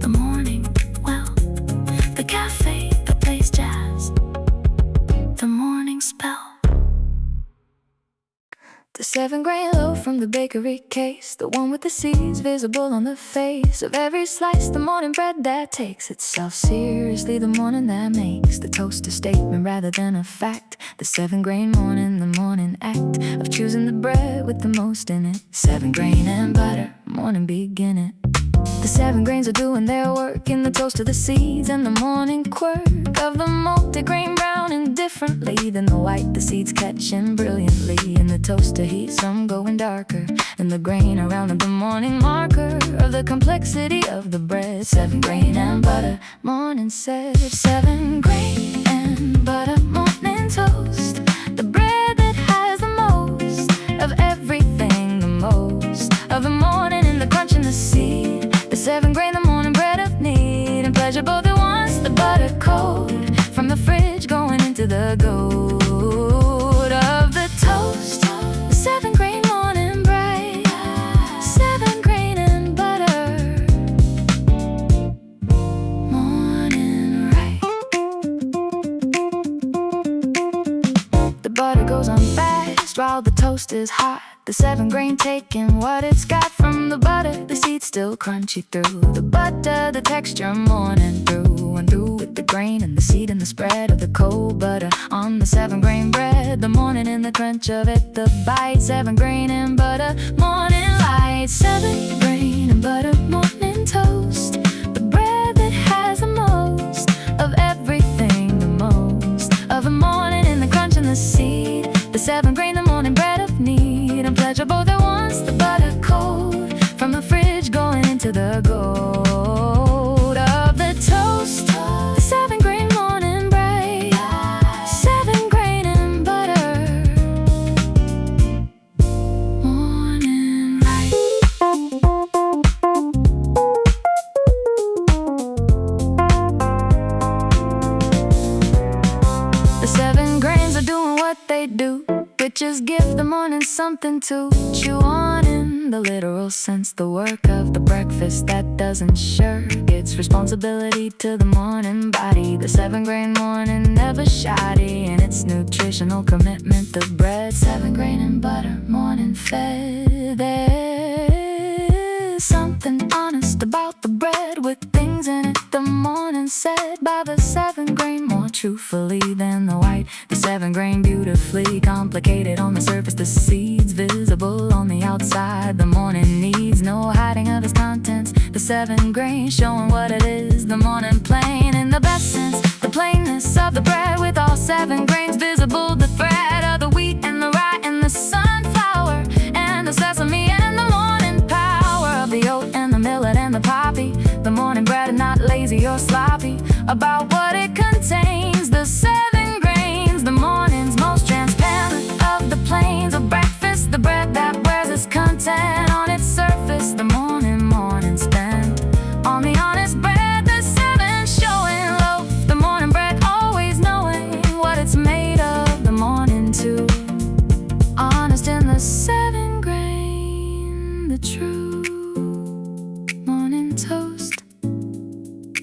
The morning, well, the cafe that plays jazz. The morning spell. The 7-grain loaf from the bakery case, the one with the seeds visible on the face of every slice. The morning bread that takes itself seriously, the morning that makes the toast a statement rather than a fact. The 7-grain morning, the morning act of choosing the bread with the most in it. 7-grain and butter, morning beginning. The 7 grains are doing their work in the toast of the seeds and the morning quirk of the multi-grain browning differently than the white. The seeds catching brilliantly in the toaster heat, some going darker in the grain around the morning marker of the complexity of the bread. 7 grain and butter, morning said. 7 grain and butter, morning toast. The bread that has the most of everything, the most of the morning and the crunch in the seed. The 7 grain, the morning bread of need and pleasure both at once. The butter cold from the fridge going into the gold of the toast. The 7 grain morning bread, 7 grain and butter, morning right. The butter goes on fast while the toast is hot. The 7 grain taking what it's got from the butter. The seeds still crunchy through the butter. The texture morning through and through with the grain and the seed and the spread of the cold butter on the 7 grain bread. The morning and the crunch of it, the bite. 7 grain and butter, morning light. 7 grain and butter, morning toast. The bread that has the most of everything, the most of the morning and the crunch and the seed. The 7 grain, the morning bread of need and pleasure both at once. The butter cold from the fridge going into the gold of the toast. The 7 grain morning bread, 7 grain and butter, morning light. something to chew on in the literal sense. The work of the breakfast that doesn't shirk its responsibility to the morning body. The 7-grain morning never shoddy in its nutritional commitment. The bread, 7-grain and butter, morning fed. There's something honest about the bread with things in it the morning said by the 7-grain more truthfully than the white. The 7-grain beautifully complicated on the surface, the seeds visible on the outside. The morning needs no hiding of its contents. The 7-grain showing what it is, the morning plain in the best sense. The plainness of the bread with all 7 grains visible. The thread of the wheat and the rye and the sunflower and the sesame and the morning power of the oat and the millet and the poppy. The morning bread is not lazy or sloppy about what it contains. The 7 grains, the morning's most transparent of the plains of breakfast. The bread that wears its content on its surface. The morning spent on the honest bread. The 7 showing loaf. The morning bread always knowing what it's made of. The morning too honest in the 7 grain. The true morning toast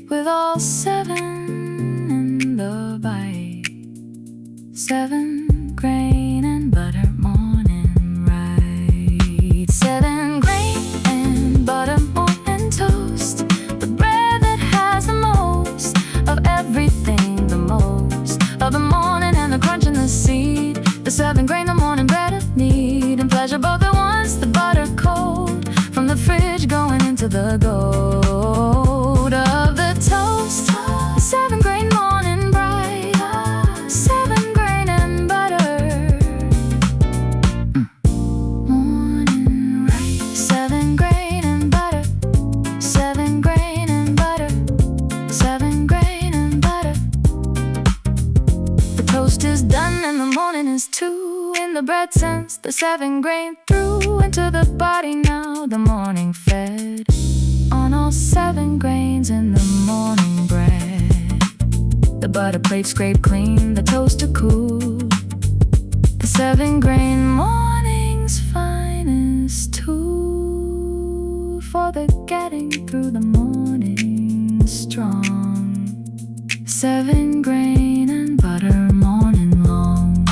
with all 7 in the bite. 7 grain and butter morning right. 7 grain and butter morning toast. The bread that has the most of everything, the most of the morning and the crunch in the seed. The 7 grain, the morning bread of need and pleasure both at once. The butter cold from the fridge going into the gold of the toast. The 7 grain morning bright. 7 grain and butter morning right. 7 grain and butter. 7 grain and butter. 7 grain and butter. The toast is done and the morning is too. In the bread sense, the 7 grain through into the body now. The morning fed on all 7 grains in the morning bread. The butter plate scraped clean, the toaster cool. The 7 grain morning's finest tool for the getting through the morning strong. 7 grain and butter morning long.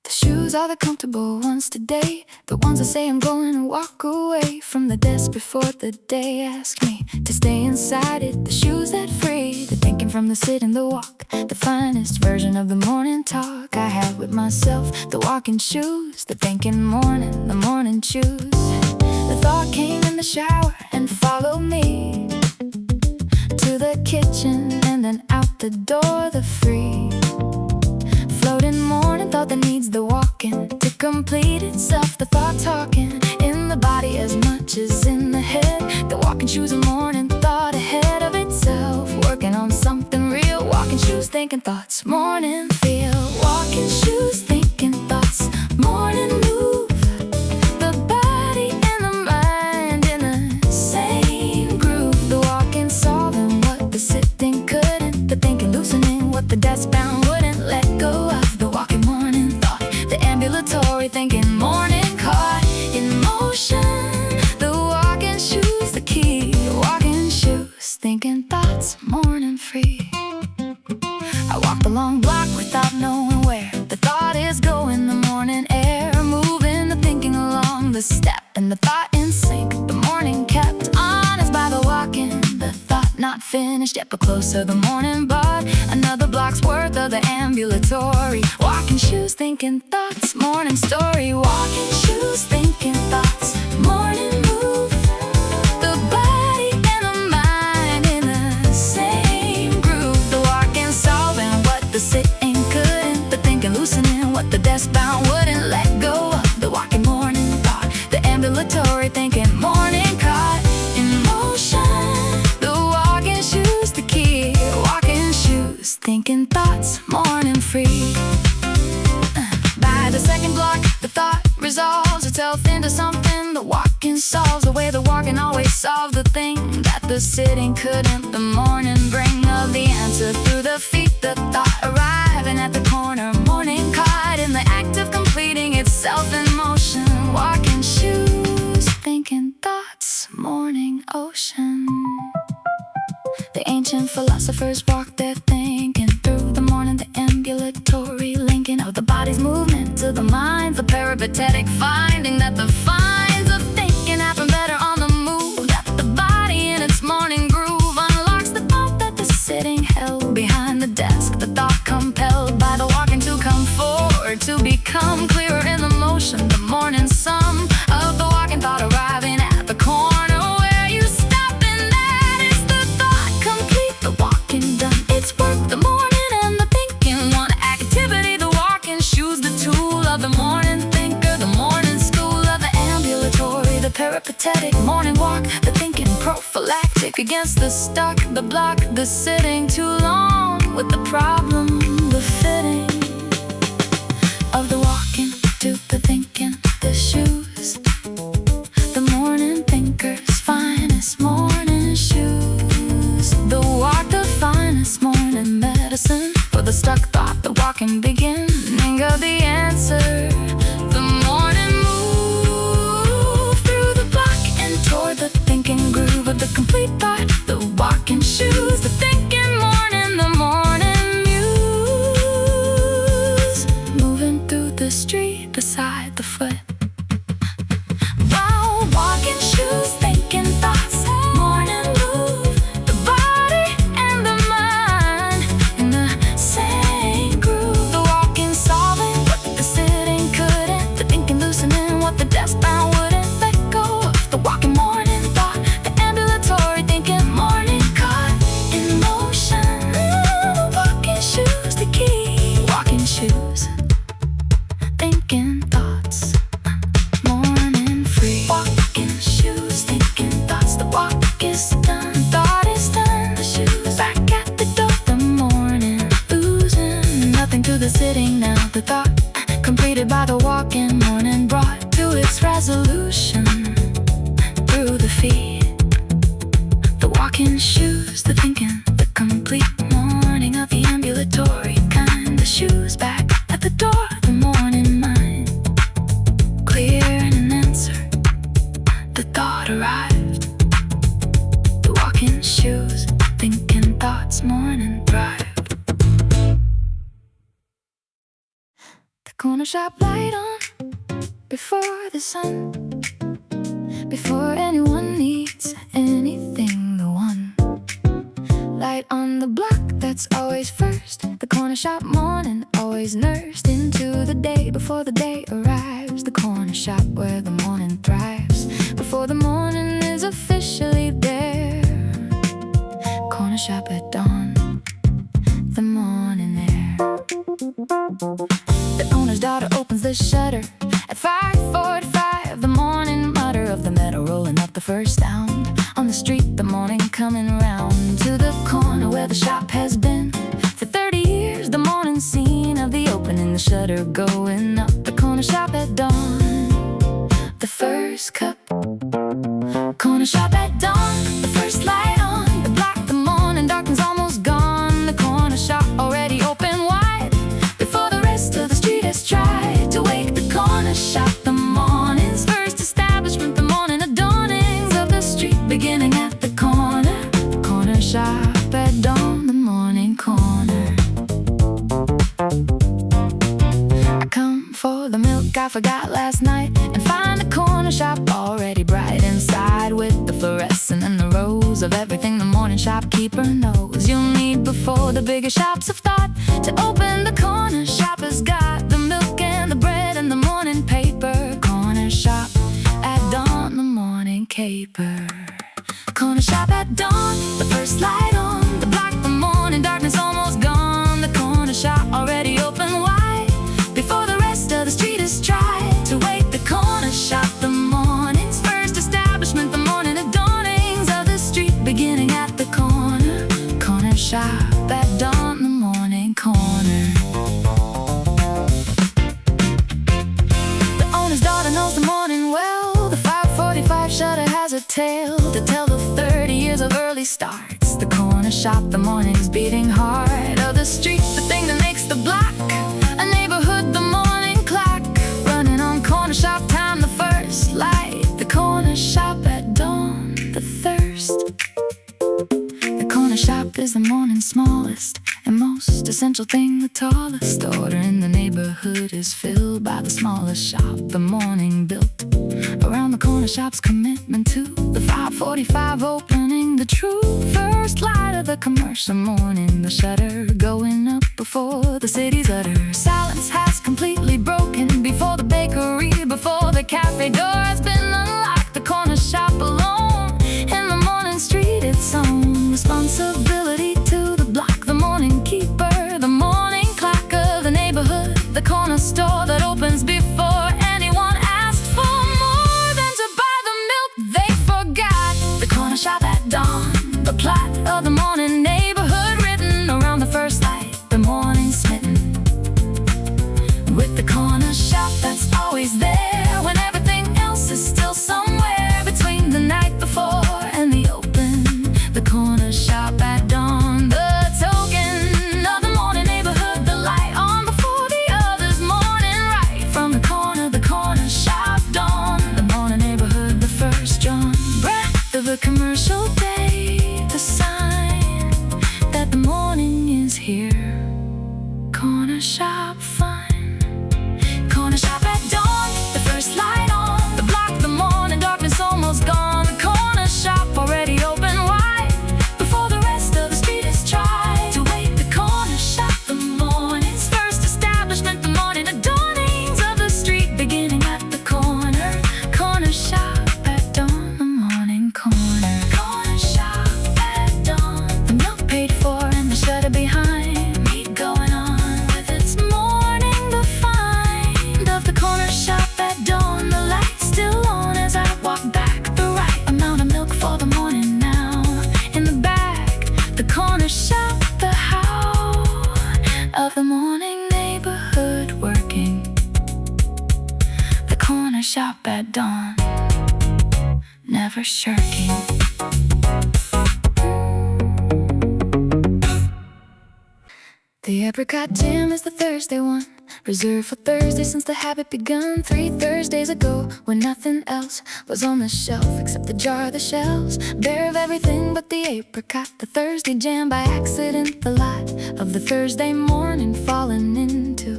The shoes are the comfortable ones today, the ones that say I'm going to walk away from the desk before the day asks me to stay inside it. The shoes that free the thinking from the sit and the walk, the finest version of the morning talk I have with myself. The walking shoes, the thinking morning, the morning shoes. The thought came in the shower and followed me to the kitchen and then out the door. The free floating morning thought that needs the walking to complete itself. The thought talking in the body as much as in the head. The walking shoes of morning thought ahead of itself, working on something real. Walking shoes, thinking thoughts, morning feel. Walking shoes, thinking thoughts, morning move. The body and the mind in the same groove. The walking solving what the sitting couldn't. The thinking loosening what the desk bound wouldn't let go of. The walking morning thought, the ambulatory thinking morning caught in motion. The walking shoes, the key. Walking shoes, thinking thoughts, morning free. I walk the long block without knowing where the thought is going. The morning air moving, the thinking along the step and the thought in sync. The morning kept honest by the walking. The thought not finished yet but closer. The morning bought another block's worth of the ambulatory. Walking shoes, thinking thoughts, morning story. Walking shoes, thinking thoughts, morning move. The body and the mind in the same groove. The walking solving what the sitting couldn't. The thinking loosening what the desk bound wouldn't let go of. The walking morning thought, the ambulatory thinking morning caught in motion. The walking shoes, the key. Walking shoes, thinking thoughts, morning free. By the second block, the thought resolves itself into something the walking solves. The way the walking always solved the thing that the sitting couldn't. The morning bring of the answer through the feet. The thought arriving at the corner, morning caught in the act of complete. ancient philosophers walk their thinking through the morning, the ambulatory linking of the body's movement to the mind, the peripatetic finding that the finds of thinking happen better on the move, that the body in its morning groove unlocks the thought that the sitting held behind the desk, the thought compelled by the walking to come forward, to become clearer in the motion, the morning sum of the walking thought arriving at the corner where you stop, and that is the thought complete, the walking done, it's work, the morning and the thinking one activity, the walking shoes, the tool of the morning thinker, the morning school of the ambulatory, the peripatetic morning walk, the thinking prophylactic against the stuck, the block, the sitting too long with the problem, the fitting of the walking to the thinking, the shoes, the morning thinker's finest morning shoes, the walk, the finest morning medicine for the stuck thought, the walking beginning of the answer, the morning move through the block and toward the thinking groove of the complete thought, the walking shoes, the thinking morning, the morning muse, moving through the street beside the foot. Wow, walking shoes, thinking thoughts, morning move, the body and the mind in the same groove. The walking solving what the sitting couldn't, the thinking loosening what the desk bound wouldn't let go of. The walking morning thought, the ambulatory thinking morning caught in motion. Walking shoes, the key. Walking shoes, thinking thoughts, morning free. Walking shoes, thinking thoughts, the walk is done, thought is done. The shoes back at the door, the morning losing nothing to the sitting now. The thought completed by the walking morning brought to its resolution through the feet. The walking shoes, the thinking, the complete morning of the ambulatory kind. The shoes back at the door, the morning mind, clear in an answer, the thought arrived. The walking shoes, thinking thoughts, morning thrive. The corner shop light on before the sun, before anyone needs anything, the one light on the block that's always first. The corner shop morning always nursed into the day before the day arrives. The corner shop where the morning thrives before the morning is officially there. Corner shop at dawn, the morning air. The owner's daughter opens the shutter at 5:45. The morning mutter of the meadow rolling up the first sound. On the street, the morning coming round to the corner where the shop has been for 30 years. The morning scene of the opening, the shutter going up. The corner shop at dawn, the first cup. Corner shop at dawn, the first light on the block. The morning darkness almost gone. The corner shop already open wide before the rest of the street has tried to wake the corner shop. The morning's first establishment, the morning adornings of the street beginning at the corner. Corner shop at dawn, the morning corner. I come for the milk I forgot last night and find the corner shop already bright inside with the fluorescent and the rows of everything the morning shopkeeper knows you'll need before the bigger shops of thought to open. The corner shop has got the milk and the bread and the morning paper. Corner shop at dawn, the morning caper. Corner shop at dawn, the first light on the block. The morning darkness almost gone. The corner shop already open wide before the rest of the street has tried to wake the corner shop. The morning's first establishment, the morning adornings of the street beginning at the corner. Corner shop at dawn, the morning corner. The owner's daughter knows the morning well. The 5:45 shutter has a tale to tell the 30 years of early starts. The corner shop, the morning's beating heart of the street, the thing that makes the block a neighborhood. The morning clock running on corner shop time, the first light. The corner shop at dawn, the thirst. The corner shop is essential thing, the tallest order in the neighborhood is filled by the smallest shop the morning built. Around the corner shop's commitment to the 5:45 opening, the true first light of the commercial morning, the shutter going up before the city's utter silence has completely broken. Before the bakery, before the cafe door has been unlocked, the corner shop alone in the morning street, its own responsibility to the block, the morning keeper, the morning clock of the neighborhood, the corner store that opens before anyone asked for more than to buy the milk they forgot. The corner shop at dawn, the plot of the morning neighborhood written around the first light, the morning smitten. With the corner shop that's always there when everything else is still somewhere between the night before and the open. The corner shop at dawn, the token of the morning neighborhood, the light on before the others, morning right from the corner shop dawn, the morning neighborhood, the first drawn breath of a commercial day, the sign that the morning is here. Corner shop fun, corner shop at dawn, the first light on the block, the morning darkness almost gone, the corner shop already open wide before the rest of the street is tried to wait. The corner shop, the morning's first establishment, the morning adornings of the street beginning at the corner shop at dawn, the morning corner shop at dawn, the milk paid for and the shutter behind, meat going on with its morning, the find of the corner shop at dawn, the light still on as I walk back, the right amount of milk for the morning now in the bag, the corner shop, the how of the morning neighborhood working, the corner shop at dawn, never shirking. The apricot jam is the Thursday one, reserved for Thursday since the habit begun 3 Thursdays ago, when nothing else was on the shelf except the jar, the shelves bare of everything but the apricot. The Thursday jam by accident, the lot of the Thursday morning fallen into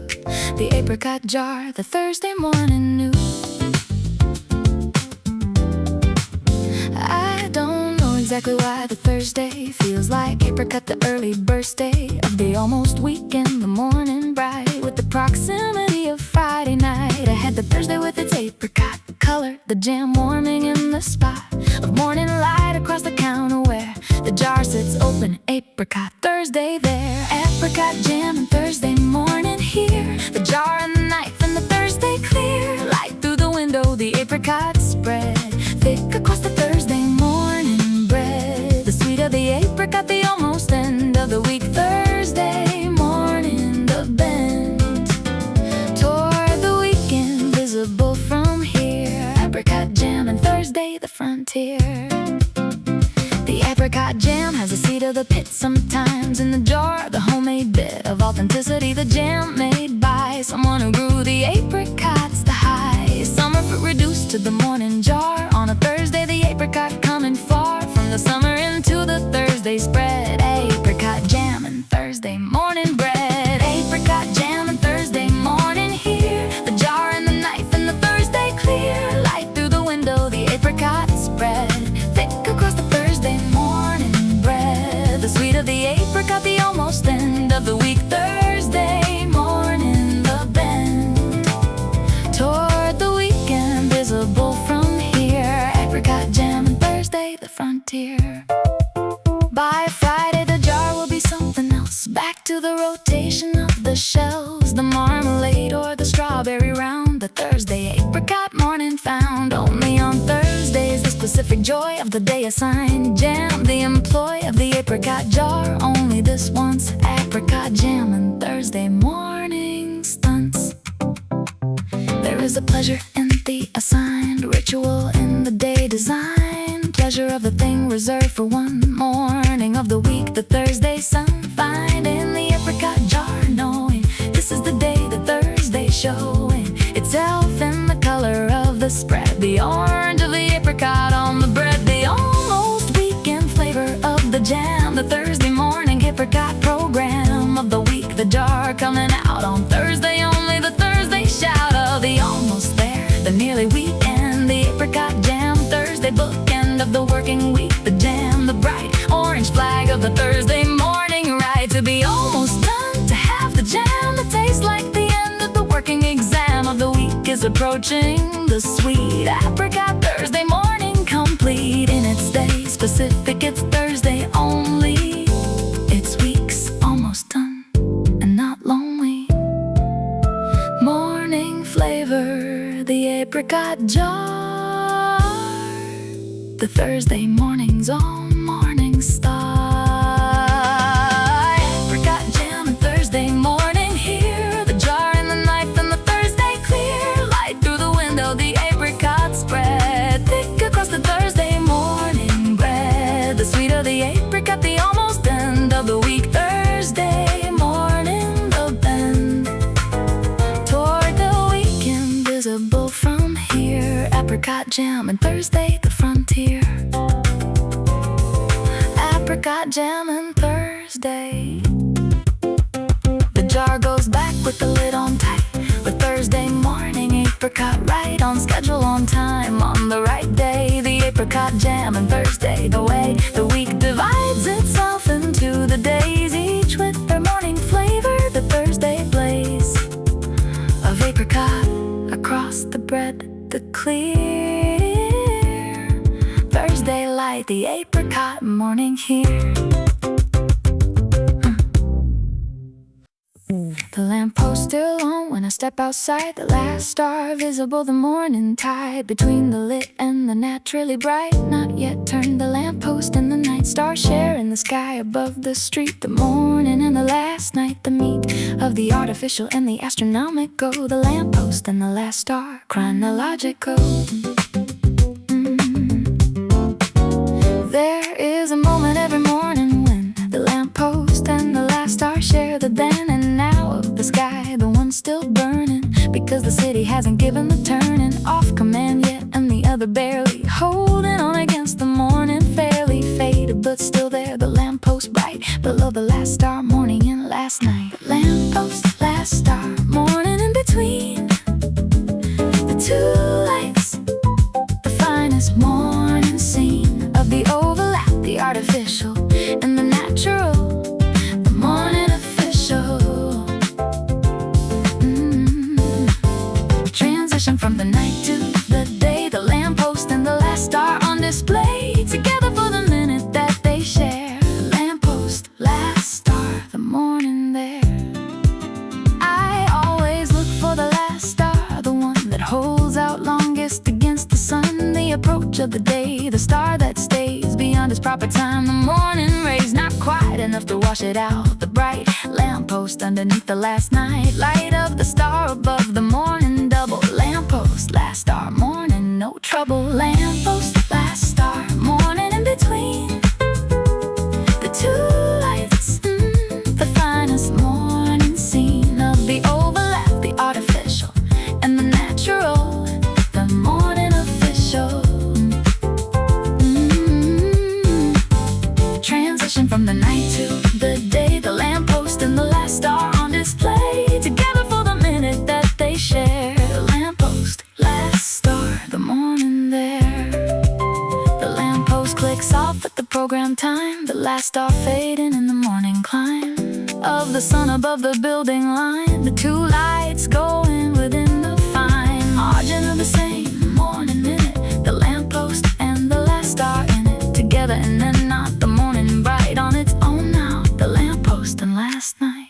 the apricot jar, the Thursday morning knew. I don't know exactly why the Thursday feels like apricot, the early birthday of the almost weekend, the morning bright with the proximity of Friday night. I had the Thursday with its apricot color, the jam warming in the spot of morning light across the counter where the jar sits open, apricot Thursday there, apricot jam and Thursday morning here, the jar and the knife and the Thursday clear, light through the window, the apricot spread thick across the Thursday morning bread, the sweet of the apricot, the almost end of the week, Thursday morning, the bend toward the weekend, visible from here, apricot jam and Thursday, the frontier. The apricot jam has a seat of the pit sometimes in the jar, the homemade bit of authenticity, the jam made by someone who grew the apricots, the high summer fruit reduced to the morning jar on a Thursday, the apricot coming far from the summer into the Thursday spread, apricot jam and Thursday morning bread, apricot jam and Thursday morning here, the jar and the knife and the Thursday clear, light through the window, the apricot spread thick across the Thursday morning bread, the sweet of the apricot, the almost end of the week, Thursday morning, the bend toward the weekend, visible from here, apricot jam and Thursday, the frontier. By Friday the jar will be something else, back to the rotation of the shells, the marmalade or the strawberry round, the Thursday apricot morning found only on Thursdays, the specific joy of the day assigned, jam the employ of the apricot jar, only this once, apricot jam and Thursday morning stunts. There is a pleasure in the assigned, ritual in the day design, pleasure of the thing reserved for one morning of the week, the Thursday sun find in the apricot jar, knowing this is the day, the Thursday showing itself in the color of the spread, the orange of the apricot on the bread, the almost weekend flavor of the jam, the Thursday morning apricot program of the week, approaching the sweet apricot Thursday morning, complete in its day specific. It's Thursday only. It's weeks almost done and not lonely. Morning flavor, the apricot jar, the Thursday morning's own morning star. Apricot jam and Thursday morning here, the jar and the knife and the Thursday clear. Light through the window, the apricot spread thick across the Thursday morning bread. The sweet of the apricot, the almost end of the week. Thursday morning, the bend toward the weekend, visible from here. Apricot jam and Thursday, the frontier. Apricot jam and Thursday. The jar goes back with the lid on tight, with Thursday morning apricot right on schedule, on time, on the right day. The apricot jam and Thursday, the way the week divides itself into the days, each with their morning flavor. The Thursday blaze of apricot across the bread, the clear Thursday light, the apricot morning here. The lamppost still on when I step outside, the last star visible, the morning tide between the lit and the naturally bright. Not yet turned, the lamppost and the night star share in the sky above the street. The morning and the last night, the meet of the artificial and the astronomical. The lamppost and the last star, chronological. There is a moment every morning when the lamppost and the last star share the then and now of the sky, the one still burning, because the city hasn't given the turning off command yet, and the other barely holding on against the morning, fairly faded but still there. The lamppost bright below the last star, morning and last night. Lamppost, last star, morning in between the two lights, the finest morning scene of the overlap, the artificial and the natural, the morning official. Transition from the night to the day, the lamppost and the last star on display together for the minute that they share. Lamppost, last star, the morning there. I always look for the last star, the one that holds out longest against the sun. The approach of the day, the star that stays beyond its proper time. The morning rays not quite enough to wash it out. The bright lamppost underneath the last night light of the star above the morning double. Lamppost, last star, morning, no trouble. Lamppost, last star, morning in between the two lights, the finest morning scene of the overlap, the artificial and the natural, the morning official. Transition from the night to the day, the lamppost and the last star on display together for the minute that they share. Lamppost, last star, the morning there. The lamppost clicks off at the program time, the last star fading in the morning climb of the sun above the building line. The two lights going within the fine margin of the same morning minute. The lamppost and the last star in it together, and then not the morning bright on its own now. The lamppost and last night.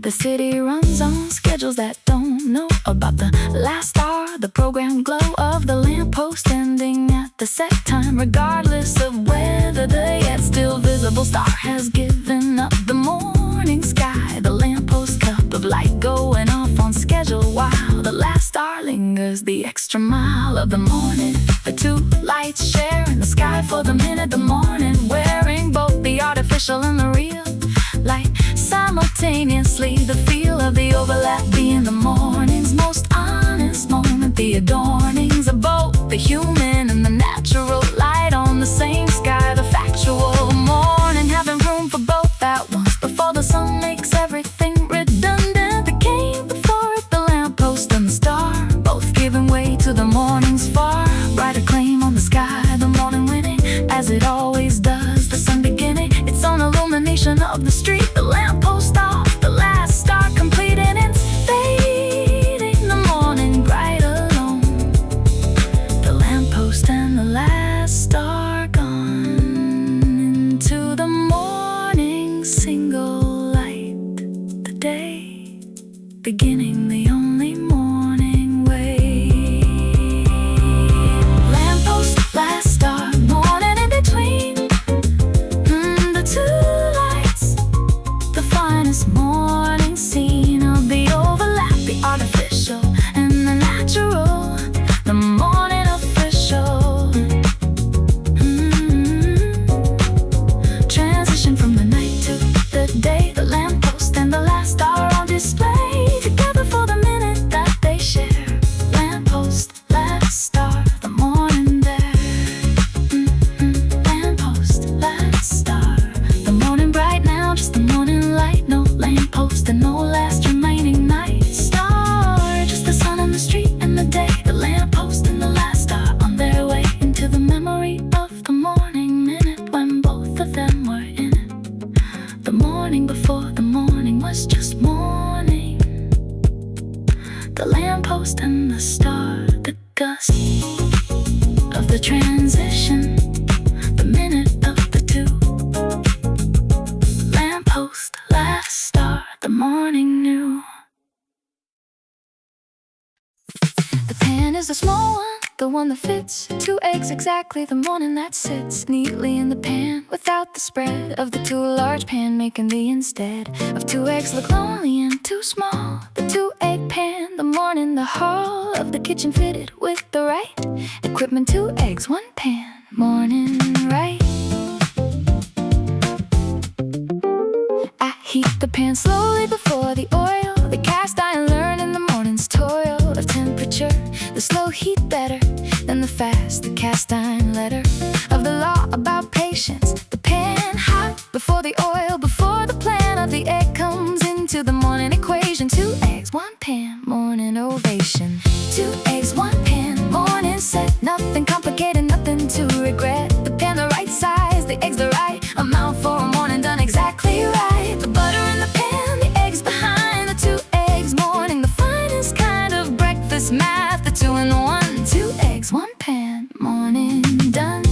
The city runs on schedules that don't know about the last star, the program glow of the lamppost ending at the set time, regardless of whether the yet still visible star has given up the morning sky. The lamppost cup of light going off on schedule while the last star lingers the extra mile of the morning. The two lights share in the sky for the minute, the morning wearing both the artificial and the real light simultaneously. The feel of the overlap being the morning's most honest moment. The adornings of both the human and the natural light on the same sky. The factual morning having room for both at once before the sun makes everything redundant. The came before it, the lamppost and the star, both giving way to the morning's far brighter claim on the sky. The morning winning as it always does, the sun beginning its own illumination of the street. The lamppost off, the last star complete in its fading. The morning the transition, the minute of the two. Lamppost, last star, the morning new. The pan is the small one, the one that fits 2 eggs exactly, the morning that sits neatly in the pan without the spread of the too large pan, making the instead of 2 eggs look lonely and too small. The 2-egg pan, the morning, the hall of the kitchen fitted with the right equipment. 2 eggs, 1 pan, morning right. I heat the pan slowly before the oil, the cast iron learn in the morning's toil of temperature. The slow heat better than the fast, the cast iron letter of the law about patience. The pan hot before the oil, before the plan of the egg comes into the morning equation. 2 eggs, 1 pan, morning ovation. 2 eggs, 1 pan, morning set. Nothing complicated, nothing to regret. The pan the right size, the eggs the right amount for a morning done exactly right. The butter in the pan, the eggs behind. The 2 eggs, morning, the finest kind of breakfast math. The 2 in the 1, 2 eggs, 1 pan, morning done.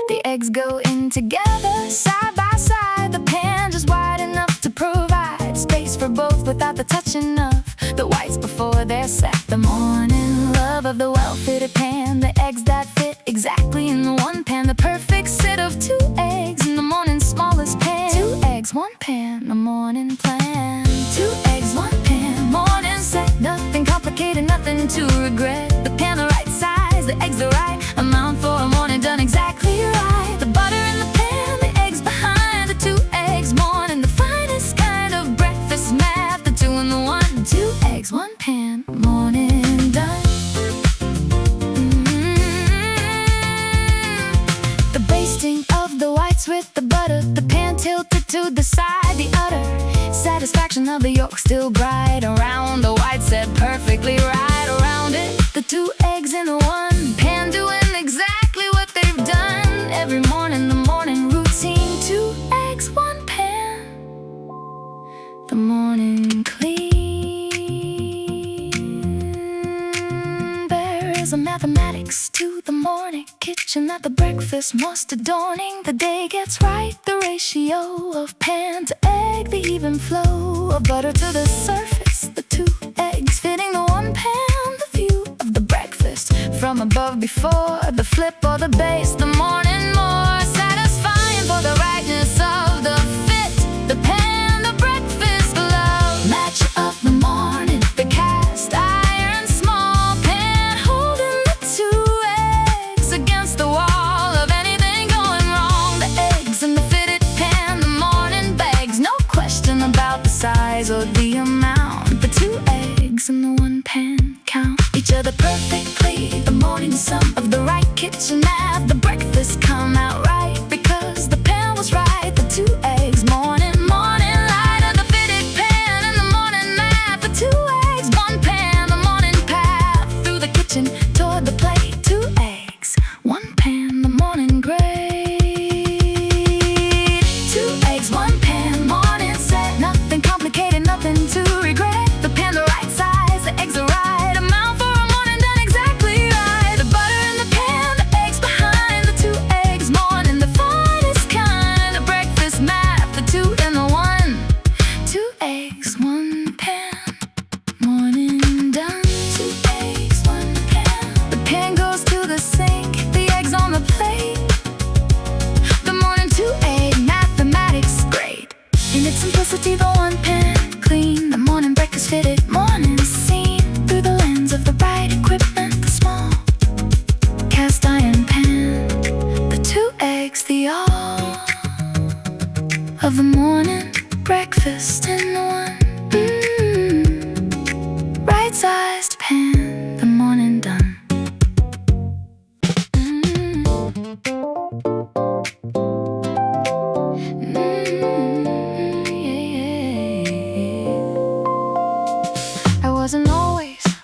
The eggs go in together, side by side. The pan just wide enough to provide space for both without the touching of the whites before they're set. The morning love of the well-fitted pan, the eggs that fit exactly in the 1 pan. The perfect set of 2 eggs in the morning's smallest pan. 2 eggs, 1 pan, the morning plan. 2 eggs, 1 pan, morning set. Nothing complicated, nothing to regret. The pan the right size, the eggs the right amount for a morning done exactly right. The butter in the pan, the eggs behind. The 2 eggs, morning, the finest kind of breakfast math. The 2 in the 1, 2 eggs, 1 pan, morning done. The basting of the whites with the butter, the pan tilted to the side, the utter satisfaction of the yolk still bright around. The white set perfectly right around it. The 2 eggs in the 1 pan doing exactly what they've done every morning. The morning routine, 2 eggs, 1 pan, the morning clean. There is a mathematics to the morning kitchen that the breakfast most adorning. The day gets right, the ratio of pan to egg, the even flow of butter to the surface. The 2 eggs fitting the 1 pan, the view of the breakfast from above before the flip or the base. The morning more satisfying for the rightness of the fit. The pan, the breakfast love match of the morning. The cast iron small pan holding the 2 eggs against the wall of anything going wrong. The eggs in the fitted pan, the morning bags, no question about the size or the amount. The 2 eggs in the 1 pan count each other perfectly. The morning sum of the right kitchen math. The breakfast come out right because the pan was right. The 2 eggs, morning, morning light of the fitted pan in the morning math. The 2 eggs, 1 pan, the morning path through the kitchen toward the plate. 2 eggs, 1 pan, the morning grade. 2 eggs, 1 pan, morning set. Nothing complicated, nothing to regret. The pan the right size, the eggs the right amount for a morning done exactly right. The butter in the pan, the eggs behind. The 2 eggs, morning, the finest kind of breakfast math. The 2 in the 1, 2 eggs, 1 pan, morning done. 2 eggs, 1 pan. The pan goes to the sink, the eggs on the plate. The morning 2-egg mathematics great. In its simplicity, the 1 pan clean. The morning breakfast fitted, morning seen through the lens of the right equipment. The small cast iron pan, the 2 eggs, the all of the morning breakfast in the 1 right-sized pan, the morning done.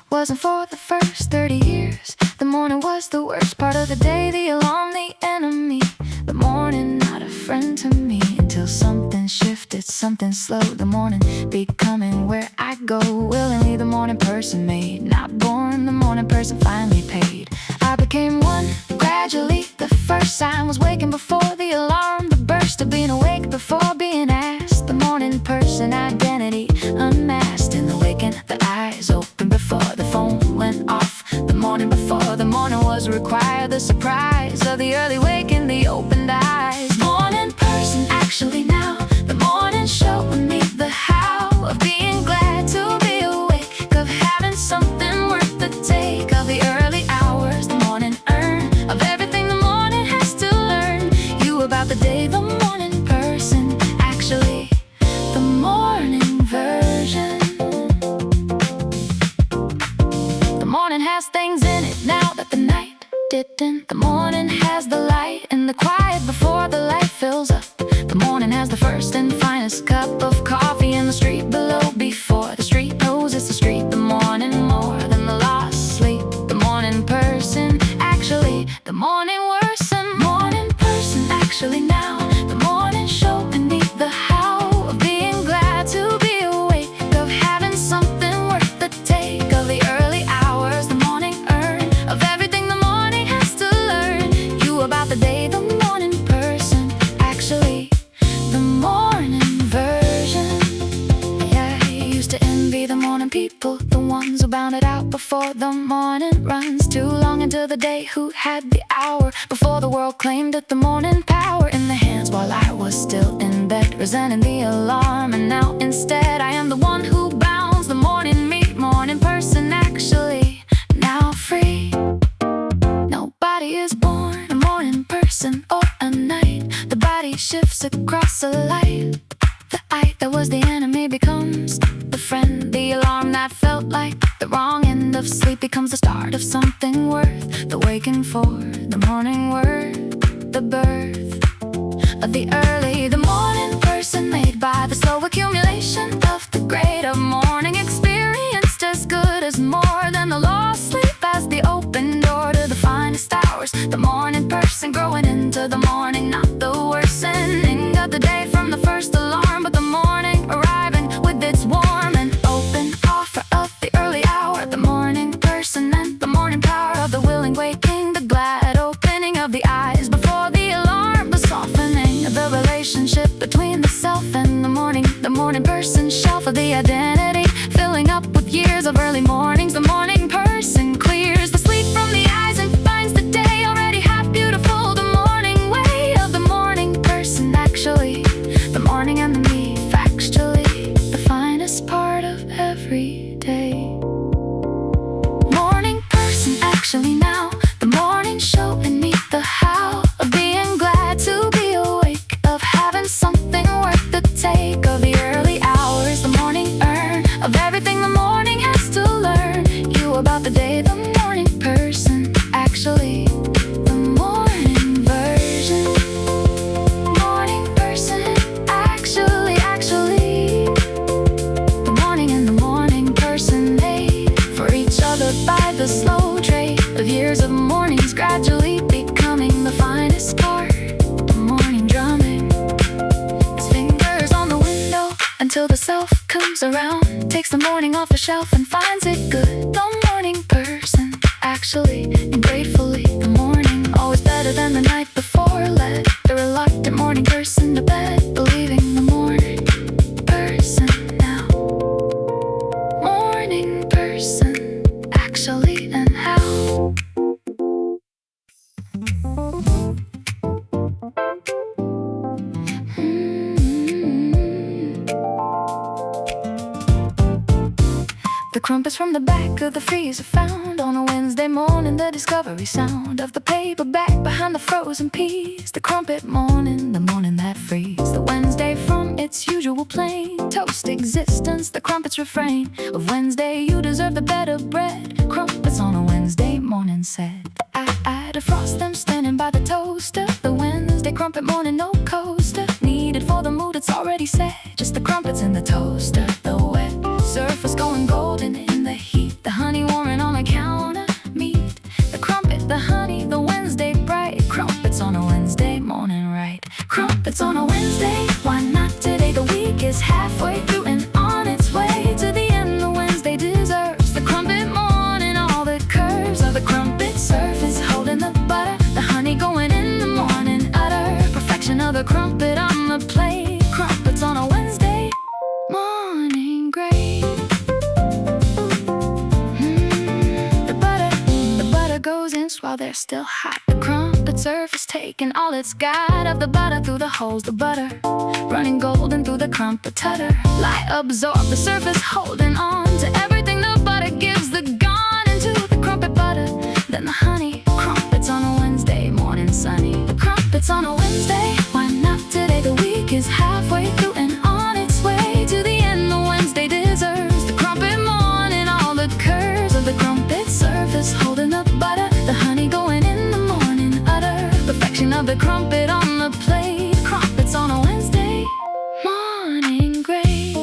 Wasn't for the first 30 years. The morning was the worst part of the day, the alarm, the enemy. The morning, not a friend to me until something shifted, something slowed. The morning becoming where I go willingly. The morning person made, not born. The morning person finally paid. I became one gradually. The first sign was waking before the alarm. The burst of being awake before being asked. The morning person identity unmasked. In the waking, the eyes open before the phone went off. The morning before the morning was required. The surprise of the early waking, the opened eyes. Morning person actually now. The morning showed me the how of being glad to be awake, of having something worth the take, of the early hours the morning earn, of everything the morning has to learn. You about the day, the morning person actually, the morning version. The morning has things in it now that the night didn't. The morning has the light and the quiet before the light fills up. The morning has the first and finest cup of coffee in the street below before the street knows it's the street. The morning more than the lost sleep. The morning person actually, the morning worsen. Morning person actually now. The morning showing me the how of being glad to be awake, of having something worth the take, of the early hours the morning earn, of everything the morning has to learn. You about the day, the morning person actually, the morning version. Yeah, I used to envy the morning people, the ones who bound it out before the morning runs too long into the day, who had the hour before the world claimed it. The morning power in the hands while I was still in bed, resenting the alarm. And now instead I am the one who bounds the morning meet. Morning person actually now free. Nobody is born a morning person or a night. The body shifts across a light. The eye that was the enemy becomes the friend. The alarm that felt like the wrong end of sleep becomes the start of something worth the waking for. The morning word, the birth of the early. The morning person made by the slow accumulation of the great of morning experience. As good as more than the lost sleep as the open door to the finest hours. The morning person growing into the morning, not the worsening of the day from the first alarm, but the morning arriving with its warm and open offer of the early hour. The morning person and the morning power of the willing waking, the glad opening of the eyes before the alarm, the softening of the relationship between the self and the morning person shelf of the identity, filling up with years of early mornings. The morning person clears the sleep from the eyes and finds the day already half beautiful. The morning way of the morning person actually, the morning and the me factually, the finest part of every day. Morning person actually now. The morning showing me the how of being glad to be awake, of having something worth the take, of the early hours the morning earn, of everything the morning has to learn. You about the day, the morning person actually, the morning version. Morning person actually, the morning and the morning person made for each other by the slow trade of years of mornings, gradually becoming the finest part. The morning drumming his fingers on the window until the self comes around, takes the morning off the shelf and finds it good. The morning person actually, and gratefully the morning always better than the night before. Led the reluctant morning person to bed, believing the morning person now. Morning person actually and how. The crumpets from the back of the freezer found on a Wednesday morning. The discovery sound of the paperback behind the frozen peas. The crumpet morning, the morning that frees the Wednesday from its usual plain toast existence. The crumpets refrain of Wednesday, you deserve the better bread. Crumpets on a Wednesday morning said. I defrost them standing by the toaster. The Wednesday crumpet morning, no coaster needed for the mood, it's already set. Just the crumpets in the toaster, the wet surface going golden in the heat. The honey warming on the counter, meat. The crumpet, the honey, the Wednesday bright. Crumpets on a Wednesday morning, right? Crumpets frozen while they're still hot. The crumpet surface taking all it's got of the butter through the holes, the butter running golden through the crumpet tutter. Light absorb the surface, holding on to everything the butter gives. The gone into the crumpet butter, then the honey. Crumpets on a Wednesday morning sunny. The crumpets on a Wednesday, why not today? The week is halfway through and on its way to the end. The Wednesday deserves the crumpet morning, all the curves of the crumpet surface holding the butter, the honey going in the morning utter. Perfection of the crumpet on the plate. Crumpets on a Wednesday morning, great.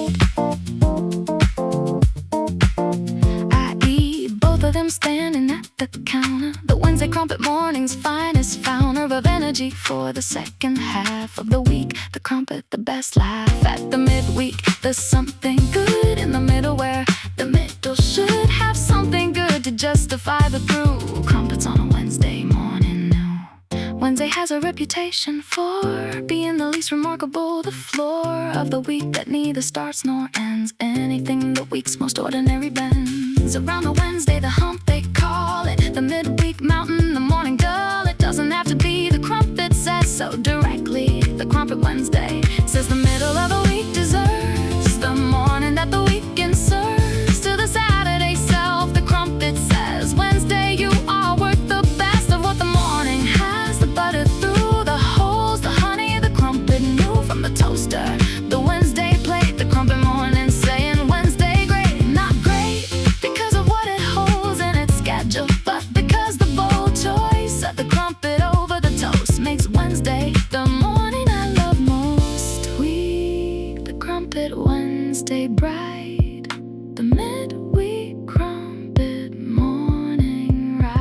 I eat both of them standing at the counter. The Wednesday crumpet morning's finest founder of energy for the second half of the week. The crumpet, the best laugh at the midweek. There's something good in the middle where the middle should have something good to justify the through. Crumpets on a Wednesday morning new. Wednesday has a reputation for being the least remarkable, the floor of the week that neither starts nor ends. Anything the week's most ordinary bends around the Wednesday, the hump they call it, the midweek mountain, the morning dull. It doesn't have to be, the crumpet says so directly. The crumpet Wednesday says the middle of the week deserves the morning that the weekend serves to the Saturday self. The crumpet says Wednesday you are worth the best of what the morning has. The butter through the holes, the honey, the crumpet new from the toaster. The Wednesday plate, the crumpet morning saying Wednesday great, not great because of what it holds in its schedule, but because the bold choice of the crumpet over the toast makes Wednesday the morning I love most. Tweak the crumpet Wednesday bright, the midweek crumpet morning right.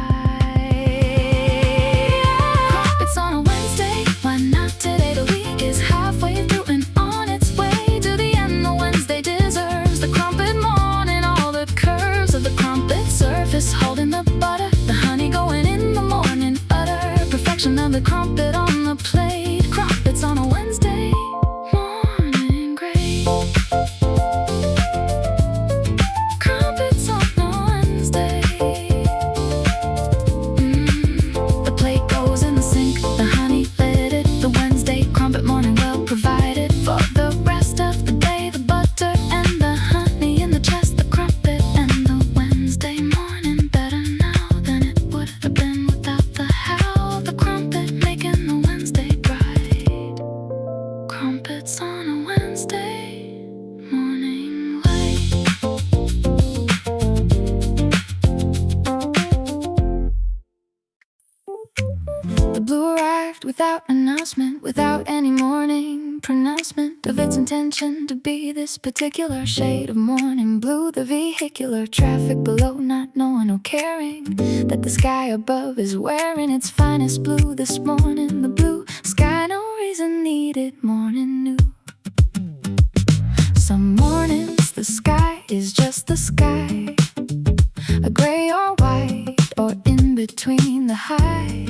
Crumpets on a Wednesday, why not today? The week is halfway through and on its way to the end. The Wednesday deserves the crumpet morning, all the curves of the crumpet surface holding the butter, the honey going in the morning utter. Perfection of the crumpet on the plate. Crumpets on a Wednesday morning great. Crumpets on a Wednesday. The plate goes in the sink, the honey let it. The Wednesday crumpet morning well provided for the rest of the day. The butter and the honey in the chest, the crumpet and the Wednesday morning better now than it would have been without the how. The crumpet making the Wednesday bright. Crumpets on a Wednesday morning light. The blue arrived without announcement, without any morning pronouncement of its intention to be this particular shade of morning blue. The vehicular traffic below not knowing or caring that the sky above is wearing its finest blue this morning. The blue sky, no reason needed, morning new. Some mornings the sky is just the sky, a gray or white or in between. The high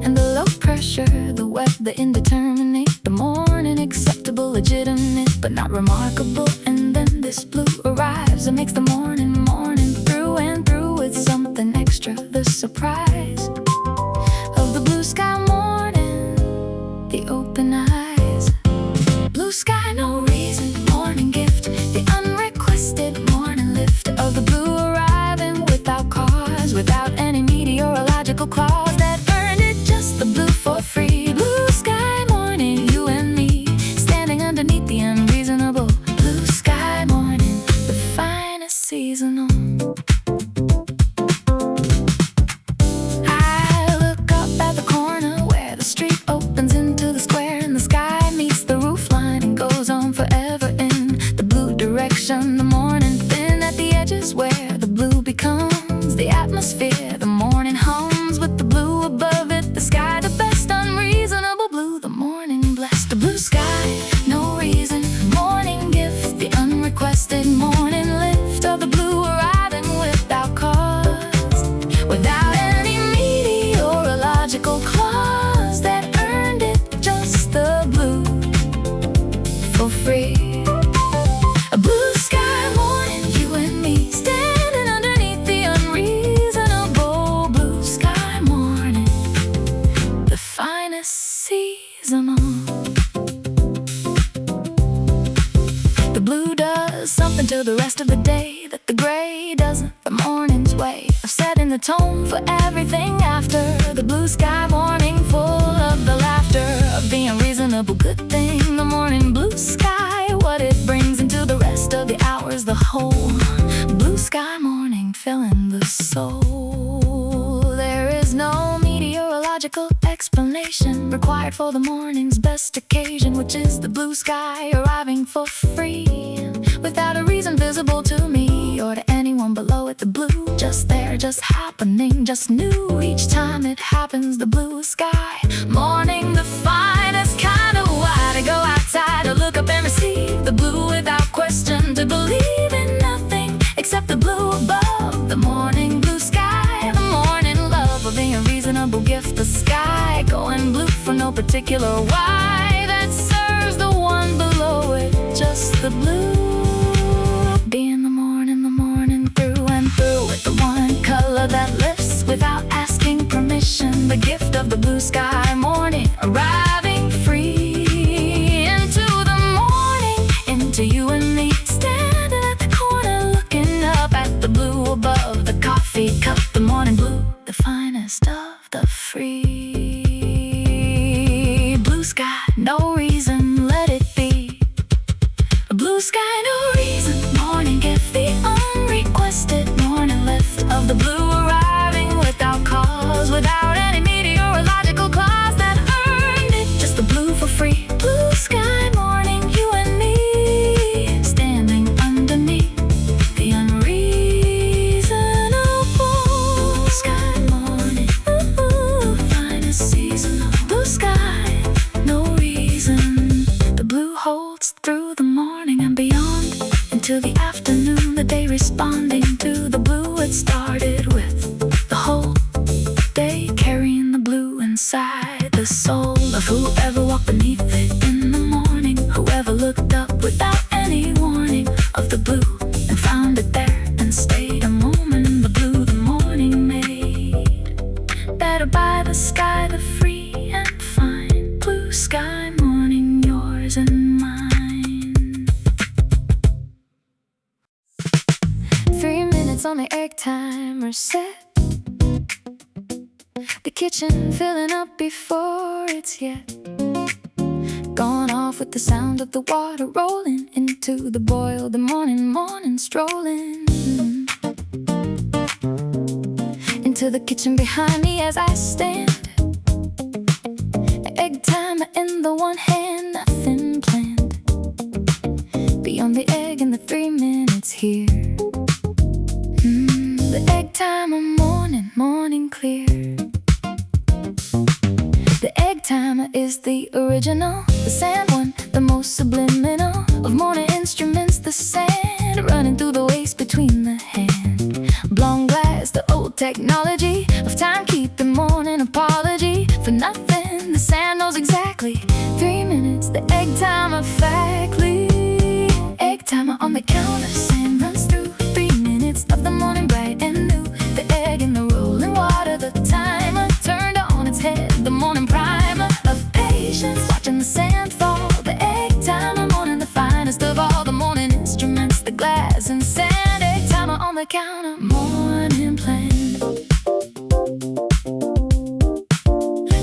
and the low pressure, the wet, the indeterminate. The morning acceptable, legitimate, but not remarkable. And then this blue arrives and makes the morning morning through and through with something extra. The surprise of the blue sky morning, the open eyes. Blue sky, no reason, morning gift, the unrequested morning lift of the blue arriving without cause, without any meteorological clause that earned it just the blue for free. Blue sky morning, you and me, standing underneath the unreasonable. Blue sky morning, the finest seasonal. I look up at the corner where the street opens into the square, and the sky meets the roof line and goes on forever in the blue direction. The morning thin at the edges where the blue becomes the atmosphere. The morning hums with the blue above it. The sky, the best unreasonable blue. The morning blessed. The blue sky, no reason, morning gift, the unrequested morning lift of the blue arriving without cause, without any meteorological clause that earned it just the blue for free. A blue sky morning, you and me, standing underneath the unreasonable. Blue sky setting the tone for everything after. The blue sky morning full of the laughter of the unreasonable good thing. The morning blue sky, what it brings into the rest of the hours. The whole blue sky morning filling the soul. There is no meteorological explanation required for the morning's best occasion, which is the blue sky arriving for free, without a reason visible to me or to anyone below it. The blue just there, just happening, just new. Each time it happens, the blue sky morning, the finest kind of why to go outside to look up and receive the blue without question, to believe in nothing except the blue above. The morning blue sky, the morning love of the unreasonable gift. The sky going blue for no particular why that serves the one below it, just the blue. Being the morning through and through, with the one color that lifts without asking permission. The gift of the blue sky morning arriving free into the morning, into you and me, standing at the corner looking up at the blue above. The coffee cup, the morning blue, the finest of the free. Blue sky, no reason, let it be. A blue sky, no reason, morning gift, the unrequested morning lift of the blue arriving without cause, without any meteorological clause that earned it, just the blue for free. Blue sky morning, you and me, standing underneath the unreasonable sky morning. Ooh, finest season of blue sky, no reason. The blue holds through the morning and beyond into the afternoon, the day responding to the blue it started with. The whole day carrying the blue inside the soul of whoever walked beneath it in the morning, whoever looked up without any warning of the blue and found it there and stayed a moment in the blue the morning made. Better by the sky, the free and fine blue sky morning, yours and mine. 3 minutes on the egg timer set, the kitchen filling up before it's yet gone off, with the sound of the water rolling into the boil. The morning strolling into the kitchen behind me as I stand. Egg timer in the one hand, nothing planned beyond the egg and the 3 minutes here. The egg timer morning clear. The egg timer is the original, the sand one, the most subliminal of morning instruments. The sand running through the waste between the hand. Blown glass, the old technology of timekeeping, morning apology for nothing. The sand knows exactly 3 minutes, the egg timer factly. Egg timer on the counter, sand runs through 3 minutes of the morning bright and new. The egg in the rolling water, the timer turned on its head. The morning primer of patience, watching the sand fall. The egg timer morning, the finest of all the morning instruments. The glass and sand, egg timer on the counter, morning plan.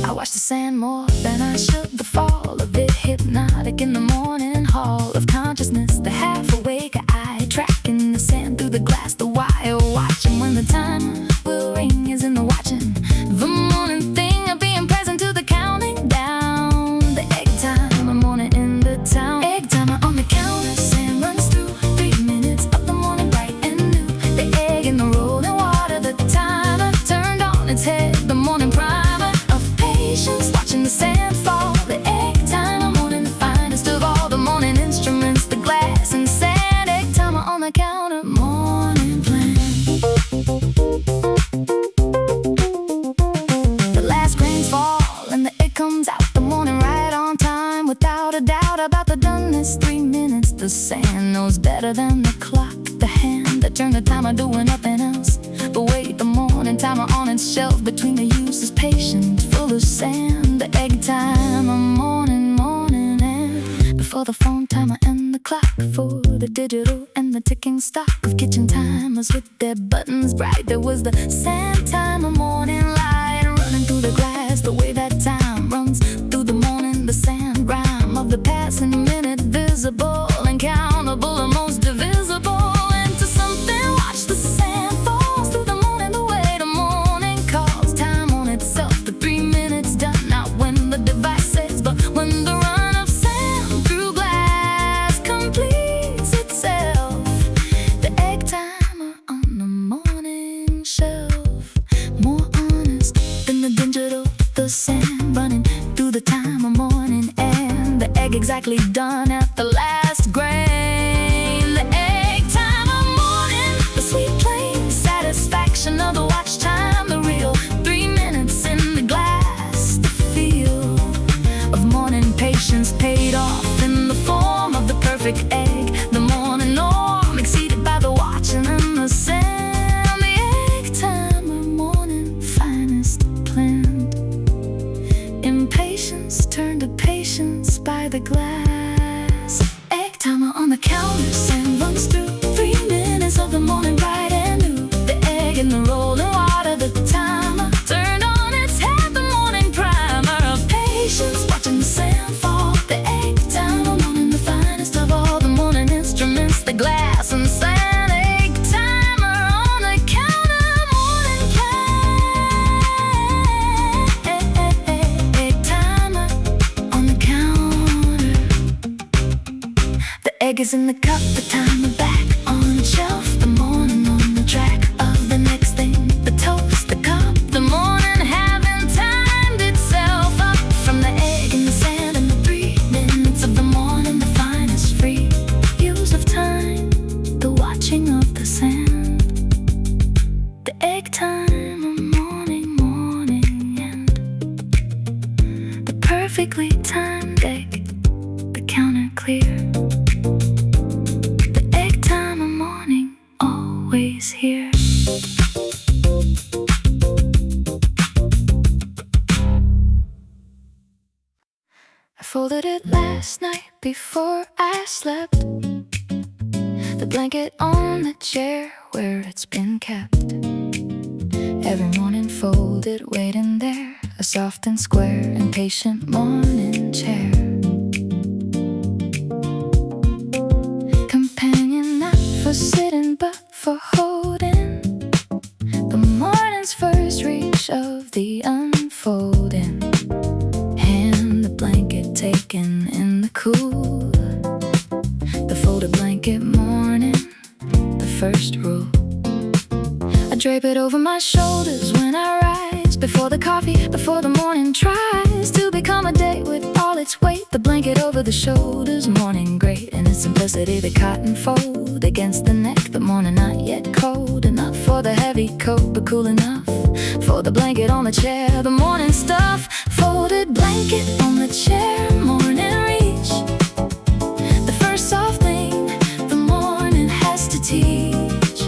I watch the sand more than I should. The fall of it hypnotic in the morning hall of consciousness. The half awake eye tracking the sand through the glass, the wire watching when the time will ring is in the watching. The morning thing of being present to the counting down. The egg timer morning in the town. Egg timer on the counter, sand runs through 3 minutes of the morning bright and new. The egg in the rolling water, the timer turned on its head. The morning primer of patience, watching the sand fall. The egg timer morning, the finest of all the morning instruments. The glass and sand, egg timer on the counter, morning plan. The last grains fall and the egg comes out. The morning right on time, without a doubt about the doneness. 3 minutes, the sand knows better than the clock. The hand that turned the timer doing nothing else but wait. The morning timer on its shelf between the uses, patient, full of sand. The egg timer morning and before the phone timer and the clock, for the digital and the ticking stock of kitchen timers with their buttons bright. There was the sand the sand running through the time of morning, and the egg exactly done at the last grain. The egg time of morning, the sweet plain satisfaction of the watch time, the real 3 minutes in the glass. The feel of morning patience paid off in the form of the perfect egg. The morning norm exceeded by the watching and the sand. The egg time of morning finest planned. Impatience turned to patience by the glass. Egg timer on the counter, sand runs through 3 minutes of the morning bright and new. The egg in the rolling water, the timer turned on its head, the morning primer of patience, watching the sand fall. The egg timer morning, the finest of all the morning instruments, the glass and sand. Egg timer on the counter, morning egg timer on the counter. The egg is in the cup, the timer back on the shelf, the morning on the track of the next thing. The toast, the cup, the morning having timed itself up from the egg in the sand, and the 3 minutes of the morning, the finest free use of time, the watching of the sand. The egg time of morning, and the perfectly timed egg, the counter clear. The egg time of morning, always here. I folded it last night before I slept, the blanket on the chair where it's been kept. Every morning folded, waiting there, a soft and square and patient morning chair. Companion not for sitting but for holding, the morning's first reach of the unfolding. Hand the blanket taken in the cool, the folded blanket morning, the first rule. I drape it over my shoulders when I rise, before the coffee, before the morning tries to become a day with all its weight. The blanket over the shoulders, morning great in its simplicity. The cotton fold against the neck, the morning not yet cold enough for the heavy coat, but cool enough for the blanket on the chair. The morning stuff, folded blanket on the chair, morning reach. The first soft thing the morning has to teach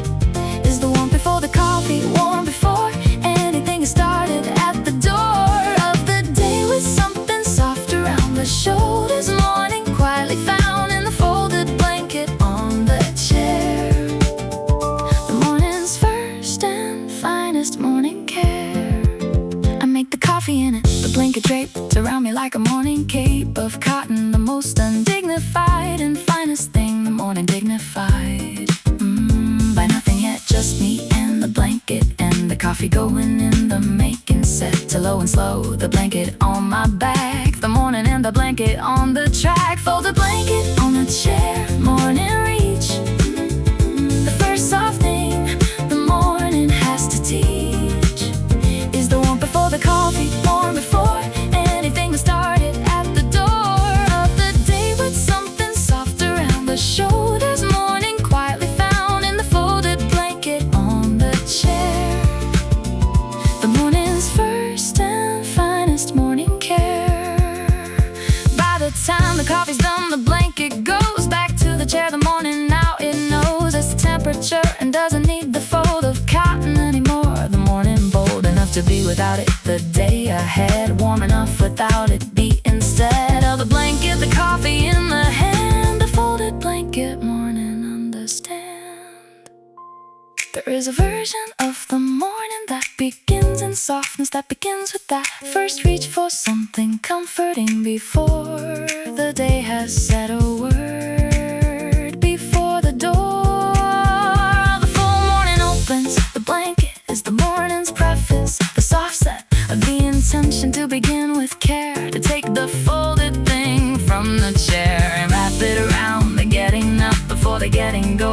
is the warmth before the coffee, warm before anything is started. At the door of the day with something soft around the shoulders, morning quietly found in the folded blanket on the chair. The morning's first and finest morning care. I make the coffee in it, the blanket draped around me like a morning cape of cotton, the most undignified and finest thing the morning dignified. By nothing yet, just me and the blanket, and the coffee going in the making, set to low and slow. The blanket on my back, the morning and the blanket on the track. Fold the blanket on the chair, morning reach. The first soft thing the morning has to teach is the warmth before the coffee, warm before anything was started. At the door of the day with something soft around the shoulders, morning quietly found in the folded blanket on the chair. The morning's first and finest morning care. By the time the coffee's done, the blanket goes back to the chair. The morning now it knows its temperature and doesn't need the fold of cotton anymore. The morning bold enough to be without it, the day ahead warm enough without it. Be instead of the blanket, the coffee in the hand, the folded blanket morning understand. There is a version of the morning that begins in softness, that begins with that first reach for something comforting before the day has said a word. Before the door the full morning opens, the blanket is the morning's preface, the soft set of the intention to begin with care, to take the folded thing from the chair and wrap it around the getting up before the getting go.